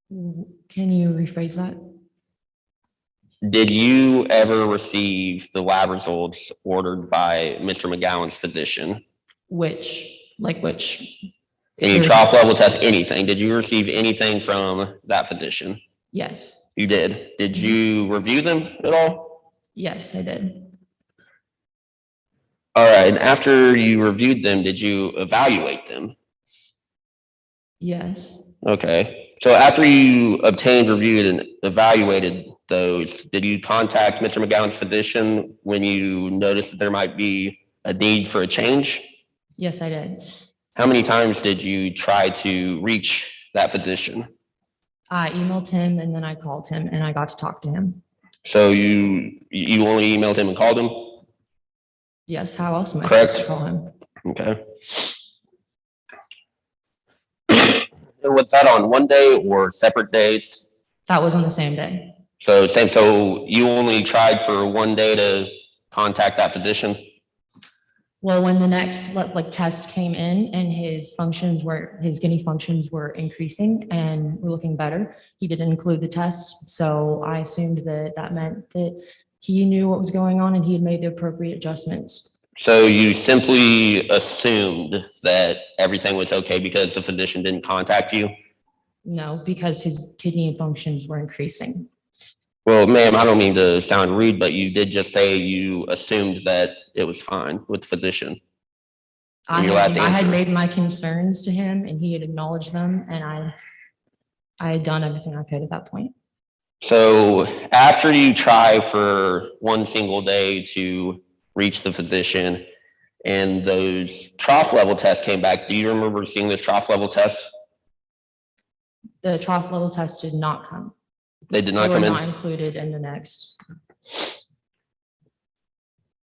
Can you rephrase that? Did you ever receive the lab results ordered by Mr. McGowan's physician? Which? Any trough level test, anything? Did you receive anything from that physician? Yes. You did. Did you review them at all? Yes, I did. All right. And after you reviewed them, did you evaluate them? Yes. Okay. So after you obtained, reviewed, and evaluated those, did you contact Mr. McGowan's physician when you noticed that there might be a need for a change? Yes, I did. How many times did you try to reach that physician? I emailed him and then I called him and I got to talk to him. So you only emailed him and called him? Yes, how else am I Correct. supposed to call him? Okay. And was that on one day or separate days? That was on the same day. So you only tried for one day to contact that physician? Well, when the next test came in and his kidney functions were increasing and were looking better, he didn't include the test. So I assumed that meant that he knew what was going on and he had made the appropriate adjustments. So you simply assumed that everything was okay because the physician didn't contact you? No, because his kidney functions were increasing. Well, ma'am, I don't mean to sound rude, but you did just say you assumed that it was fine with the physician. I had made my concerns to him and he had acknowledged them, and I had done everything I could at that point. So after you try for one single day to reach the physician and those trough level tests came back, do you remember seeing those trough level tests? The trough level test did not come. They did not come in? They were not included in the next.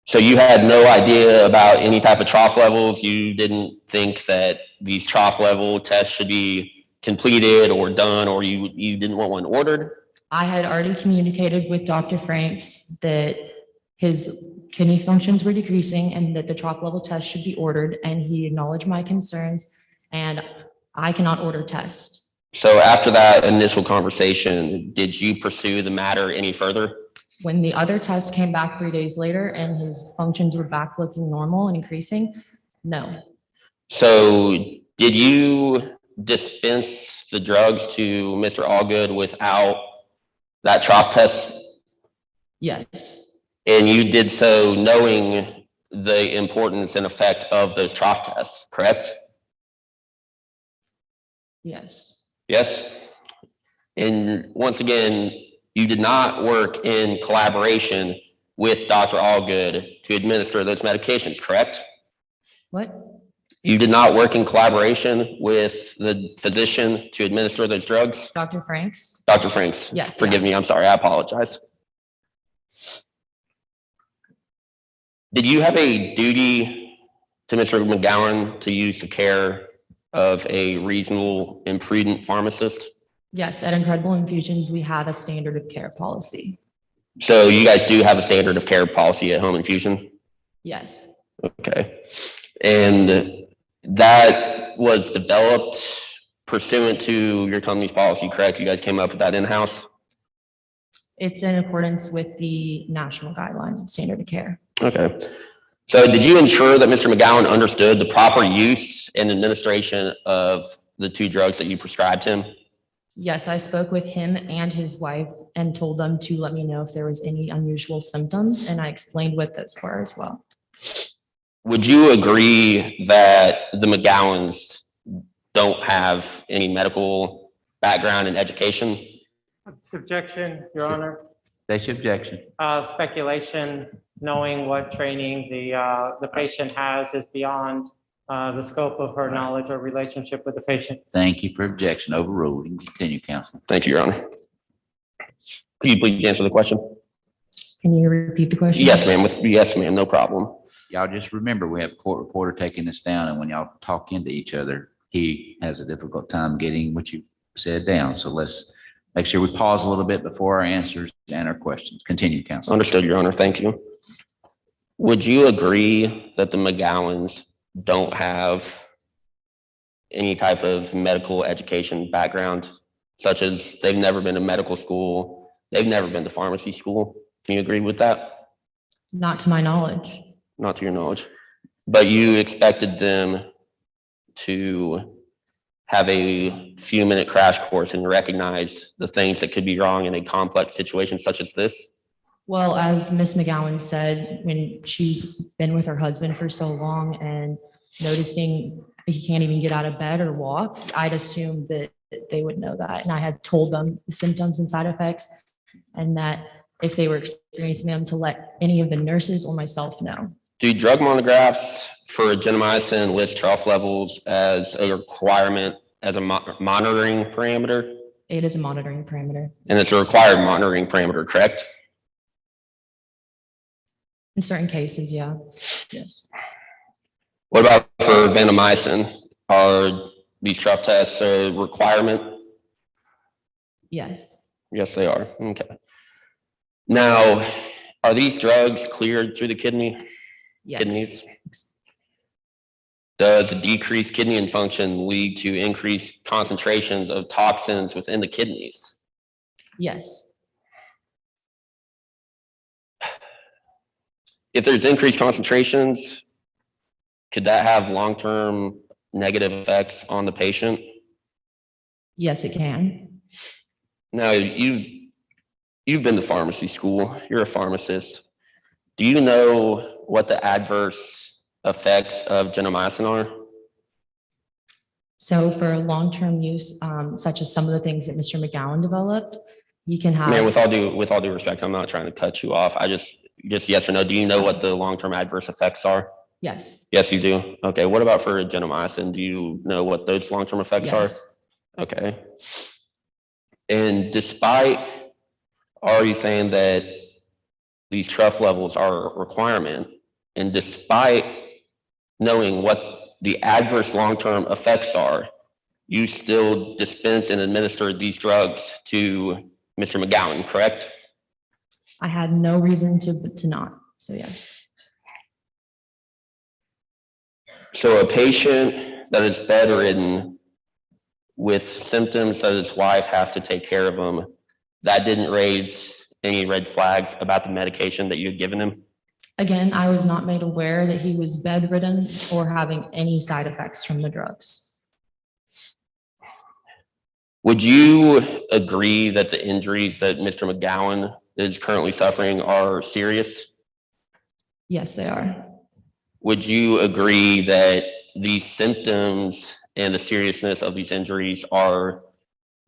So you had no idea about any type of trough levels? You didn't think that these trough level tests should be completed or done, or you didn't want one ordered? I had already communicated with Dr. Franks that his kidney functions were decreasing and that the trough level test should be ordered, and he acknowledged my concerns, and I cannot order tests. So after that initial conversation, did you pursue the matter any further? When the other test came back 3 days later and his functions were back looking normal and increasing, no. So did you dispense the drugs to Mr. Allgood without that trough test? Yes, And you did so knowing the importance and effect of those trough tests, correct? yes, Yes? And once again, you did not work in collaboration with Dr. Allgood to administer those medications, correct? what? You did not work in collaboration with the physician to administer those drugs? Dr. Franks? Dr. Franks? Yes, Forgive me, I'm sorry, I apologize. Did you have a duty to Mr. McGowan to use the care of a reasonable and prudent pharmacist? Yes, at Incredible Infusions, we have a standard of care policy. So you guys do have a standard of care policy at Home Infusion? Yes, Okay. And that was developed pursuant to your company's policy, correct? You guys came up with that in-house? it's in accordance with the national guidelines of standard of care. Okay. So did you ensure that Mr. McGowan understood the proper use and administration of the 2 drugs that you prescribed him? Yes, I spoke with him and his wife and told them to let me know if there was any unusual symptoms, and I explained what those were as well. Would you agree that the McGowans don't have any medical background and education? Objection, Your Honor. State your objection. Speculation, knowing what training the patient has is beyond the scope of her knowledge or relationship with the patient. Thank you for objection. Overruled. You can continue, counsel. Thank you, Your Honor. Could you please answer the question? Can you repeat the question? Yes, ma'am. Yes, ma'am. No problem. Y'all just remember, we have a court reporter taking this down, and when y'all talk into each other, he has a difficult time getting what you said down. So let's make sure we pause a little bit before our answers and our questions. Continue, counsel. Understood, Your Honor. Thank you. Would you agree that the McGowans don't have any type of medical education background, such as they've never been to medical school, they've never been to pharmacy school? Can you agree with that? Not to my knowledge. Not to your knowledge, but you expected them to have a few-minute crash course and recognize the things that could be wrong in a complex situation such as this? Well, as Miss McGowan said, when she's been with her husband for so long and noticing he can't even get out of bed or walk, I'd assume that they would know that. And I had told them the symptoms and side effects, and that if they were experiencing them, to let any of the nurses or myself know. Do drug monographs for gentamicin list trough levels as a requirement as a monitoring parameter? It is a monitoring parameter. And it's a required monitoring parameter, correct? In certain cases, yeah. Yes. What about for vancomycin? Are these trough tests a requirement? Yes. Yes, they are. Okay. Now, are these drugs cleared through the kidneys? Does a decreased kidney function lead to increased concentrations of toxins within the kidneys? Yes. If there's increased concentrations, could that have long-term negative effects on the patient? Yes, it can. Now, you've been to pharmacy school, you're a pharmacist. Do you know what the adverse effects of gentamicin are? So for long-term use, such as some of the things that Mr. McGowan developed, you can have. Man, with all due respect, I'm not trying to cut you off. I just yes or no, do you know what the long-term adverse effects are? Yes. Yes, you do. Okay, what about for gentamicin? Do you know what those long-term effects Yes. are? Okay. And are you saying that these trough levels are a requirement, and despite knowing what the adverse long-term effects are, you still dispense and administer these drugs to Mr. McGowan, correct? I had no reason to not, so yes. So a patient that is bedridden with symptoms that his wife has to take care of him, that didn't raise any red flags about the medication that you had given him? Again, I was not made aware that he was bedridden or having any side effects from the drugs. Would you agree that the injuries that Mr. McGowan is currently suffering are serious? Yes, they are. Would you agree that the symptoms and the seriousness of these injuries are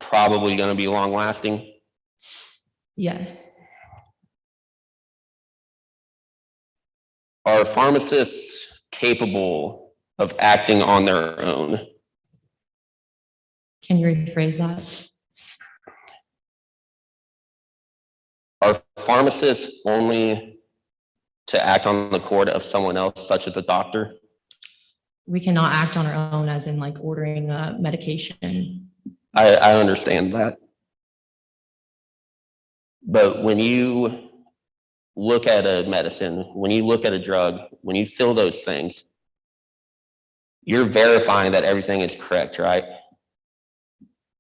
probably going to be long lasting? Yes. Are pharmacists capable of acting on their own? Can you rephrase that? Are pharmacists only to act on the court of someone else, such as a doctor? We cannot act on our own, as in like ordering medication. I understand that. But when you look at a medicine, when you look at a drug, when you fill those things, you're verifying that everything is correct, right?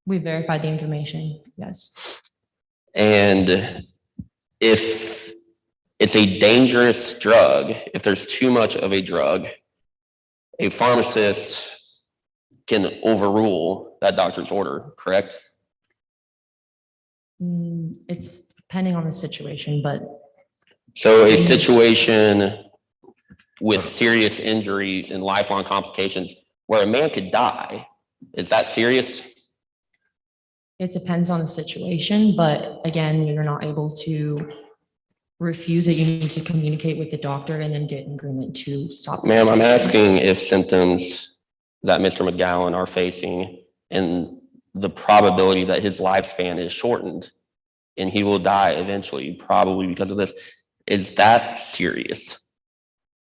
We verify the information, yes. And if it's a dangerous drug, if there's too much of a drug, a pharmacist can overrule that doctor's order, correct? It's depending on the situation, but So a situation with serious injuries and lifelong complications where a man could die, is that serious? it depends on the situation. But again, you're not able to refuse it. You need to communicate with the doctor and then get an agreement to stop. Ma'am, I'm asking if symptoms that Mr. McGowan are facing and the probability that his lifespan is shortened and he will die eventually, probably because of this, is that serious?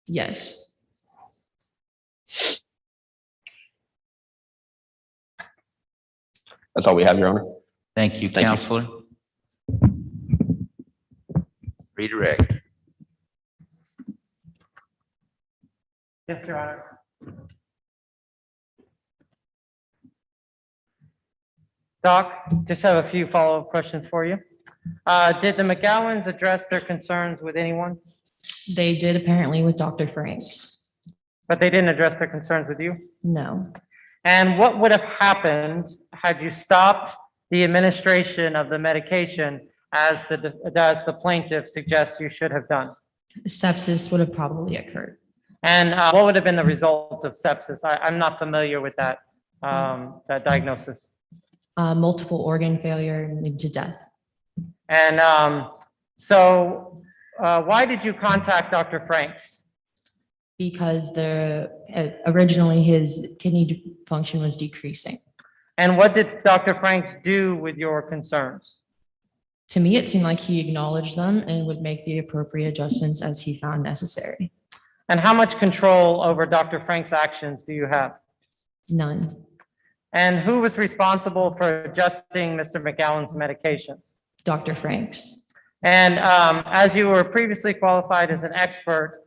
Yes. That's all we have, Your Honor. Thank you, Thank you. Counselor. Redirect. Yes, Your Honor. Doc, just have a few follow-up questions for you. Did the McGowans address their concerns with anyone? They did apparently with Dr. Franks. But they didn't address their concerns with you? No. And what would have happened had you stopped the administration of the medication as the plaintiff suggests you should have done? Sepsis would have probably occurred. And what would have been the result of sepsis? I'm not familiar with that, that diagnosis. Multiple organ failure and lead to death. And so why did you contact Dr. Franks? Because originally his kidney function was decreasing. And what did Dr. Franks do with your concerns? To me, it seemed like he acknowledged them and would make the appropriate adjustments as he found necessary. And how much control over Dr. Franks' actions do you have? None. And who was responsible for adjusting Mr. McGowan's medications? Dr. Franks. And as you were previously qualified as an expert,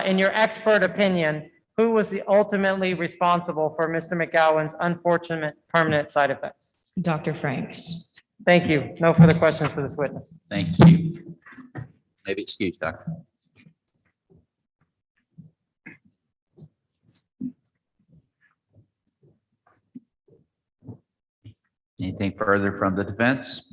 in your expert opinion, who was ultimately responsible for Mr. McGowan's unfortunate permanent side effects? Dr. Franks. Thank you. No further questions for this witness. Thank you. Maybe excuse, Doctor. Anything further from the defense?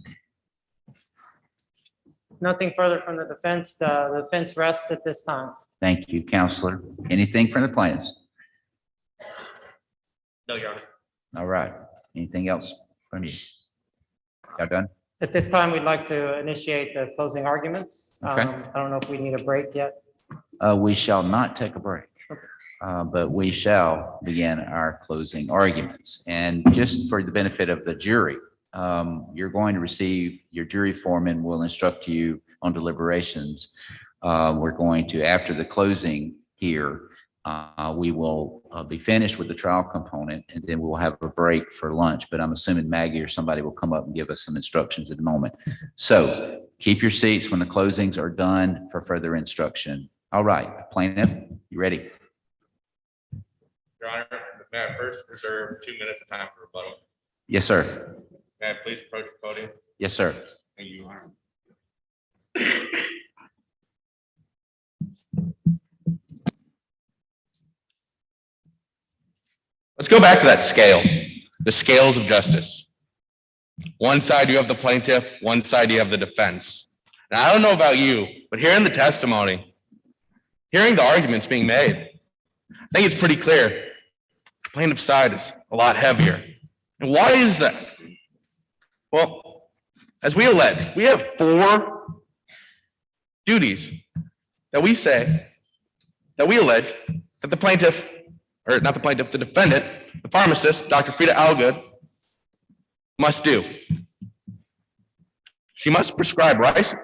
Nothing further from the defense. The defense rests at this time. Thank you, Counselor. Anything from the plaintiffs? No, Your Honor. All right. Anything else from you? Y'all done? At this time, we'd like to initiate the closing arguments. Okay. I don't know if we need a break yet. We shall not take a break, but we shall begin our closing arguments. And just for the benefit of the jury, you're going to receive your jury foreman will instruct you on deliberations. We're going to, after the closing here, we will be finished with the trial component, and then we'll have a break for lunch. But I'm assuming Maggie or somebody will come up and give us some instructions at the moment. So keep your seats when the closings are done for further instruction. All right, plaintiff, you ready? Your Honor, may I first reserve 2 minutes of time for rebuttal? Yes, sir. May I please approach the podium? Yes, sir. Thank you, Your Honor. Let's go back to that scale, the scales of justice. One side you have the plaintiff, one side you have the defense. Now, I don't know about you, but hearing the testimony, hearing the arguments being made, I think it's pretty clear the plaintiff's side is a lot heavier. And why is that? Well, as we allege, we have 4 duties that we say, that we allege that the plaintiff, or not the plaintiff, the defendant, the pharmacist, Dr. Frida Allgood, must do. She must prescribe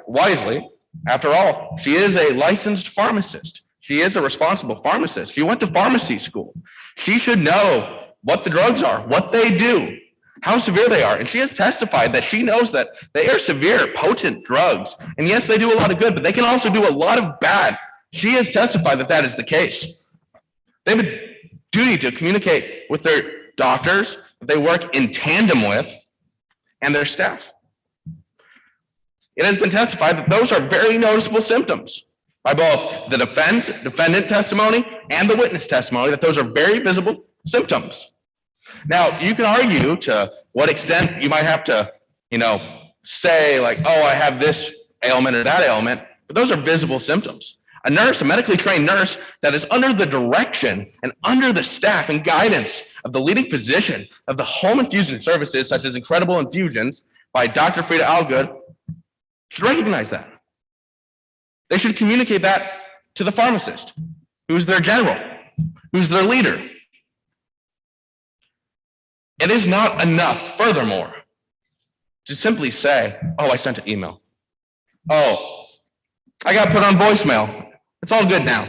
wisely. After all, she is a licensed pharmacist. She is a responsible pharmacist. She went to pharmacy school. She should know what the drugs are, what they do, how severe they are. And she has testified that she knows that they are severe, potent drugs. And yes, they do a lot of good, but they can also do a lot of bad. She has testified that that is the case. They have a duty to communicate with their doctors that they work in tandem with and their staff. It has been testified that those are very noticeable symptoms by both the defendant testimony and the witness testimony, that those are very visible symptoms. Now, you can argue to what extent you might have to, say like, oh, I have this ailment or that ailment, but those are visible symptoms. A nurse, a medically trained nurse that is under the direction and under the staff and guidance of the leading physician of the home infusion services, such as Incredible Infusions by Dr. Frida Allgood, should recognize that. They should communicate that to the pharmacist, who's their general, who's their leader. It is not enough, furthermore, to simply say, oh, I sent an email. Oh, I got put on voicemail. It's all good now.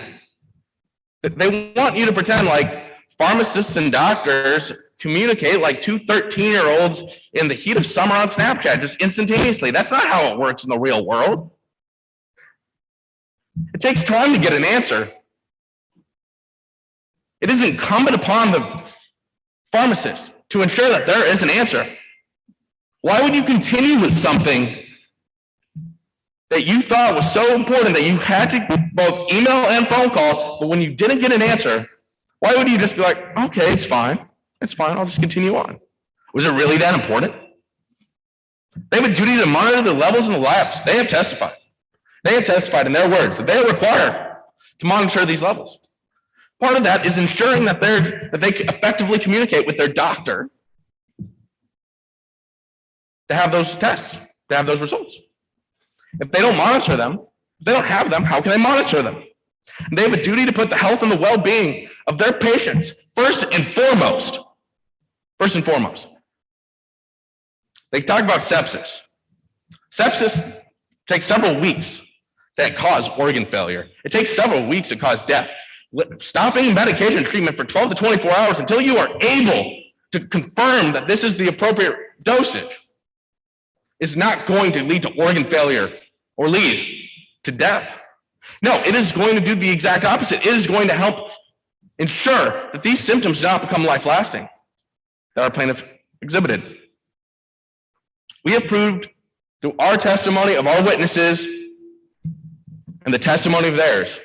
They want you to pretend like pharmacists and doctors communicate like 2 13-year-olds in the heat of summer on Snapchat, just instantaneously. That's not how it works in the real world. It takes time to get an answer. It is incumbent upon the pharmacist to ensure that there is an answer. Why would you continue with something that you thought was so important that you had to both email and phone call, but when you didn't get an answer, why would you just be like, okay, it's fine, I'll just continue on? Was it really that important? They have a duty to monitor the levels in the labs. They have testified. They have testified in their words that they are required to monitor these levels. Part of that is ensuring that they effectively communicate with their doctor to have those tests, to have those results. If they don't monitor them, if they don't have them, how can they monitor them? And they have a duty to put the health and the well-being of their patients first and foremost. First and foremost. They talk about sepsis. Sepsis takes several weeks to cause organ failure. It takes several weeks to cause death. Stopping medication treatment for 12 to 24 hours until you are able to confirm that this is the appropriate dosage is not going to lead to organ failure or lead to death. No, it is going to do the exact opposite. It is going to help ensure that these symptoms do not become life-lasting that our plaintiff exhibited. We have proved through our testimony of our witnesses and the testimony of theirs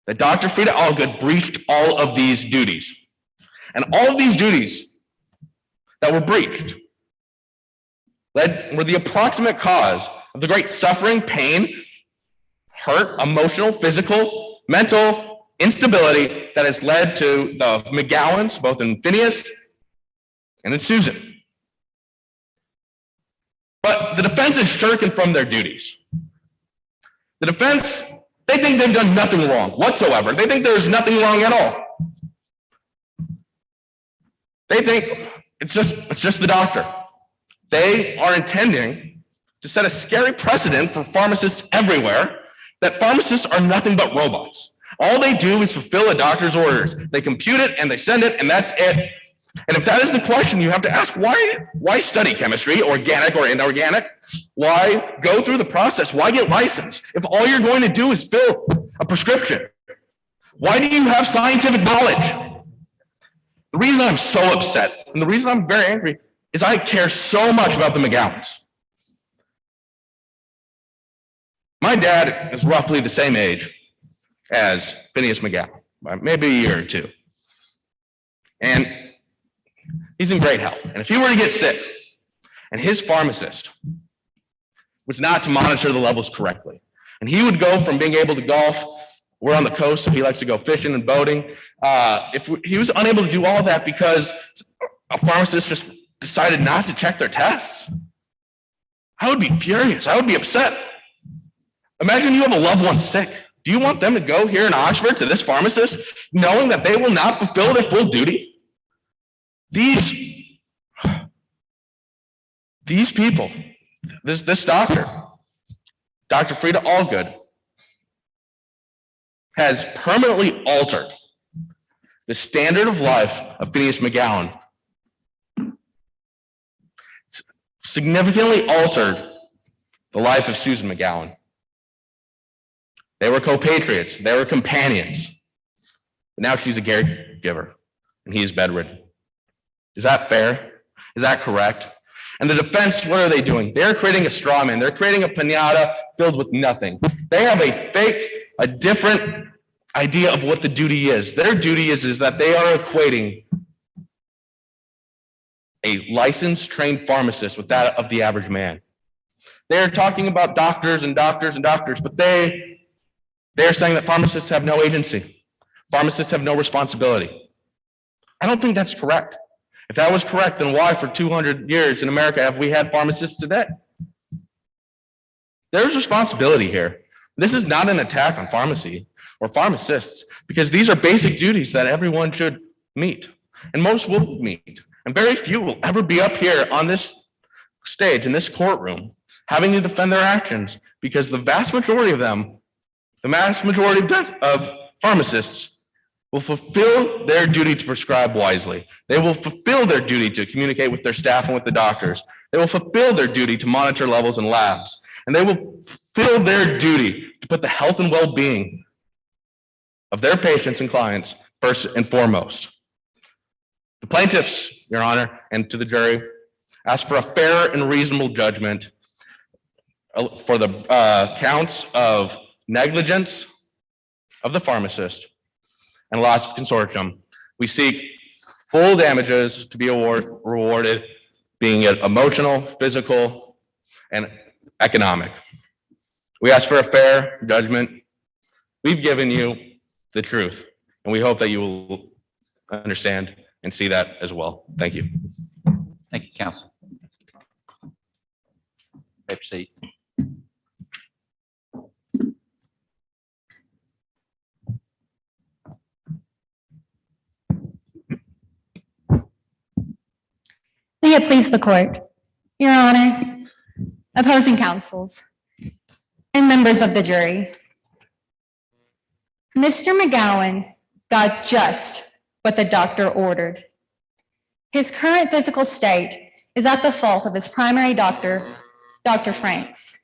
that Dr. Frida Allgood breached all of these duties. And all of these duties that were breached were the approximate cause of the great suffering, pain, hurt, emotional, physical, mental instability that has led to the McGowans, both in Phineas and in Susan. But the defense is shirking from their duties. The defense, they think they've done nothing wrong whatsoever. They think there's nothing wrong at all. They think it's just the doctor. They are intending to set a scary precedent for pharmacists everywhere that pharmacists are nothing but robots. All they do is fulfill a doctor's orders. They compute it and they send it and that's it. And if that is the question, you have to ask, why study chemistry, organic or inorganic? Why go through the process? Why get licensed? If all you're going to do is fill a prescription, why do you have scientific knowledge? The reason I'm so upset and the reason I'm very angry is I care so much about the McGowans. My dad is roughly the same age as Phineas McGowan, by maybe a year or two. And he's in great health. And if he were to get sick and his pharmacist was not to monitor the levels correctly, and he would go from being able to golf, we're on the coast, so he likes to go fishing and boating. If he was unable to do all that because a pharmacist just decided not to check their tests, I would be furious. I would be upset. Imagine you have a loved one sick. Do you want them to go here in Oxford to this pharmacist knowing that they will not fulfill their full duty? These people, this doctor, Dr. Frida Allgood, has permanently altered the standard of life of Phineas McGowan. It's significantly altered the life of Susan McGowan. They were co-patriots, they were companions. But now she's a caregiver and he is bedridden. Is that fair? Is that correct? And the defense, what are they doing? They're creating a straw man. They're creating a piñata filled with nothing. They have a different idea of what the duty is. Their duty is that they are equating a licensed, trained pharmacist with that of the average man. They're talking about doctors and doctors and doctors, but they're saying that pharmacists have no agency. Pharmacists have no responsibility. I don't think that's correct. If that was correct, then why for 200 years in America have we had pharmacists today? There's responsibility here. This is not an attack on pharmacy or pharmacists, because these are basic duties that everyone should meet, and most will meet, and very few will ever be up here on this stage, in this courtroom, having to defend their actions, because the vast majority of them, the vast majority of pharmacists will fulfill their duty to prescribe wisely. They will fulfill their duty to communicate with their staff and with the doctors. They will fulfill their duty to monitor levels in labs. And they will fulfill their duty to put the health and well-being of their patients and clients first and foremost. The plaintiffs, Your Honor, and to the jury, ask for a fair and reasonable judgment for the counts of negligence of the pharmacist and loss of consortium. We seek full damages to be rewarded, being it emotional, physical, and economic. We ask for a fair judgment. We've given you the truth, and we hope that you will understand and see that as well. Thank you. Thank you, counsel. May proceed. May it please the court. Your Honor, opposing counsels, and members of the jury. Mr. McGowan got just what the doctor ordered. His current physical state is at the fault of his primary doctor, Dr. Franks.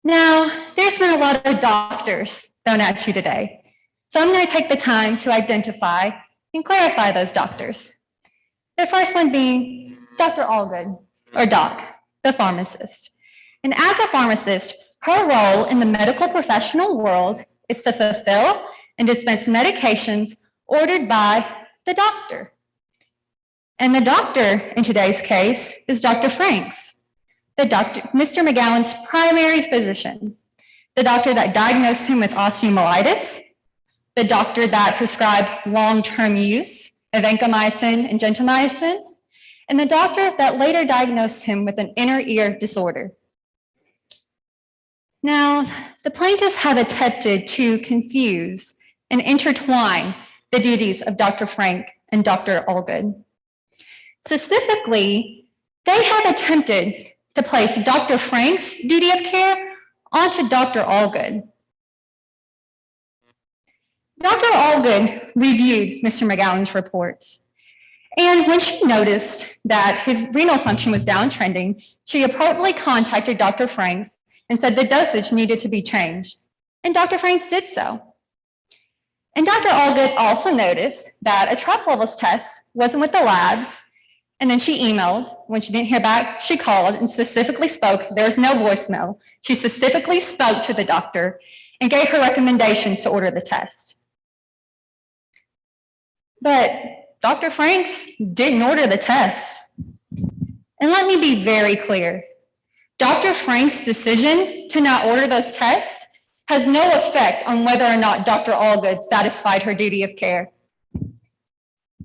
Now, there's been a lot of doctors thrown at you today, so I'm going to take the time to identify and clarify those doctors. The first one being Dr. Allgood, or Doc, the pharmacist. And as a pharmacist, her role in the medical professional world is to fulfill and dispense medications ordered by the doctor. And the doctor in today's case is Dr. Franks, Mr. McGowan's primary physician, the doctor that diagnosed him with osteomyelitis, the doctor that prescribed long-term use of vancomycin and gentamicin, and the doctor that later diagnosed him with an inner ear disorder. Now, the plaintiffs have attempted to confuse and intertwine the duties of Dr. Frank and Dr. Allgood. Specifically, they have attempted to place Dr. Frank's duty of care onto Dr. Allgood. Dr. Allgood reviewed Mr. McGowan's reports, and when she noticed that his renal function was downtrending, she appropriately contacted Dr. Franks and said the dosage needed to be changed, and Dr. Franks did so. And Dr. Allgood also noticed that a trough levels test wasn't with the labs, And then she emailed. When she didn't hear back, she called and specifically spoke. There's no voicemail. She specifically spoke to the doctor and gave her recommendations to order the test. But Dr. Franks didn't order the test. And let me be very clear. Dr. Franks' decision to not order those tests has no effect on whether or not Dr. Allgood satisfied her duty of care.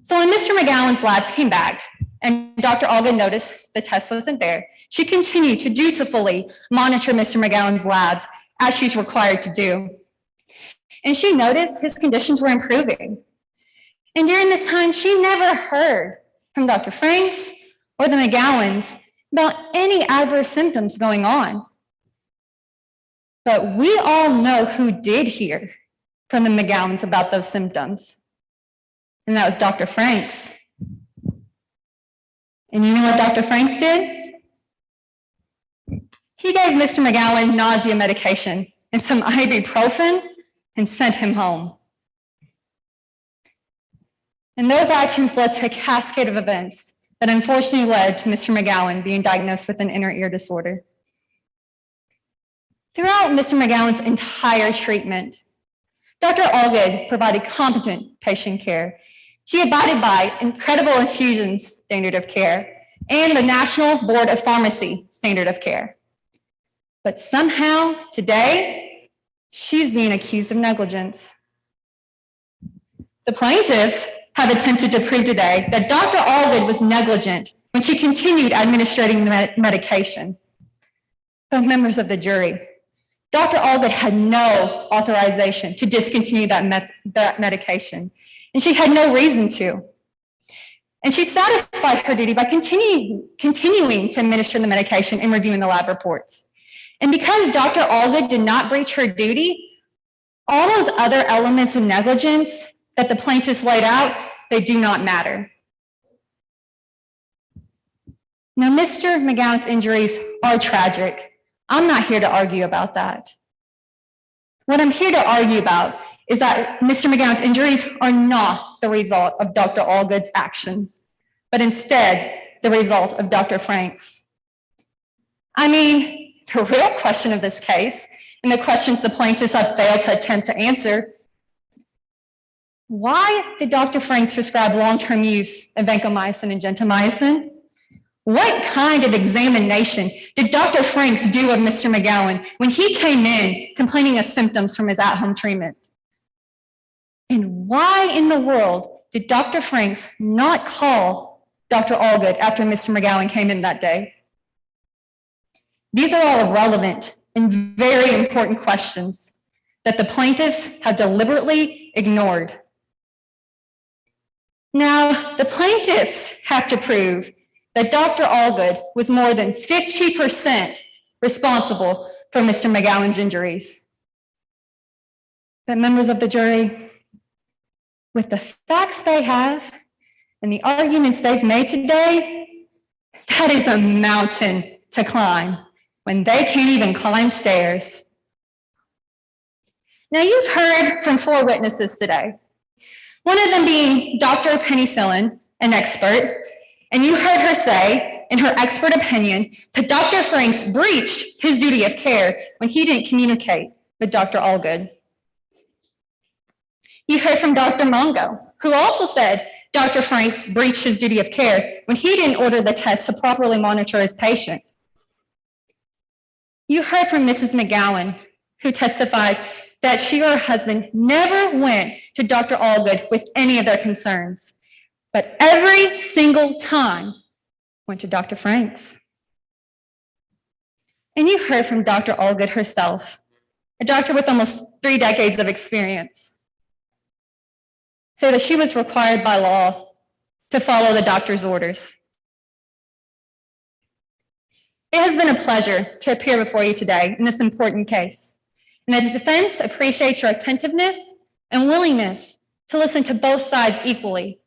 So when Mr. McGowan's labs came back and Dr. Allgood noticed the test wasn't there, she continued to dutifully monitor Mr. McGowan's labs as she's required to do. And she noticed his conditions were improving. And during this time, she never heard from Dr. Franks or the McGowans about any adverse symptoms going on. But we all know who did hear from the McGowans about those symptoms. And that was Dr. Franks. And you know what Dr. Franks did? He gave Mr. McGowan nausea medication and some ibuprofen and sent him home. And those actions led to a cascade of events that unfortunately led to Mr. McGowan being diagnosed with an inner ear disorder. Throughout Mr. McGowan's entire treatment, Dr. Allgood provided competent patient care. She abided by incredible infusions standard of care and the National Board of Pharmacy standard of care. But somehow today, she's being accused of negligence. The plaintiffs have attempted to prove today that Dr. Allgood was negligent when she continued administering the medication. But members of the jury, Dr. Allgood had no authorization to discontinue that medication, and she had no reason to. And she satisfied her duty by continuing to administer the medication and reviewing the lab reports. And because Dr. Allgood did not breach her duty, all those other elements of negligence that the plaintiffs laid out, they do not matter. Now, Mr. McGowan's injuries are tragic. I'm not here to argue about that. What I'm here to argue about is that Mr. McGowan's injuries are not the result of Dr. Allgood's actions, but instead the result of Dr. Franks. I mean, the real question of this case, and the questions the plaintiffs have failed to attempt to answer, why did Dr. Franks prescribe long-term use of vancomycin and gentamicin? What kind of examination did Dr. Franks do of Mr. McGowan when he came in complaining of symptoms from his at-home treatment? And why in the world did Dr. Franks not call Dr. Allgood after Mr. McGowan came in that day? These are all relevant and very important questions that the plaintiffs have deliberately ignored. Now, the plaintiffs have to prove that Dr. Allgood was more than 50% responsible for Mr. McGowan's injuries. But members of the jury, with the facts they have and the arguments they've made today, that is a mountain to climb when they can't even climb stairs. Now, you've heard from 4 witnesses today, one of them being Dr. Penicillin, an expert, and you heard her say, in her expert opinion, that Dr. Franks breached his duty of care when he didn't communicate with Dr. Allgood. You heard from Dr. Mongo, who also said Dr. Franks breached his duty of care when he didn't order the test to properly monitor his patient. You heard from Mrs. McGowan, who testified that she or her husband never went to Dr. Allgood with any of their concerns, but every single time went to Dr. Franks. And you heard from Dr. Allgood herself, a doctor with almost 3 decades of experience, say that she was required by law to follow the doctor's orders. It has been a pleasure to appear before you today in this important case, and the defense appreciates your attentiveness and willingness to listen to both sides equally.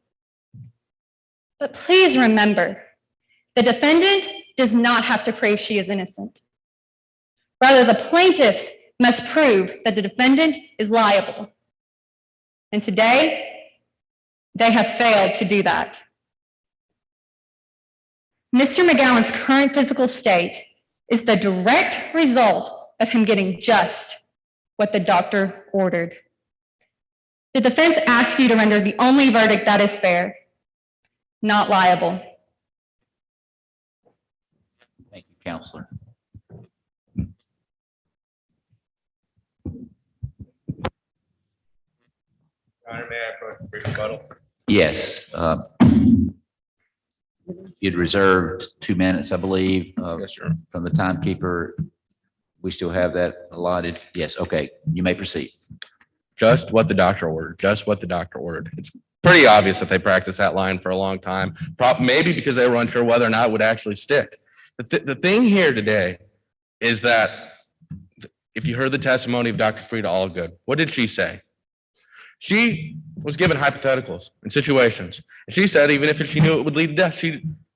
But please remember, the defendant does not have to prove she is innocent. Rather, the plaintiffs must prove that the defendant is liable. And today, they have failed to do that. Mr. McGowan's current physical state is the direct result of him getting just what the doctor ordered. The defense asks you to render the only verdict that is fair, not liable. Thank you, Counselor. Honor, may I approach for rebuttal? Yes. You'd reserved 2 minutes, I believe. Yes, sir. From the timekeeper. We still have that allotted. Yes, okay, you may proceed. Just what the doctor ordered, just what the doctor ordered. It's pretty obvious that they practiced that line for a long time, maybe because they were unsure whether or not it would actually stick. The thing here today is that if you heard the testimony of Dr. Frida Allgood, what did she say? She was given hypotheticals and situations. And she said, even if she knew it would lead to death,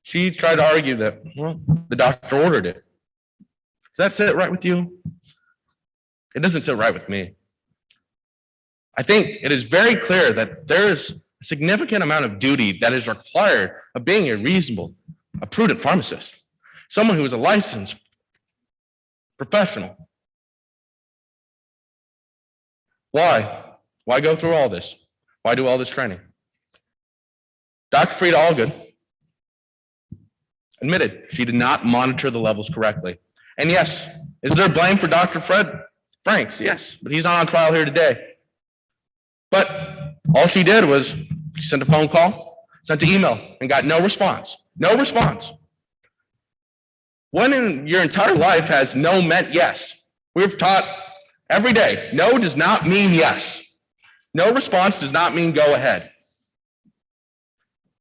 she tried to argue that, well, the doctor ordered it. Does that sit right with you? It doesn't sit right with me. I think it is very clear that there is a significant amount of duty that is required of being a reasonable, a prudent pharmacist, someone who is a licensed professional. Why? Why go through all this? Why do all this training? Dr. Frida Allgood admitted she did not monitor the levels correctly. And yes, is there blame for Dr. Fred Franks? Yes, but he's not on trial here today. But all she did was she sent a phone call, sent an email, and got no response. No response. When in your entire life has no meant yes? We've taught every day, no does not mean yes. No response does not mean go ahead.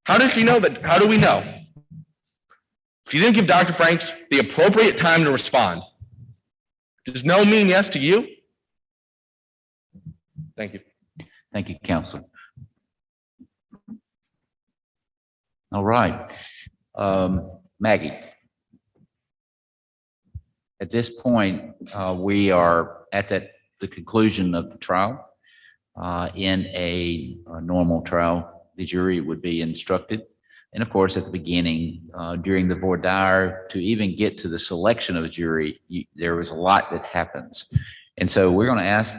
How does she know that? How do we know? She didn't give Dr. Franks the appropriate time to respond. Does no mean yes to you? Thank you. Thank you, Counselor. All right. Maggie. At this point, we are at the conclusion of the trial. In a normal trial, the jury would be instructed. And of course, at the beginning, during the voir dire, to even get to the selection of a jury, there was a lot that happens. And so we're going to ask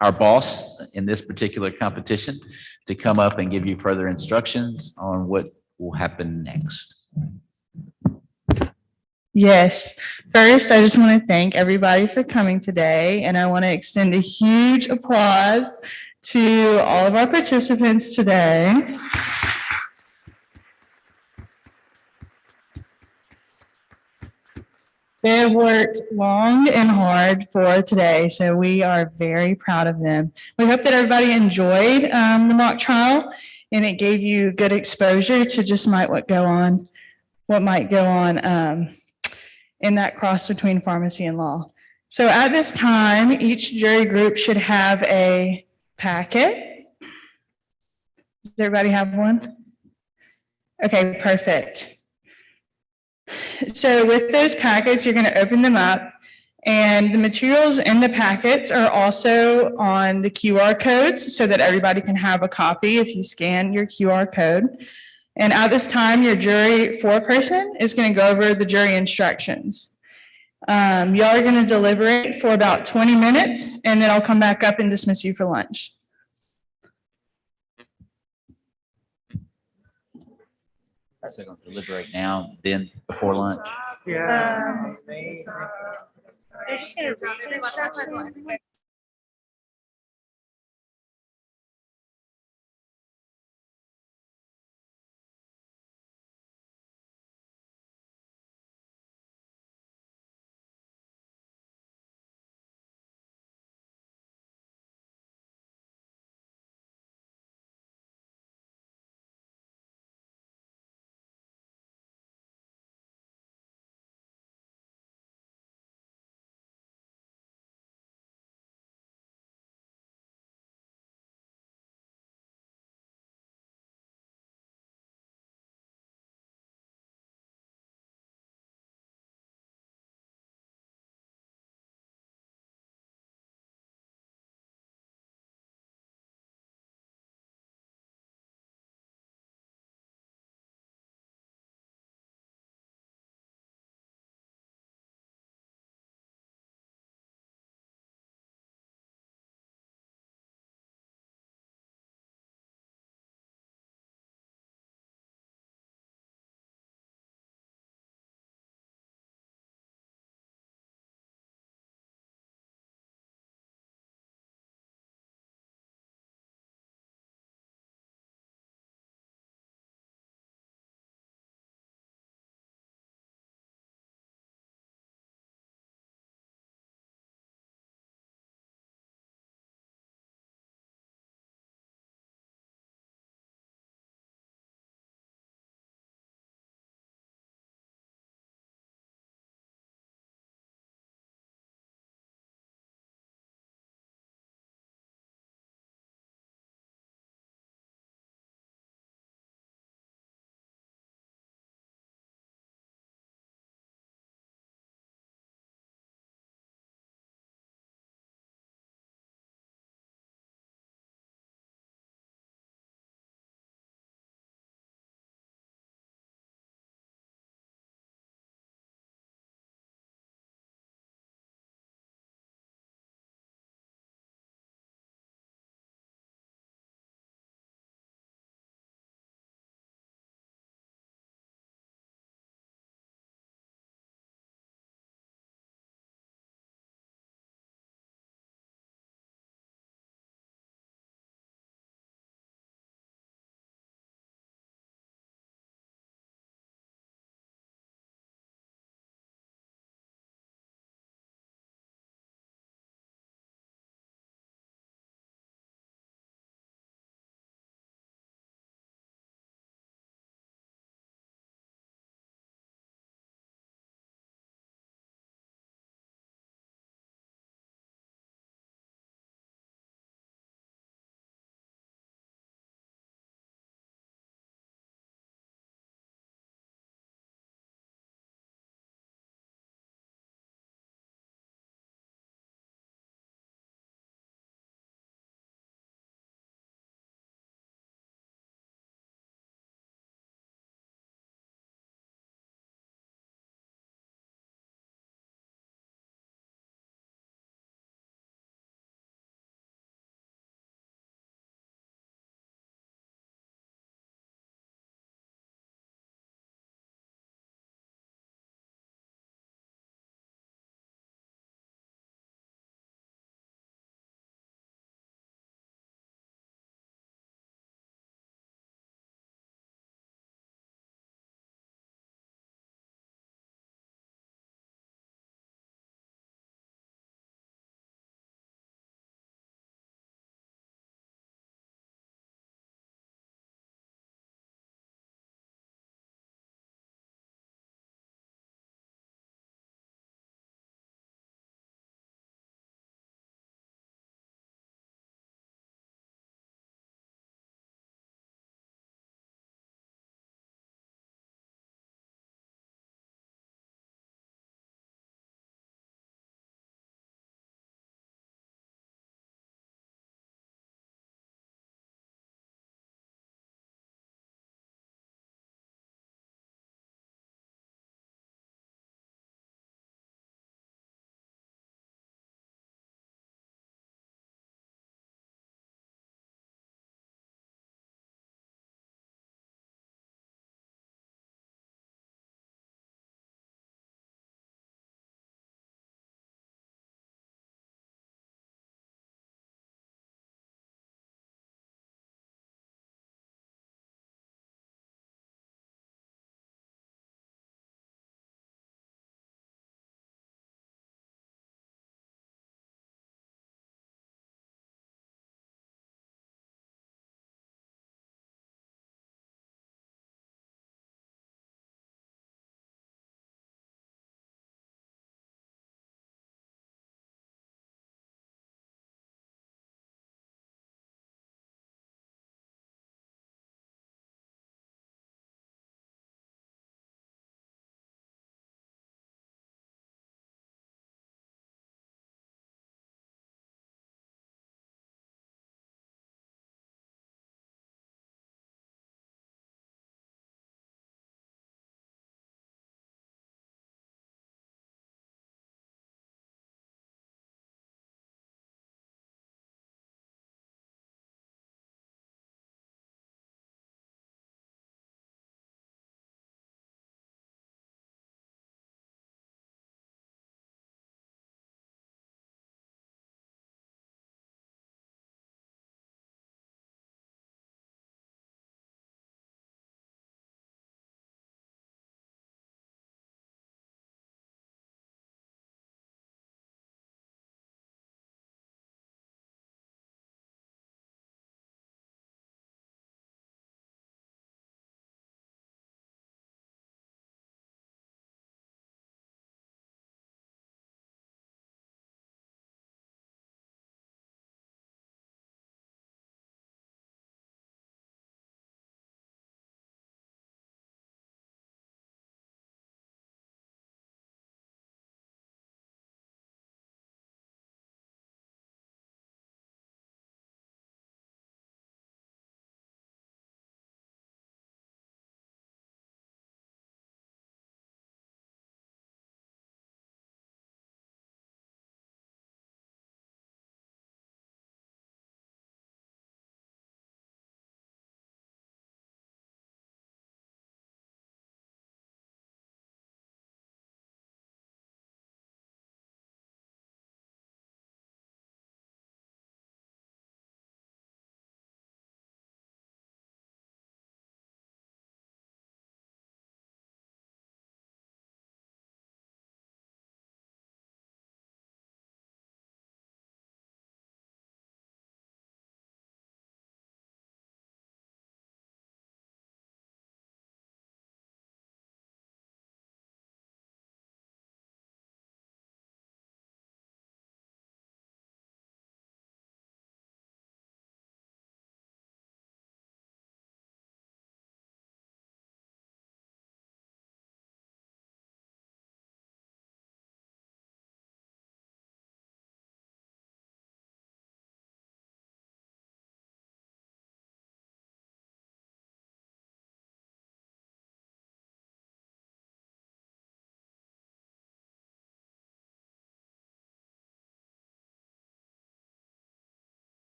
our boss in this particular competition to come up and give you further instructions on what will happen next. Yes. First, I just want to thank everybody for coming today, and I want to extend a huge applause to all of our participants today. They have worked long and hard for today, so we are very proud of them. We hope that everybody enjoyed the mock trial, and it gave you good exposure to just what might go on in that cross between pharmacy and law. So at this time, each jury group should have a packet. Does everybody have one? Okay, perfect. So with those packets, you're going to open them up, and the materials in the packets are also on the QR codes so that everybody can have a copy if you scan your QR code. And at this time, your jury foreperson is going to go over the jury instructions. Y'all are going to deliberate for about 20 minutes, and then I'll come back up and dismiss you for lunch. So going to deliberate now, then before lunch. They're just going to read the instructions.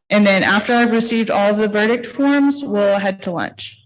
And then after I've received all of the verdict forms, we'll head to lunch.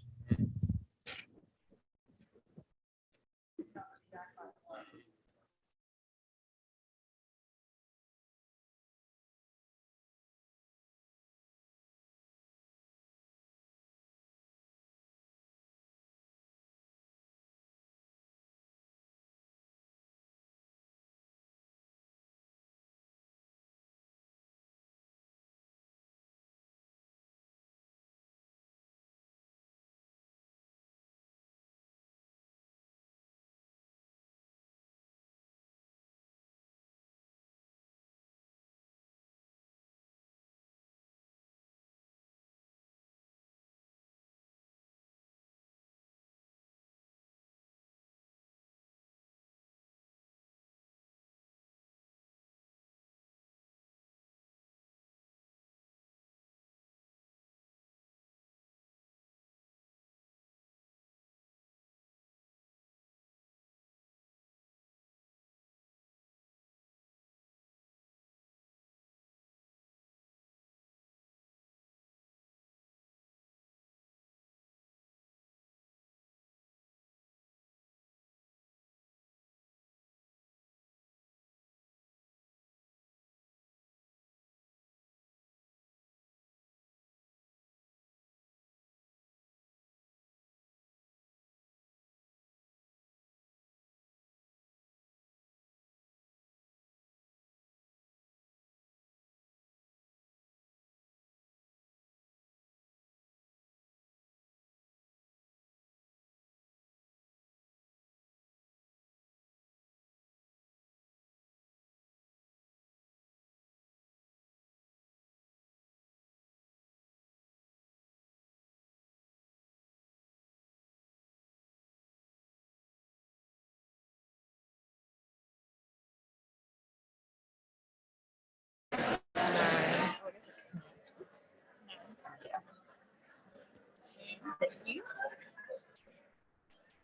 Thank you.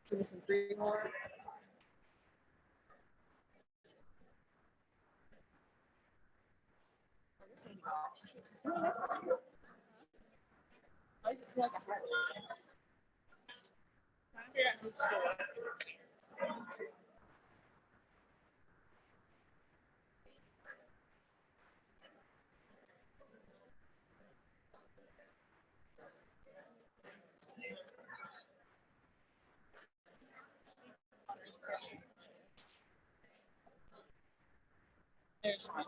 Give me some 3 more. Why does it feel like a heart? There's one.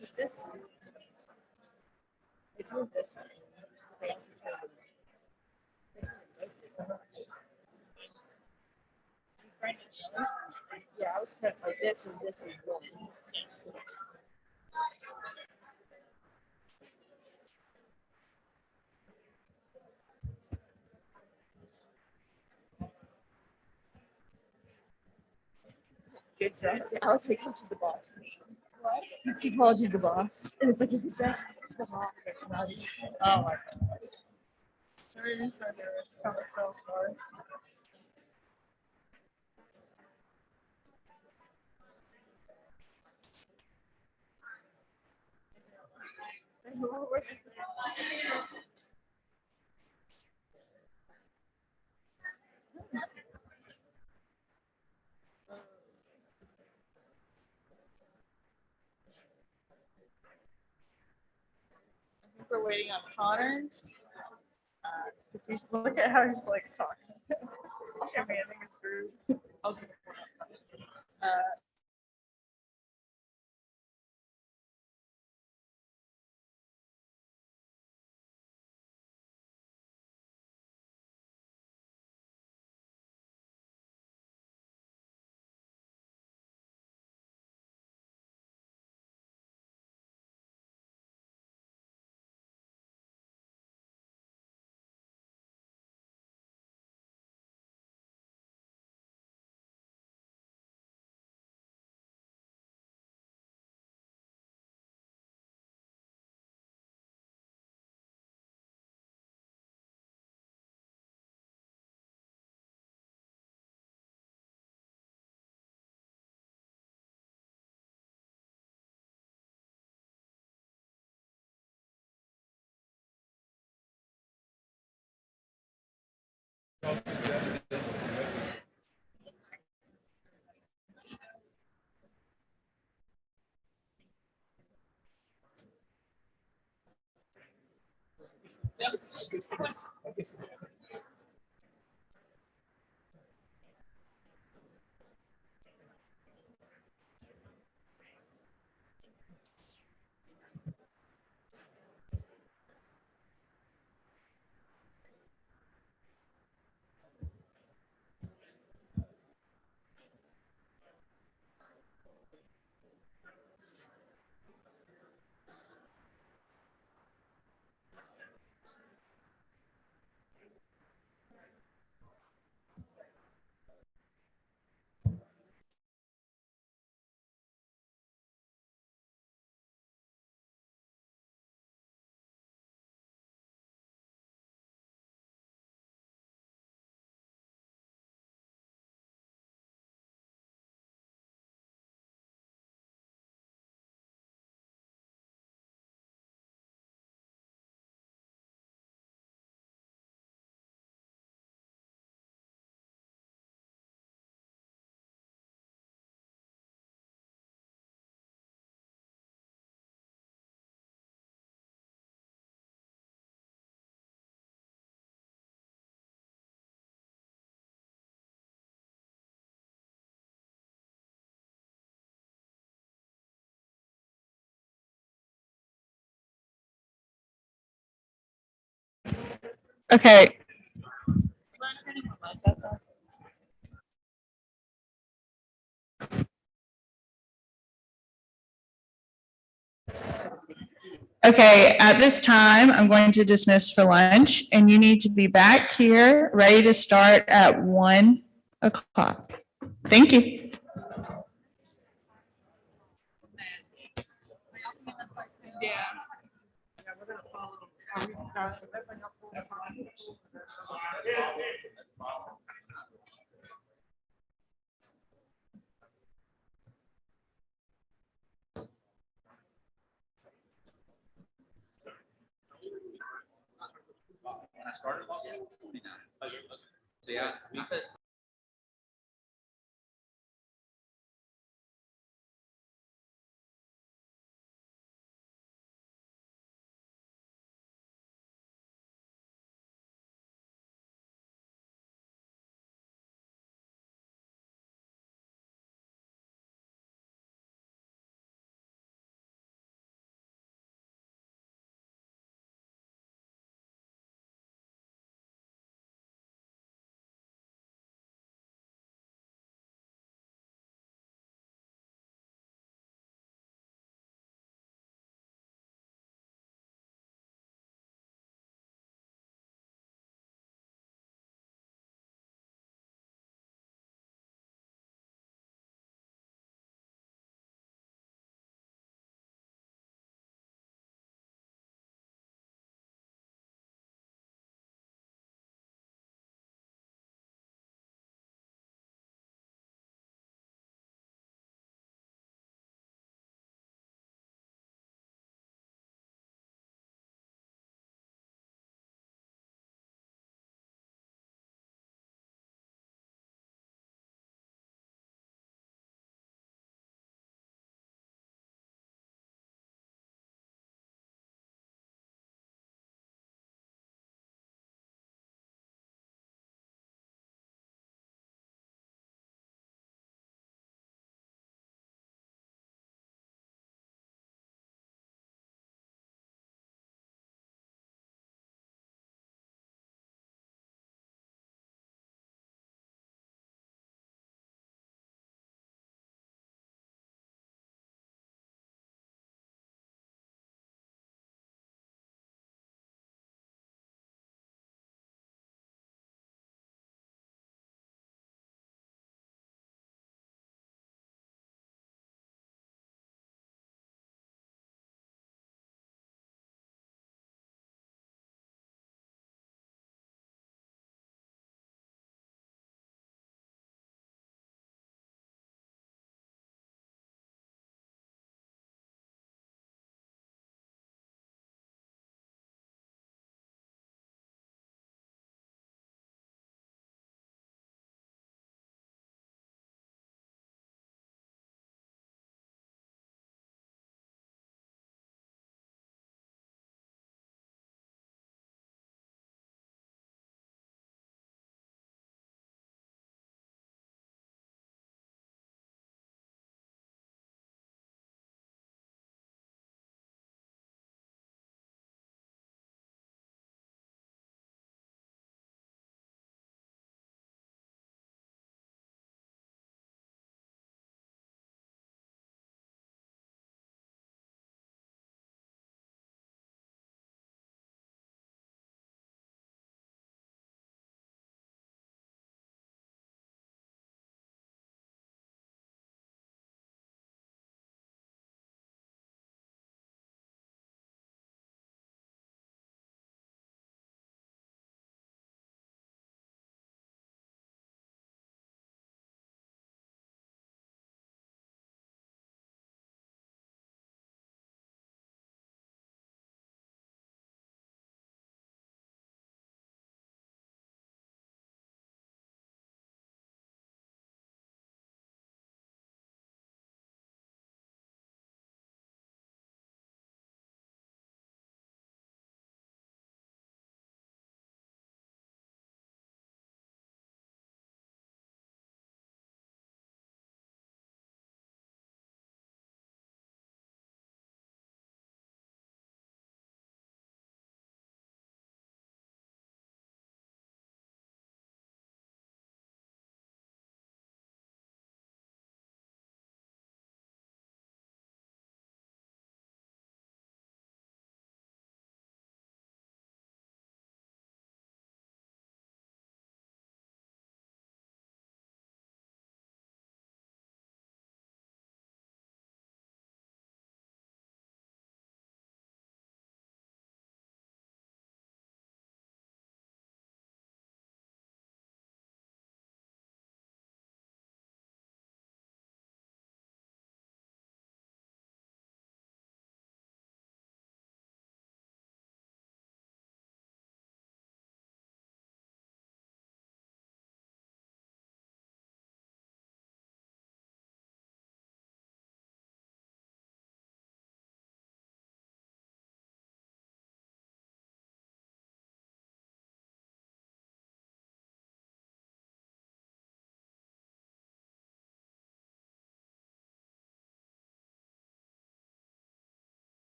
Is this? It's with this one. They also told me. Yeah, I was set like this and this is one. Yes. Good job. I'll take him to the boss. What? He called you the boss. And it's like, exactly the boss. Oh my gosh. Sorry, I'm so nervous. Got myself hard. I think we're waiting on Connor. 'Cause look at how he's like talking. I'm handing his food. Okay. Okay. Okay, at this time, I'm going to dismiss for lunch, and you need to be back here, ready to start at 1 o'clock. Thank you. I started last year, 29. So yeah, we could.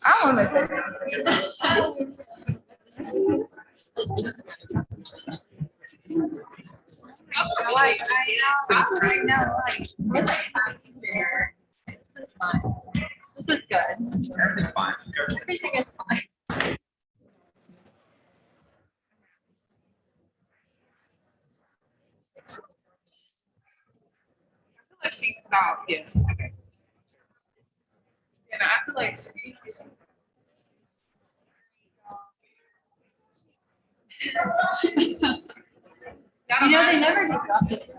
I want to I know, like, this is good. Everything's fine. Everything is fine. I feel like she stopped, yeah. Okay. And I feel like she. You know, they never discussed it.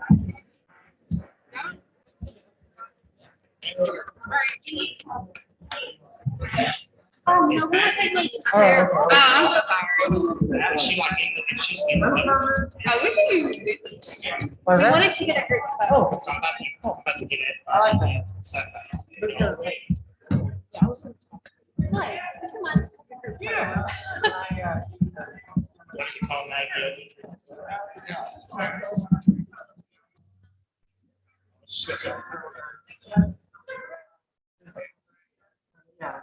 Oh, no, we were saying like Claire. Oh, I'm so sorry. She like, if she's in the. Oh, we can use this. We wanted to get a group photo. So I'm about to get it. I like that. So, What? Yeah. what you call that?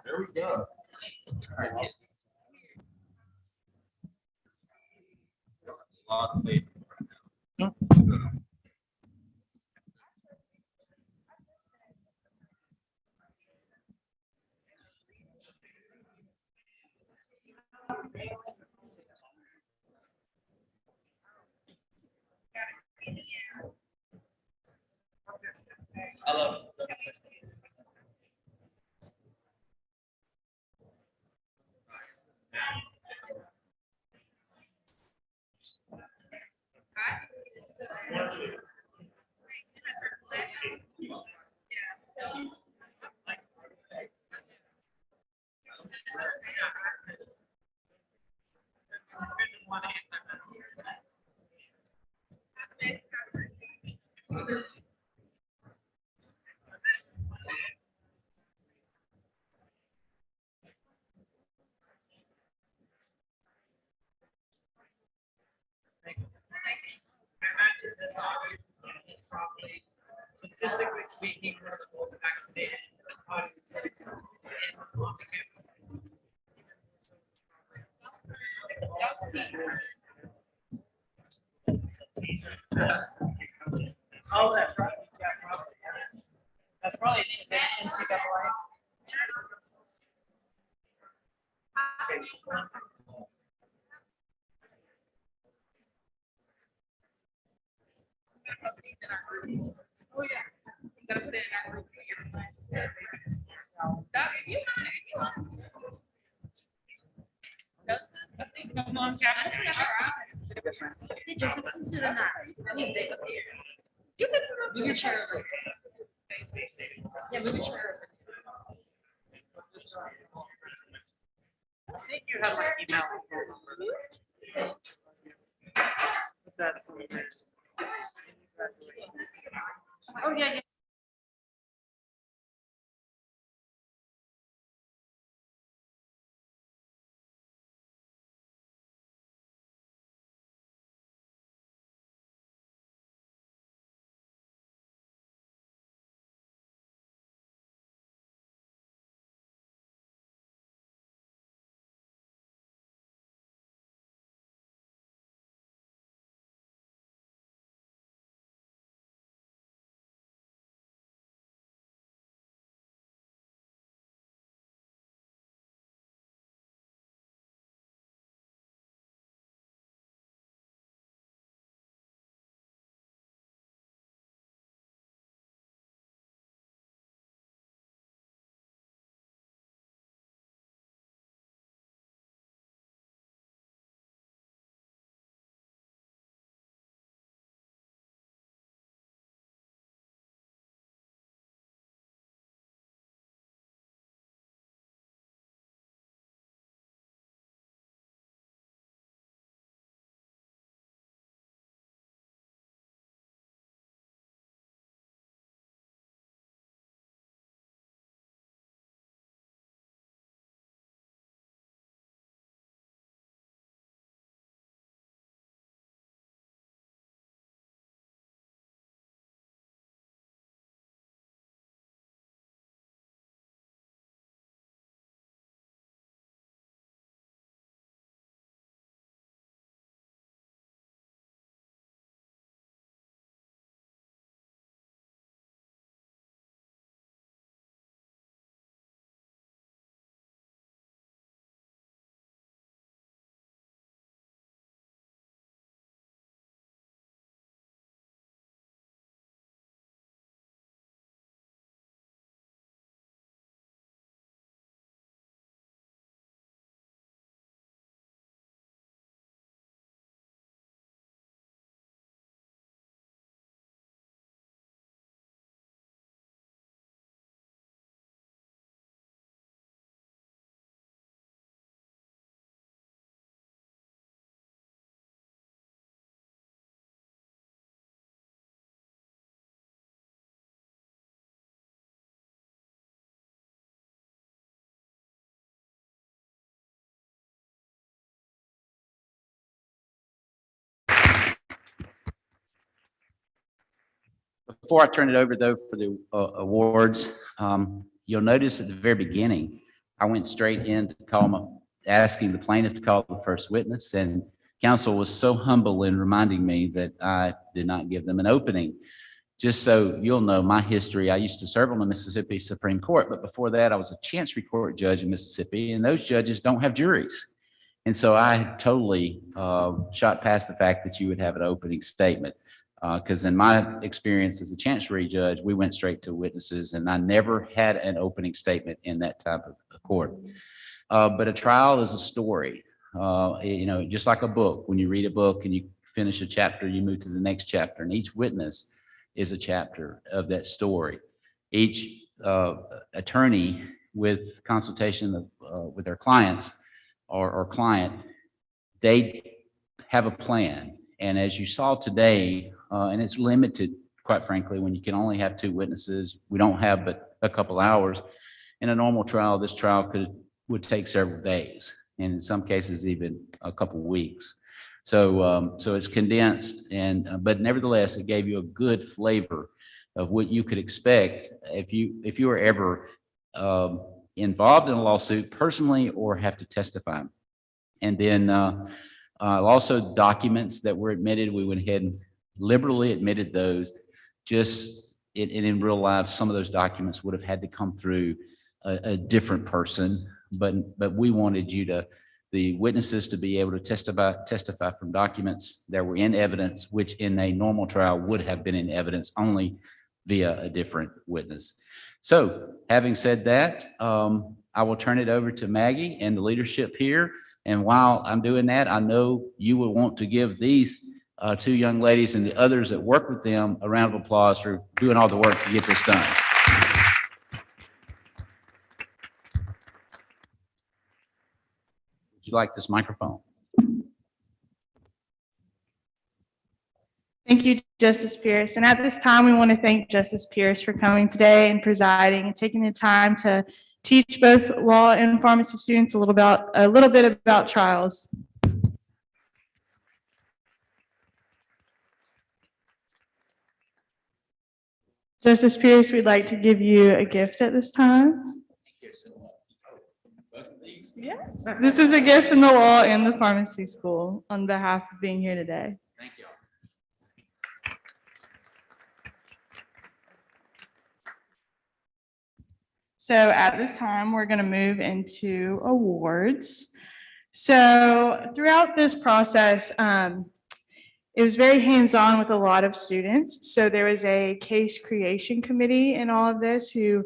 There we go. Statistically speaking, most vaccinated audiences in on-campus. Oh, that's right. Yeah, probably. That's probably an NCAA. Oh, yeah. You gotta put it in that group. That, you know, I think I'm on camera. Hey, Joseph, consider that. Move it up here. You can move your chair over. Yeah, move your chair over. I think you have my email. Put that somewhere. Oh, yeah, yeah. Before I turn it over though for the awards, you'll notice at the very beginning, I went straight in to asking the plaintiff to call the first witness, and counsel was so humble in reminding me that I did not give them an opening. Just so you'll know my history, I used to serve on the Mississippi Supreme Court, but before that I was a Chancery Court judge in Mississippi, and those judges don't have juries. And so I totally shot past the fact that you would have an opening statement. Because in my experience as a Chancery judge, we went straight to witnesses, and I never had an opening statement in that type of court. But a trial is a story. You know, just like a book, when you read a book and you finish a chapter, you move to the next chapter, and each witness is a chapter of that story. Each attorney, with consultation with their clients or client, they have a plan. And as you saw today, and it's limited, quite frankly, when you can only have 2 witnesses, we don't have but a couple hours. In a normal trial, this trial would take several days, and in some cases even a couple weeks. So it's condensed, and but nevertheless, it gave you a good flavor of what you could expect if you were ever involved in a lawsuit personally or have to testify. And then also documents that were admitted, we went ahead and liberally admitted those. Just in real life, some of those documents would have had to come through a different person, but we wanted the witnesses to be able to testify from documents that were in evidence, which in a normal trial would have been in evidence only via a different witness. So having said that, I will turn it over to Maggie and the leadership here. And while I'm doing that, I know you will want to give these 2 young ladies and the others that work with them a round of applause for doing all the work to get this done. Would you like this microphone? Thank you, Justice Pierce. And at this time, we want to thank Justice Pierce for coming today and presiding and taking the time to teach both law and pharmacy students a little bit about trials. Justice Pierce, we'd like to give you a gift at this time. Yes, this is a gift from the law and the pharmacy school on behalf of being here today. Thank you. So at this time, we're going to move into awards. So throughout this process, it was very hands-on with a lot of students. So there was a case creation committee in all of this who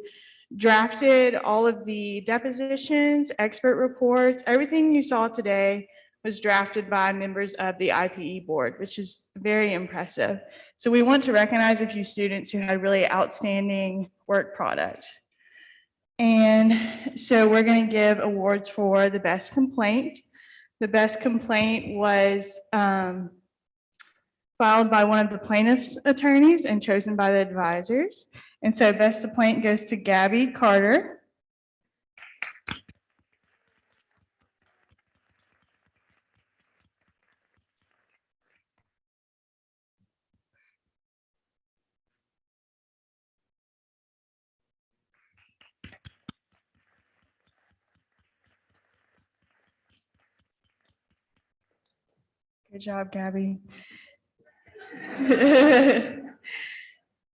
drafted all of the depositions, expert reports. Everything you saw today was drafted by members of the IPE board, which is very impressive. So we want to recognize a few students who had really outstanding work product. And so we're going to give awards for the best complaint. The best complaint was filed by one of the plaintiff's attorneys and chosen by the advisors. And so best complaint goes to Gabby Carter. Good job, Gabby.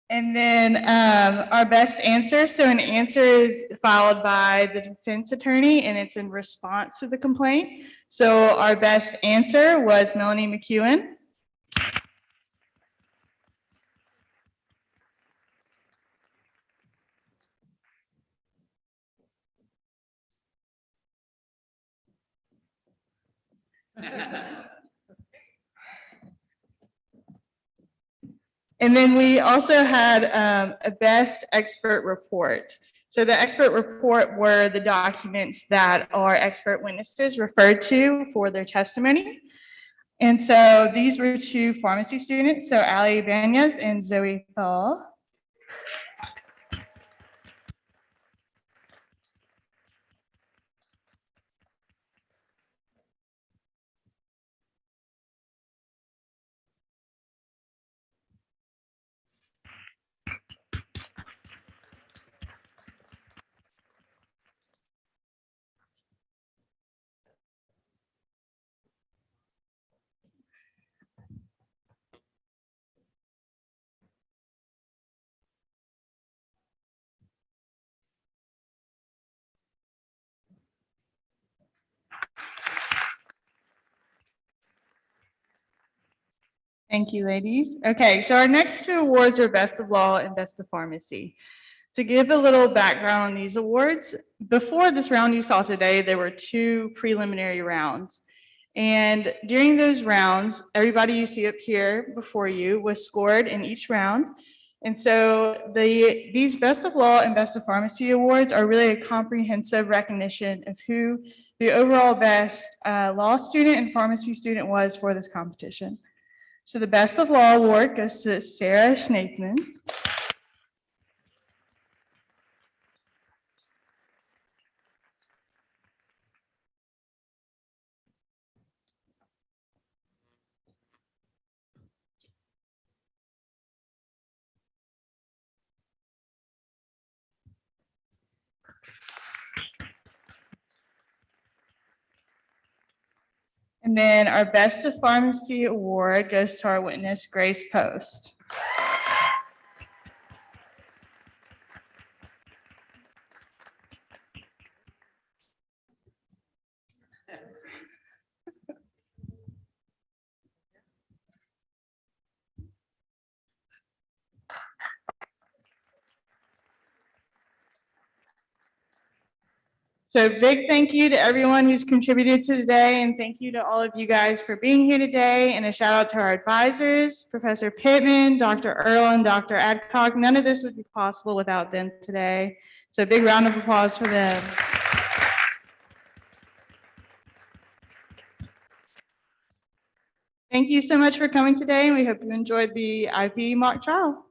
And then our best answer. So an answer is filed by the defense attorney and it's in response to the complaint. So our best answer was Melanie McEwen. And then we also had a best expert report. So the expert report were the documents that our expert witnesses referred to for their testimony. And so these were 2 pharmacy students, so Ali Banyas and Zoe Thaw. Thank you, ladies. Okay, so our next two awards are Best of Law and Best of Pharmacy. To give a little background on these awards, before this round you saw today, there were two preliminary rounds. And during those rounds, everybody you see up here before you was scored in each round. And so these Best of Law and Best of Pharmacy awards are really a comprehensive recognition of who the overall best law student and pharmacy student was for this competition. So the Best of Law award goes to Sarah Schnaithman. And then our Best of Pharmacy award goes to our witness, Grace Post. So big thank you to everyone who's contributed to today, and thank you to all of you guys for being here today, and a shout out to our advisors, Professor Pittman, Dr. Earl, and Dr. Adcock. None of this would be possible without them today. So a big round of applause for them. Thank you so much for coming today, and we hope you enjoyed the IPE mock trial.